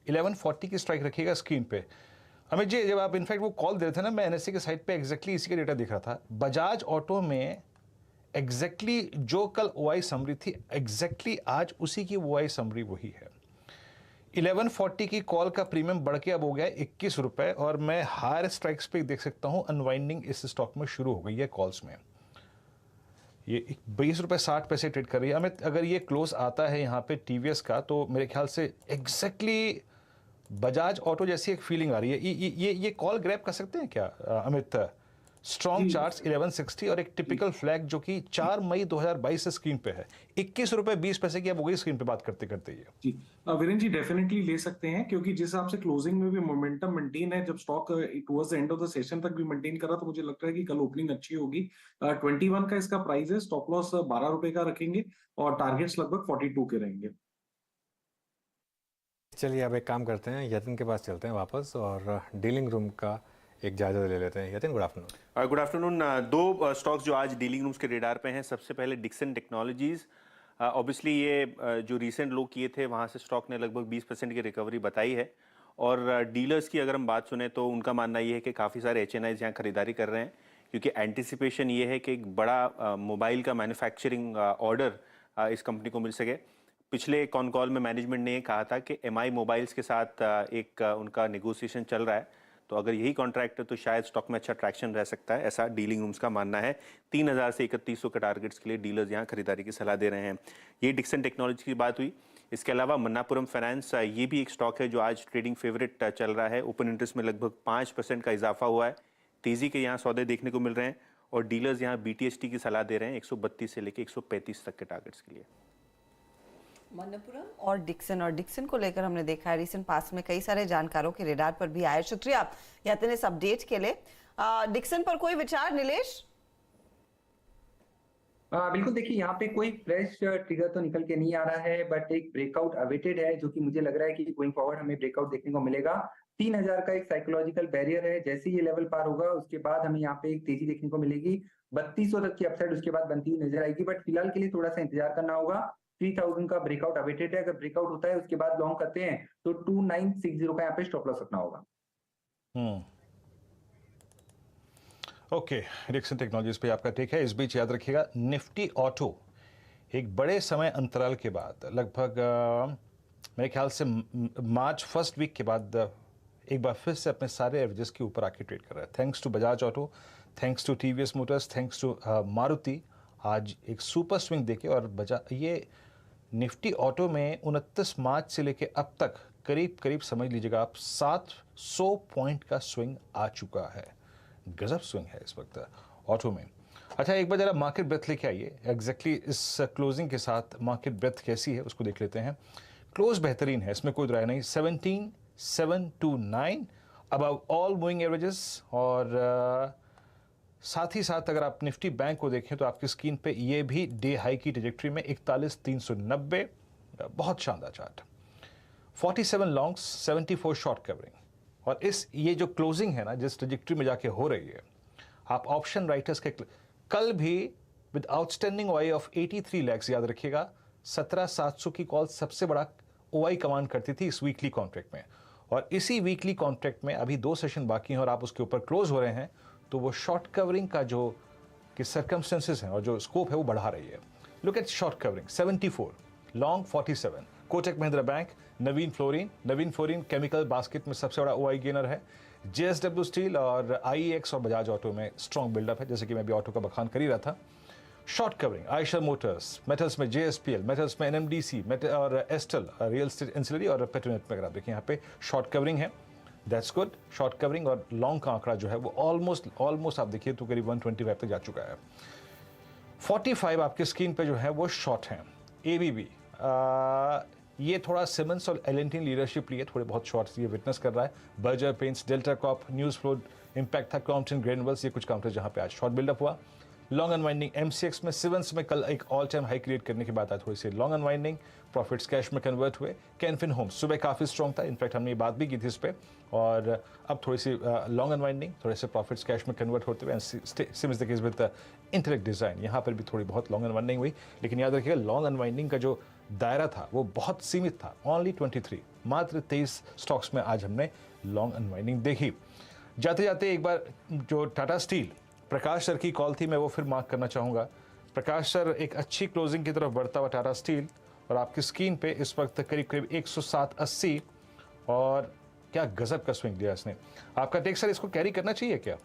1140 की स्ट्राइक रखिएगा स्क्रीन पे। अमित जी, जब आप इनफैक्ट वो कॉल दे रहे थे ना, मैं NSE के साइट पे एग्जैक्टली इसी का डेटा देख रहा था। बजाज ऑटो में एग्जैक्टली जो कल OI समरी थी, एग्जैक्टली आज उसी की OI समरी वही है। 1140 की कॉल का प्रीमियम बढ़ के अब हो गया है 21 रुपए और मैं हायर स्ट्राइक्स पे देख सकता हूं अनवाइंडिंग इस स्टॉक में शुरू हो गई है कॉल्स में। ये 20 रुपए 60 पैसे ट्रेड कर रही है। अमित, अगर ये क्लोज आता है यहाँ पे टीवीएस का तो मेरे ख्याल से एग्जैक्टली बजाज ऑटो जैसी एक फीलिंग आ रही है। ये कॉल ग्रैब कर सकते हैं क्या अमित? स्ट्रॉन्ग चार्ट्स 1160 और एक टिपिकल फ्लैग जो कि 4 मई 2022 से स्क्रीन पे है। 21 रुपए 20 पैसे की अब हो गई स्क्रीन पे बात करते करते ये। जी वीरेन जी डेफिनेटली ले सकते हैं, क्योंकि जिस हिसाब से क्लोजिंग में भी मोमेंटम मेंटेन है, जब stock towards the end of the session तक भी मेंटेन कर रहा, तो मुझे लगता है कि कल ओपनिंग अच्छी होगी। 21 का इसका प्राइस है, स्टॉप लॉस 12 रुपए का रखेंगे और टारगेट्स लगभग 42 के रहेंगे। चलिए अब एक काम करते हैं, यतिन के पास चलते हैं वापस और डीलिंग रूम का एक जायजा ले लेते हैं। Yatin, good afternoon. Good afternoon. दो स्टॉक्स जो आज डीलिंग रूम्स के रेडार पे हैं। सबसे पहले डिक्सन टेक्नोलॉजीज। ऑब्वियसली ये जो रीसेंट लो किए थे वहाँ से स्टॉक ने लगभग 20% की रिकवरी बताई है। और डीलर्स की अगर हम बात सुने तो उनका मानना ये है कि काफ़ी सारे HNIs यहाँ खरीदारी कर रहे हैं, क्योंकि एंटिसिपेशन ये है कि एक बड़ा मोबाइल का मैन्युफैक्चरिंग ऑर्डर इस कंपनी को मिल सके। पिछले कॉन कॉल में मैनेजमेंट ने कहा था कि MI मोबाइल्स के साथ एक उनका नेगोशिएशन चल रहा है, तो अगर यही कॉन्ट्रैक्ट है तो शायद स्टॉक में अच्छा ट्रैक्शन रह सकता है, ऐसा डीलिंग रूम्स का मानना है। 3000 से 3100 के टारगेट्स के लिए डीलर्स यहाँ खरीदारी की सलाह दे रहे हैं। ये डिक्सन टेक्नोलॉजी की बात हुई। इसके अलावा मन्नापुरम फाइनेंस, ये भी एक स्टॉक है जो आज ट्रेडिंग फेवरेट चल रहा है। ओपन इंटरेस्ट में लगभग 5% का इजाफा हुआ है। तेजी के यहाँ सौदे देखने को मिल रहे हैं और डीलर्स यहाँ BTST की सलाह दे रहे हैं 132 से लेकर 135 तक के टारगेट्स के लिए। मन्नापुरम और डिक्सन को लेकर हमने देखा है रिसेंट पास में कई सारे जानकारों के रेडार पर भी आए। शुक्रिया यतिन इस अपडेट के लिए। डिक्सन पर कोई विचार नीलेश? बिल्कुल, देखिए यहाँ पे कोई फ्रेश ट्रिगर तो निकल के नहीं आ रहा है, बट एक ब्रेकआउट अवेटेड है जो कि मुझे लग रहा है कि गोइंग फॉरवर्ड हमें ब्रेकआउट देखने को मिलेगा। 3000 का एक साइकोलॉजिकल बैरियर है, जैसे ये लेवल पार होगा उसके बाद हमें यहाँ पे एक तेजी देखने को मिलेगी। 3200 तक की अपसाइड उसके बाद बनती हुई नजर आएगी, बट फिलहाल के लिए थोड़ा सा इंतजार करना होगा। 3000 का ब्रेकआउट अवेटेड है, अगर ब्रेकआउट होता है उसके बाद लॉन्ग करते हैं तो 2960 का यहाँ पे स्टॉप लॉस रखना होगा। ओके, डिक्सन टेक्नोलॉजीज पे आपका टेक है। इस बीच याद रखिएगा निफ्टी ऑटो एक बड़े समय अंतराल के बाद लगभग मेरे ख्याल से मार्च फर्स्ट वीक के बाद एक बार फिर से अपने सारे एवरेजेस के ऊपर आके ट्रेड कर रहा है। Thanks to Bajaj Auto, thanks to TVS Motors, thanks to Maruti. आज एक सुपर स्विंग देके और ये निफ्टी ऑटो में 29 मार्च से लेके अब तक करीब करीब समझ लीजिएगा आप 700 पॉइंट का स्विंग आ चुका है। गजब स्विंग है इस वक्त ऑटो में। अच्छा, एक बार जरा मार्केट ब्रेथ लेके आइए। एग्जैक्टली इस क्लोजिंग के साथ मार्केट ब्रेथ कैसी है उसको देख लेते हैं। क्लोज बेहतरीन है, इसमें कोई राय नहीं। 17,729 अबव ऑल मूविंग एवरेजेस। और साथ ही साथ अगर आप निफ्टी बैंक को देखें तो आपकी स्क्रीन पे ये भी डे हाई की ट्रेजेक्ट्री में 41,390, बहुत शानदार चार्ट। 47 longs, 74 short covering. और ये जो क्लोजिंग है ना, जिस ट्रेजेक्ट्री में जाके हो रही है, आप ऑप्शन राइटर्स के कल भी with outstanding OI of 83 lakhs, याद रखिएगा 17,700 की कॉल सबसे बड़ा OI कमांड करती थी इस वीकली कॉन्ट्रैक्ट में। और इसी वीकली कॉन्ट्रैक्ट में अभी 2 सेशन बाकी हैं और आप उसके ऊपर क्लोज हो रहे हैं, तो वो शॉर्ट कवरिंग का जो कि सर्कमस्टेंसेस हैं और जो स्कोप है वो बढ़ा रही है। Look at short covering 74, long 47। Kotak Mahindra bank, Naveen fluorine chemical basket में सबसे बड़ा OI गेनर है। JSW स्टील और IEX और बजाज ऑटो में स्ट्रॉन्ग बिल्डअप है, जैसे कि मैं भी ऑटो का बखान कर ही रहा था। Short covering Eicher Motors, metals में JSPL, मेटल्स में NMDC और एस्टल, रियल एस्टेट इंसुलरी और पेट्रोनेट में अगर आप देखें यहाँ पे शॉर्ट कवरिंग है। That's good. शॉर्ट कवरिंग और लॉन्ग का आंकड़ा जो है वो ऑलमोस्ट आप देखिए तो करीब 125 तक जा चुका है। 45 आपके स्क्रीन पे जो है वो शॉर्ट हैं। ABB ये थोड़ा सिमंस और L&T लीडरशिप लिए थोड़े बहुत शॉर्ट्स ये विटनेस कर रहा है। Berger Paints, Delta Corp, news flow impact था, क्रॉम्पटन ग्रेनुअल्स, ये कुछ काउंटर जहां पे आज शॉर्ट बिल्डअप हुआ। लॉन्ग अनवाइंडिंग MCX में सिवंस में कल एक ऑल टाइम हाई क्रिएट करने के बाद आज थोड़ी सी लॉन्ग अनवाइंडिंग, प्रॉफिट्स कैश में कन्वर्ट हुए। कैनफिन होम्स सुबह काफ़ी स्ट्रॉन्ग था, इनफैक्ट हमने ये बात भी की थी इस पर, और अब थोड़ी सी लॉन्ग अनवाइंडिंग, थोड़े से प्रॉफिट्स कैश में कन्वर्ट होते हुए। SIM is the case with intellect design, यहाँ पर भी थोड़ी बहुत लॉन्ग अनवाइंडिंग हुई, लेकिन याद रखिएगा लॉन्ग अनवाइंडिंग का जो दायरा था वो बहुत सीमित था, ओनली 23, मात्र 23 स्टॉक्स में आज हमने लॉन्ग अनवाइंडिंग देखी। जाते जाते एक बार जो टाटा स्टील प्रकाश सर की कॉल थी मैं वो फिर मार्क करना चाहूँगा। प्रकाश सर एक अच्छी क्लोजिंग की तरफ बढ़ता हुआ टाटा स्टील और आपकी स्क्रीन पे इस वक्त करीब करीब 107.80 और क्या गजब का स्विंग दिया इसने। आपका टेक सर, इसको कैरी करना चाहिए क्या?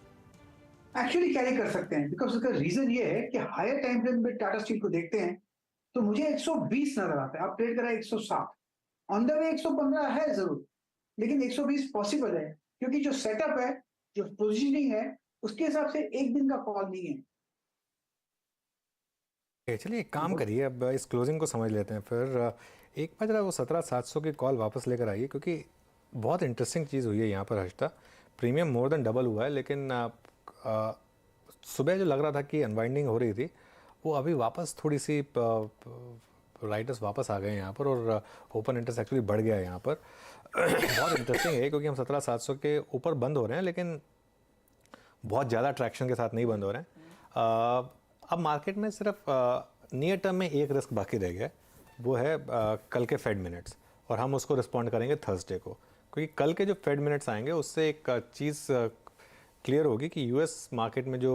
एक्चुअली कैरी कर सकते हैं, बिकॉज उसका रीजन ये है कि हायर टाइम फ्रेम में टाटा स्टील को देखते हैं तो मुझे 120 नजर आता है। आप ट्रेड करा 160, ऑन द वे 115 है जरूर, लेकिन 120 पॉसिबल है क्योंकि जो सेटअप है, जो पोजीशनिंग है, उसके हिसाब से एक दिन का कॉल नहीं है। चलिए एक काम करिए, अब इस क्लोजिंग को समझ लेते हैं, फिर एक बार जरा वो 17,700 की कॉल वापस लेकर आइए, क्योंकि बहुत इंटरेस्टिंग चीज़ हुई है यहाँ पर Harshita. Premium more than double हुआ है, लेकिन सुबह जो लग रहा था कि अनवाइंडिंग हो रही थी, वो अभी वापस थोड़ी सी राइटर्स वापस आ गए यहाँ पर और ओपन इंटरेस्ट एक्चुअली बढ़ गया है यहाँ पर। बहुत इंटरेस्टिंग है क्योंकि हम 17,700 के ऊपर बंद हो रहे हैं, लेकिन बहुत ज़्यादा ट्रैक्शन के साथ नहीं बंद हो रहे हैं। अब मार्केट में सिर्फ नियर टर्म में एक रिस्क बाकी रह गया है, वो है कल के फेड मिनट्स, और हम उसको रिस्पॉन्ड करेंगे थर्सडे को, क्योंकि कल के जो फेड मिनट्स आएंगे उससे एक चीज़ क्लियर होगी कि यूएस मार्केट में जो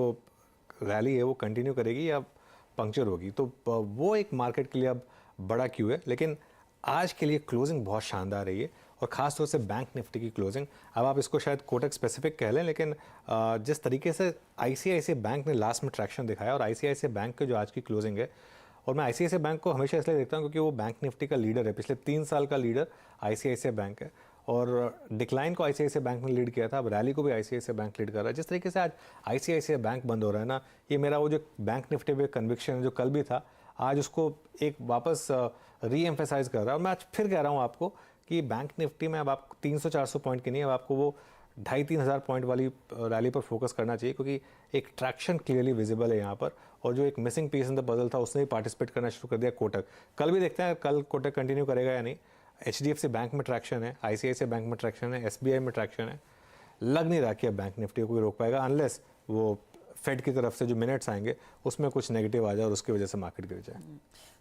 रैली है वो कंटिन्यू करेगी या पंक्चर होगी। तो वो एक मार्केट के लिए अब बड़ा क्यू है। लेकिन आज के लिए क्लोजिंग बहुत शानदार रही है, और ख़ास तौर से बैंक निफ्टी की क्लोजिंग। अब आप इसको शायद कोटक स्पेसिफिक कह लें, लेकिन जिस तरीके से आईसीआईसीआई बैंक ने लास्ट में ट्रैक्शन दिखाया, और आईसीआईसीआई बैंक के जो आज की क्लोजिंग है, और मैं आईसीआईसीआई बैंक को हमेशा इसलिए देखता हूँ क्योंकि वो बैंक निफ्टी का लीडर है, पिछले 3 साल का लीडर आईसीआईसीआई बैंक है, और डिक्लाइन को आईसीआईसीआई बैंक ने लीड किया था, अब रैली को भी आईसीआईसीआई बैंक लीड कर रहा है। जिस तरीके से आज आईसीआईसीआई बैंक बंद हो रहा है ना, ये मेरा वो जो बैंक निफ्टी पे कन्विक्शन है जो कल भी था, आज उसको एक वापस री एम्फेसाइज कर रहा है। और मैं आज फिर कह रहा हूँ आपको कि बैंक निफ्टी में अब आप 300-400 पॉइंट की नहीं, अब आपको वो 2,500-3,000 हज़ार पॉइंट वाली रैली पर फोकस करना चाहिए, क्योंकि एक ट्रैक्शन क्लियरली विजिबल है यहाँ पर, और जो एक missing piece in the puzzle था उसने भी पार्टिसिपेट करना शुरू कर दिया कोटक। कल भी देखते हैं कल कोटक कंटिन्यू करेगा या नहीं। HDFC बैंक में ट्रैक्शन है, ICICI बैंक में ट्रैक्शन है, SBI में ट्रैक्शन है। लग नहीं रहा कि अब बैंक निफ्टी को कोई रोक पाएगा, अनलेस वो फेड की तरफ से जो मिनट्स आएंगे उसमें कुछ नेगेटिव आ जाए और उसकी वजह से मार्केट गिर जाए।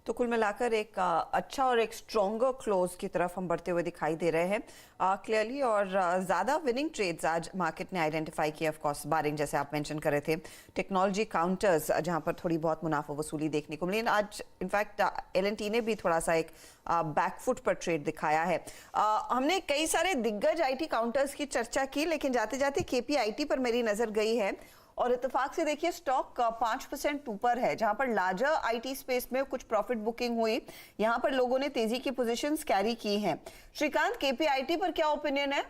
तो कुल मिलाकर एक अच्छा और एक स्ट्रॉन्गर क्लोज की तरफ हम बढ़ते हुए दिखाई दे रहे हैं क्लियरली, और ज़्यादा विनिंग ट्रेड्स आज मार्केट ने आइडेंटिफाई किया, ऑफ कोर्स बारिंग जैसे आप मेंशन कर रहे थे, टेक्नोलॉजी काउंटर्स जहां पर थोड़ी बहुत मुनाफा वसूली देखने को मिली। आज इनफैक्ट L&T ने भी थोड़ा सा एक बैकफुट पर ट्रेड दिखाया है। हमने कई सारे दिग्गज IT काउंटर्स की चर्चा की, लेकिन जाते जाते KPIT पर मेरी नज़र गई है, और इत्तेफाक से देखिए स्टॉक 5% ऊपर है, जहां पर लार्जर IT स्पेस में कुछ प्रॉफिट बुकिंग हुई, यहां पर लोगों ने तेजी की पोजीशंस कैरी की हैं। श्रीकांत, KPIT पर क्या ओपिनियन है?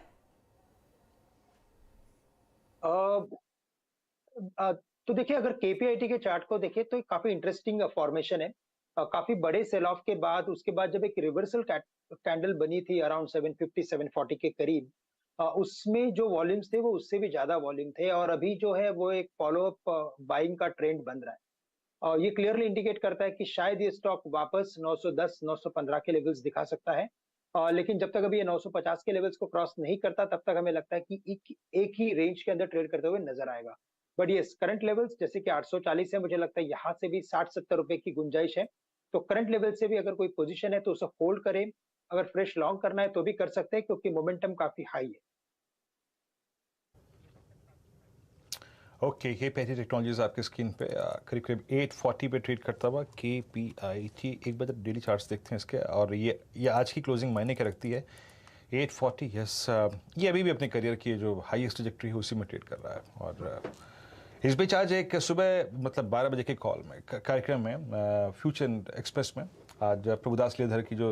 तो देखिए, अगर KPIT के चार्ट को देखें तो काफी इंटरेस्टिंग फॉर्मेशन है। काफी बड़े सेल ऑफ के बाद उसके बाद जब एक रिवर्सल कैंडल बनी थी अराउंड 750-740 के करीब, उसमें जो वॉल्यूम्स थे वो उससे भी ज्यादा वॉल्यूम थे, और अभी जो है वो एक फॉलोअप बाइंग का ट्रेंड बन रहा है। और ये क्लियरली इंडिकेट करता है कि शायद ये स्टॉक वापस 910-915 के लेवल्स दिखा सकता है, लेकिन जब तक अभी ये 950 के लेवल्स को क्रॉस नहीं करता तब तक हमें लगता है कि एक ही रेंज के अंदर ट्रेड करते हुए नजर आएगा। बट ये करंट लेवल्स जैसे कि 840 है, मुझे लगता है यहाँ से भी 60-70 रुपए की गुंजाइश है। तो करंट लेवल से भी अगर कोई पोजीशन है तो उसे होल्ड करें, अगर फ्रेश लॉन्ग करना है तो भी कर सकते हैं क्योंकि मोमेंटम काफी हाई है। ओके, KPIT टेक्नोलॉजीज आपकी स्क्रीन पे करीब करीब 840 पे ट्रेड करता हुआ KPIT। एक बार डेली चार्ट्स देखते हैं इसके, और ये आज की क्लोजिंग मायने क्या रखती है। 840, यस, ये अभी भी अपने करियर की जो हाईएस्ट ट्रैजेक्टरी है उसी में ट्रेड कर रहा है। और इस बीच आज एक सुबह मतलब 12 बजे के कॉल में कार्यक्रम में फ्यूचर एक्सप्रेस में आज प्रभुदास लेधर की जो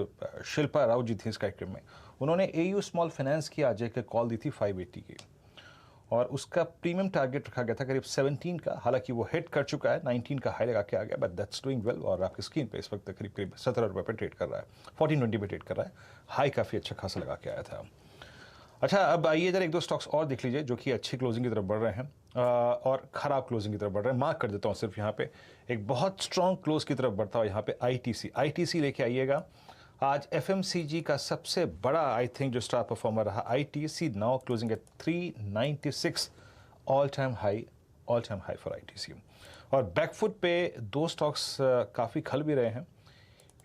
शिल्पा राव जी थी इस कार्यक्रम में, उन्होंने AU स्मॉल फाइनेंस की आज एक कॉल दी थी 580 की, और उसका प्रीमियम टारगेट रखा गया था करीब 17 का। हालांकि वो हिट कर चुका है, 19 का हाई लगा के आ गया, बट दैट्स डूइंग वेल। और आपकी स्क्रीन पे इस वक्त करीब करीब 17 रुपये पे ट्रेड कर रहा है, 1420 पे ट्रेड कर रहा है, हाई काफ़ी अच्छा खासा लगा के आया था। अच्छा, अब आइए जरा एक दो स्टॉक्स और देख लीजिए जो कि अच्छी क्लोजिंग की तरफ बढ़ रहे हैं और ख़राब क्लोजिंग की तरफ बढ़ रहे हैं। मार्क कर देता हूँ सिर्फ यहाँ पे एक बहुत स्ट्रॉन्ग क्लोज की तरफ बढ़ता हुआ यहाँ पे ITC लेके आइएगा। आज FMCG का सबसे बड़ा आई थिंक जो स्टार परफॉर्मर रहा ITC, now closing at 396, all time high for ITC। और बैकफुट पे दो स्टॉक्स काफ़ी खल भी रहे हैं।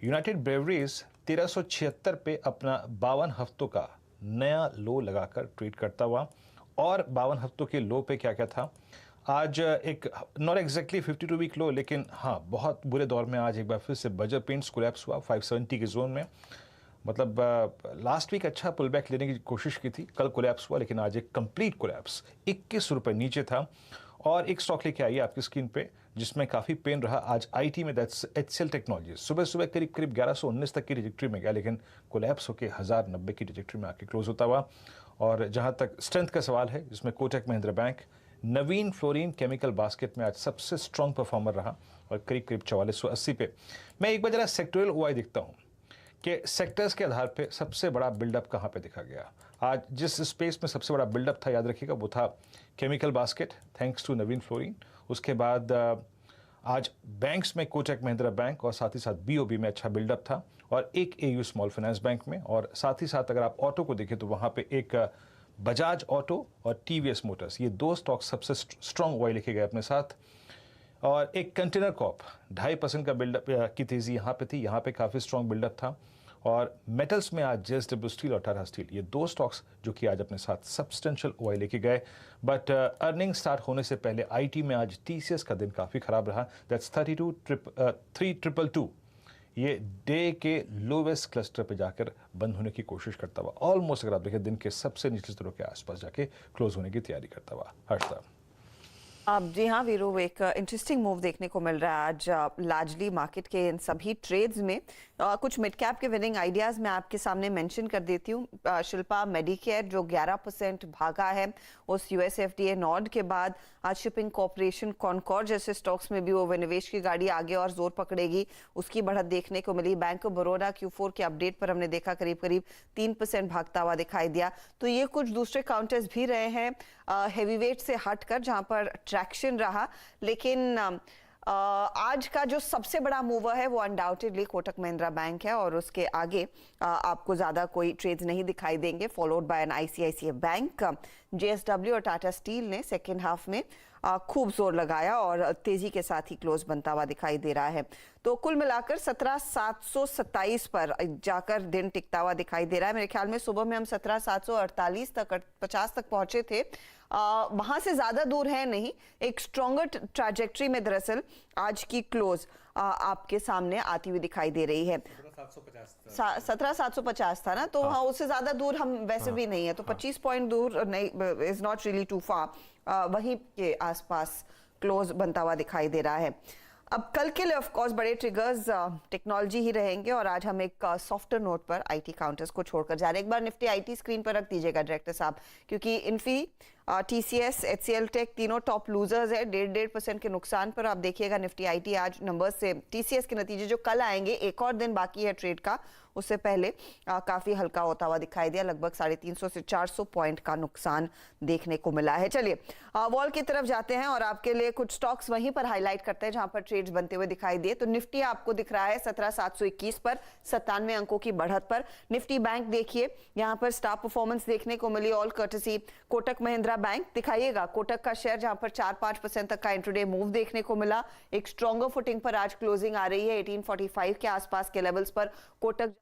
यूनाइटेड ब्रेवरीज 1376 पे अपना 52 हफ्तों का नया लो लगाकर ट्रेड करता हुआ, और 52 हफ्तों के लो पे क्या क्या था आज एक नॉट एग्जैक्टली 52 वीक लो, लेकिन हाँ बहुत बुरे दौर में आज एक बार फिर से बजर पेंट्स कोलैप्स हुआ 570 के जोन में। मतलब लास्ट वीक अच्छा पुल बैक लेने की कोशिश की थी, कल कोलैप्स हुआ, लेकिन आज एक कंप्लीट कोलैप्स 21 रुपये नीचे था। और एक स्टॉक लेके आइए आपकी स्क्रीन पे जिसमें काफ़ी पेन रहा आज आईटी में, दैट्स HCL टेक्नोलॉजीज। सुबह सुबह करीब 1119 तक की ट्रैजेक्टरी में गया, लेकिन कोलैप्स होकर 1090 की ट्रैजेक्टरी में आके क्लोज होता हुआ। और जहाँ तक स्ट्रेंथ का सवाल है, जिसमें कोटक महिंद्रा बैंक, नवीन फ्लोरीन केमिकल बास्केट में आज सबसे स्ट्रॉन्ग परफॉर्मर रहा और करीब 4480 पे। मैं एक बार जरा सेक्टोरल ओआई दिखता हूँ कि सेक्टर्स के आधार पे सबसे बड़ा बिल्डअप कहाँ पे दिखा गया। आज जिस स्पेस में सबसे बड़ा बिल्डअप था, याद रखिएगा, वो था chemical basket, thanks to Navin Fluorine. उसके बाद आज बैंक्स में कोटक महिंद्रा बैंक और साथ ही साथ बीओबी में अच्छा बिल्डअप था, और एक एयू स्मॉल फाइनेंस बैंक में। और साथ ही साथ अगर आप ऑटो को देखें तो वहाँ पे एक बजाज ऑटो और टीवीएस मोटर्स, ये दो स्टॉक सबसे स्ट्रॉन्ग ओआई लेके गए अपने साथ। और एक कंटेनर कॉप 2.5% का बिल्डअप की तेज़ी यहाँ पे थी, यहाँ पे काफ़ी स्ट्रॉन्ग बिल्डअप था। और मेटल्स में आज JSW स्टील और टाटा स्टील, ये दो स्टॉक्स जो कि आज अपने साथ सब्सटेंशियल ओआई लेके गए। बट अर्निंग स्टार्ट होने से पहले आईटी में आज TCS का दिन काफ़ी ख़राब रहा, दैट्स 32,322। ये डे के लोवेस्ट क्लस्टर पे जाकर बंद होने की कोशिश करता हुआ, ऑलमोस्ट अगर आप देखें दिन के सबसे निचले स्तरों के आसपास जाके क्लोज होने की तैयारी करता हुआ। हर्षदा। जी हाँ वीरू, एक इंटरेस्टिंग मूव देखने को मिल रहा है आज लार्जली मार्केट के इन सभी ट्रेड्स में। कुछ मिड कैप के विनिंग आइडियाज मैं आपके सामने मेंशन कर देती हूँ। शिल्पा मेडिकेयर जो 11% भागा है उस USFDA नॉड के बाद। आज शिपिंग कॉर्पोरेशन, कॉनकॉर्ड जैसे स्टॉक्स में भी वो विनिवेश की गाड़ी आगे और जोर पकड़ेगी, उसकी बढ़त देखने को मिली। बैंक ऑफ बड़ौदा Q4 के अपडेट पर हमने देखा करीब 3% भागता हुआ दिखाई दिया। तो ये कुछ दूसरे काउंटर्स भी रहे हैं हेवीवेट से हटकर जहां पर ट्रैक्शन रहा। लेकिन आज का जो सबसे बड़ा मूवर है वो अनडाउटेडली कोटक महिंद्रा बैंक है, और उसके आगे आपको ज्यादा कोई ट्रेड्स नहीं दिखाई देंगे, followed by an ICICI Bank. JSW और टाटा स्टील ने सेकेंड हाफ में खूब जोर लगाया और तेजी के साथ ही क्लोज बनता हुआ दिखाई दे रहा है। तो कुल मिलाकर 17,727 पर जाकर दिन टिकता हुआ दिखाई दे रहा है। मेरे ख्याल में सुबह में हम 17,748 तक 50 तक पहुंचे थे, वहां से ज्यादा दूर है नहीं। एक स्ट्रॉन्गर ट्रैजेक्टरी में दरअसल आज की क्लोज आपके सामने आती हुई दिखाई दे रही है। 17,750 था ना, तो हाँ उससे ज्यादा दूर हम वैसे भी नहीं है, तो 25 पॉइंट दूर नहीं, इज नॉट रियली टू फार, वहीं के आसपास क्लोज बनता हुआ दिखाई दे रहा है। अब कल के लिए ऑफ कोर्स बड़े ट्रिगर्स टेक्नोलॉजी ही रहेंगे, और आज हम एक सॉफ्टर नोट पर आईटी काउंटर्स को छोड़कर जा रहे हैं। एक बार निफ्टी आईटी स्क्रीन पर रख दीजिएगा डायरेक्टर साहब, क्योंकि इन्फी, TCS, HCL टेक तीनों टॉप लूजर्स है 1.5% के नुकसान पर। आप देखिएगा निफ्टी आईटी आज नंबर्स से TCS के नतीजे जो कल आएंगे, एक और दिन बाकी है ट्रेड का, उससे पहले काफी हल्का होता हुआ दिखाई दिया, लगभग 350 से 400 पॉइंट का नुकसान देखने को मिला है। चलिए वॉल की तरफ जाते हैं और आपके लिए कुछ स्टॉक्स वहीं पर हाईलाइट करते हैं जहां पर ट्रेड्स बनते हुए दिखाई दिए। तो निफ्टी आपको दिख रहा है 17,721 पर, 97 अंकों की बढ़त पर। निफ्टी बैंक देखिए, यहाँ पर स्टार परफॉर्मेंस देखने को मिली, all courtesy Kotak Mahindra bank. दिखाइएगा कोटक का शेयर जहां पर 4-5% तक का इंट्राडे मूव देखने को मिला। एक स्ट्रॉन्गर फुटिंग पर आज क्लोजिंग आ रही है 1845 के आसपास के लेवल्स पर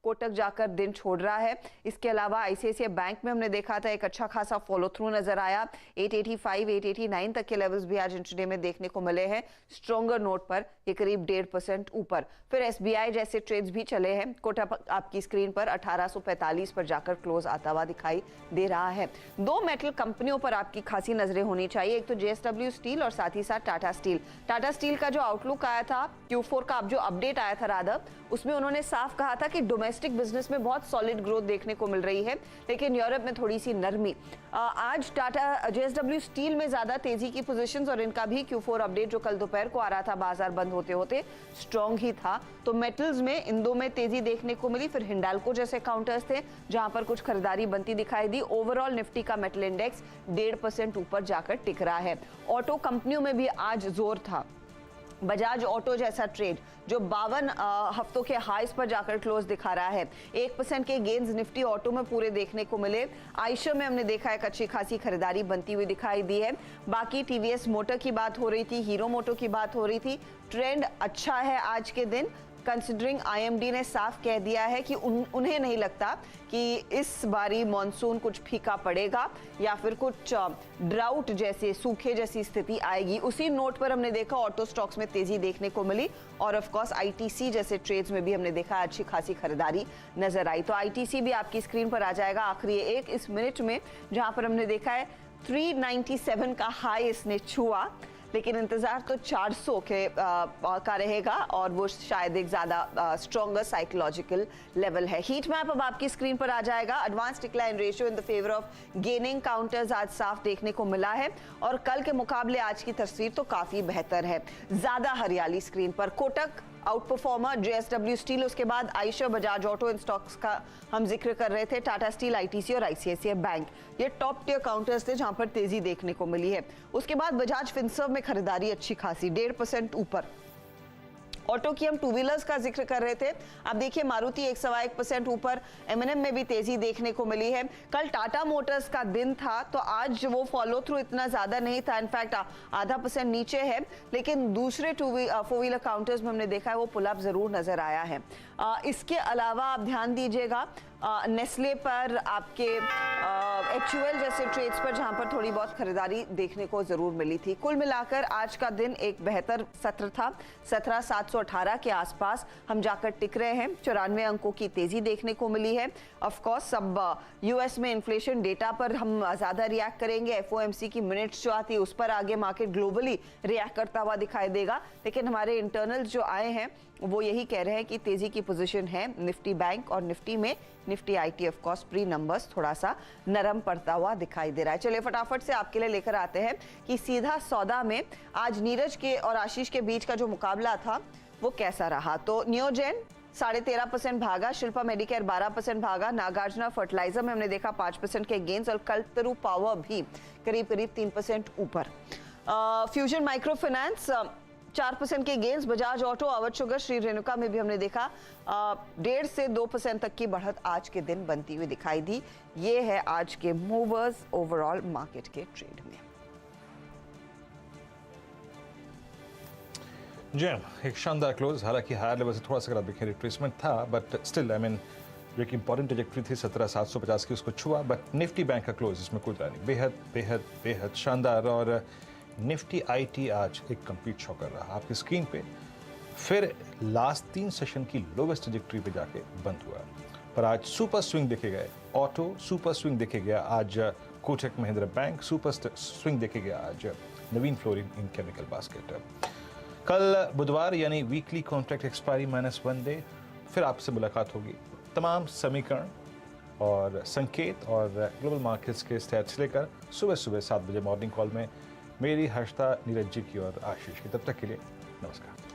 कोटक जाकर दिन छोड़ रहा है। इसके अलावा ICICI बैंक में हमने देखा था एक अच्छा खासा फॉलो थ्रू नजर आया, 885, 889 तक के लेवल्स भी आज इंट्राडे में देखने को मिले हैं। स्ट्रॉन्गर नोट पर ये करीब 1.5% ऊपर। फिर SBI जैसे ट्रेड्स भी चले हैं। कोटक आपकी स्क्रीन पर 1845 पर जाकर क्लोज आता हुआ दिखाई दे रहा है। दो मेटल कंपनियों पर आपकी खासी नजरें होनी चाहिए, एक तो JSW स्टील और साथ ही साथ टाटा स्टील। टाटा स्टील का जो आउटलुक आया था Q4 का, अब जो अपडेट आया था रादर, उसमें उन्होंने साफ कहा था कि डोमेस्टिक बिजनेस में बहुत सॉलिड ग्रोथ देखने को मिल रही है, लेकिन यूरोप में थोड़ी सी नरमी। आज टाटा JSW स्टील में ज्यादा तेजी की पोजीशंस, और इनका भी Q4 अपडेट जो कल दोपहर को आ रहा था बाजार बंद होते होते स्ट्रॉन्ग ही था। तो मेटल्स में इन दो में तेजी देखने को मिली। फिर हिंडाल्को जैसे काउंटर्स थे जहां पर कुछ खरीदारी बनती दिखाई दी। ओवरऑल निफ्टी का मेटल इंडेक्स 1.5% ऊपर जाकर टिक रहा है। ऑटो कंपनियों में भी आज जोर था। बजाज ऑटो जैसा ट्रेड जो 52 हफ्तों के हाईस पर जाकर क्लोज दिखा रहा है। 1% के गेन्स निफ्टी ऑटो में पूरे देखने को मिले। आयशर में हमने देखा है अच्छी खासी खरीदारी बनती हुई दिखाई दी है। बाकी TVS मोटर की बात हो रही थी, हीरो मोटो की बात हो रही थी। ट्रेंड अच्छा है आज के दिन, कंसिडरिंग आईएमडी ने साफ कह दिया है कि उन्हें नहीं लगता कि इस बारी मॉनसून कुछ फीका पड़ेगा या फिर कुछ ड्राउट जैसे सूखे जैसी स्थिति आएगी। उसी नोट पर हमने देखा ऑटो स्टॉक्स में तेजी देखने को मिली और ऑफ कोर्स आईटीसी जैसे ट्रेड्स में भी हमने देखा अच्छी खासी खरीदारी नजर आई। तो आईटीसी भी आपकी स्क्रीन पर आ जाएगा आखिरी एक इस मिनट में, जहां पर हमने देखा है 397 का हाई इसने छुआ, लेकिन इंतजार तो 400 के का रहेगा और वो शायद एक ज्यादा स्ट्रॉन्गर साइकोलॉजिकल लेवल है। हीट मैप अब आपकी स्क्रीन पर आ जाएगा। Advance decline ratio in the favour of gaining counters आज साफ देखने को मिला है और कल के मुकाबले आज की तस्वीर तो काफी बेहतर है। ज्यादा हरियाली स्क्रीन पर। Kotak out performer, JSW steel, उसके बाद आयशर, बजाज ऑटो, इन स्टॉक्स का हम जिक्र कर रहे थे, टाटा स्टील, आईटीसी और आईसीआईसीआई बैंक, ये टॉप टियर काउंटर्स थे जहां पर तेजी देखने को मिली है। उसके बाद बजाज फिनसर्व में खरीदारी अच्छी खासी 1.5% ऊपर। ऑटो की हम टू व्हीलर्स का जिक्र कर रहे थे, अब देखिए मारुति 1.25% ऊपर, एमएनएम में भी तेजी देखने को मिली है। कल टाटा मोटर्स का दिन था तो आज वो फॉलो थ्रू इतना ज्यादा नहीं था, इनफैक्ट 0.5% नीचे है, लेकिन दूसरे फोर व्हीलर काउंटर्स में हमने देखा है वो पुल अप जरूर नजर आया है। इसके अलावा आप ध्यान दीजिएगा नेस्ले पर, आपके एचयूएल जैसे ट्रेड्स पर जहां पर थोड़ी बहुत खरीदारी देखने को जरूर मिली थी। कुल मिलाकर आज का दिन एक बेहतर सत्र था। 17,718 के आसपास हम जाकर टिक रहे हैं। 94 अंकों की तेजी देखने को मिली है। ऑफ कोर्स अब यूएस में इन्फ्लेशन डेटा पर हम ज्यादा रिएक्ट करेंगे। एफओएमसी की मिनट्स जो आती है उस पर आगे मार्केट ग्लोबली रिएक्ट करता हुआ दिखाई देगा, लेकिन हमारे इंटरनल्स जो आए हैं वो यही कह रहे हैं कि तेजी की पोजीशन है निफ्टी बैंक और निफ्टी में Nifty IT of course pre numbers थोड़ा सा नरम पड़ता हुआ दिखाई दे रहा है। चलिए फटाफट से आपके लिए लेकर आते हैं कि सीधा सौदा में आज नीरज के और आशीष के बीच का जो मुकाबला था वो कैसा रहा। तो नियोजन 13.5% भागा, शिल्पा मेडिकेयर 12% भागा, नागार्जुना फर्टिलाइजर में हमने देखा 5% के गेंस और कल्पतरू पावर भी करीब 3% ऊपर। फ्यूजन माइक्रो फाइनेंस 4% के gains, Bajaj Auto, Avadh Sugar, Shree Renuka में भी हमने देखा 1.5 से 2% तक की बढ़त आज के दिन बनती हुई दिखाई दी। ये है आज के मूवर्स ओवरऑल मार्केट के ट्रेड में। जैम एक शानदार क्लोज, हालांकि हायर लेवल से थोड़ा सा अगर आप देखें रिट्रेसमेंट था, बट स्टिल आई मीन जो एक इंपॉर्टेंट ट्रैजेक्टरी थी 17,750 की उसको छुआ, बट निफ्टी बैंक का क्लोज इसमें कोई नहीं, बेहद बेहद बेहद शानदार। और निफ्टी आईटी आज एक कंप्लीट शॉकर रहा आपकी स्क्रीन पे, फिर लास्ट 3 सेशन की लोवेस्ट ट्रैजेक्टरी पे जाके बंद हुआ, पर आज सुपर स्विंग देखे गए ऑटो, सुपर स्विंग देखे गया आज Kotak Mahindra bank, super swing देखे गया आज नवीन फ्लोरिन इन केमिकल बास्केट। कल बुधवार यानी वीकली कॉन्ट्रैक्ट एक्सपायरी -1 डे, फिर आपसे मुलाकात होगी। तमाम समीकरण और संकेत और ग्लोबल मार्केट्स के स्टैट्स लेकर सुबह 7 बजे मॉर्निंग कॉल में मेरी हर्षता, नीरज जी की और आशीष की। तब तक के लिए नमस्कार।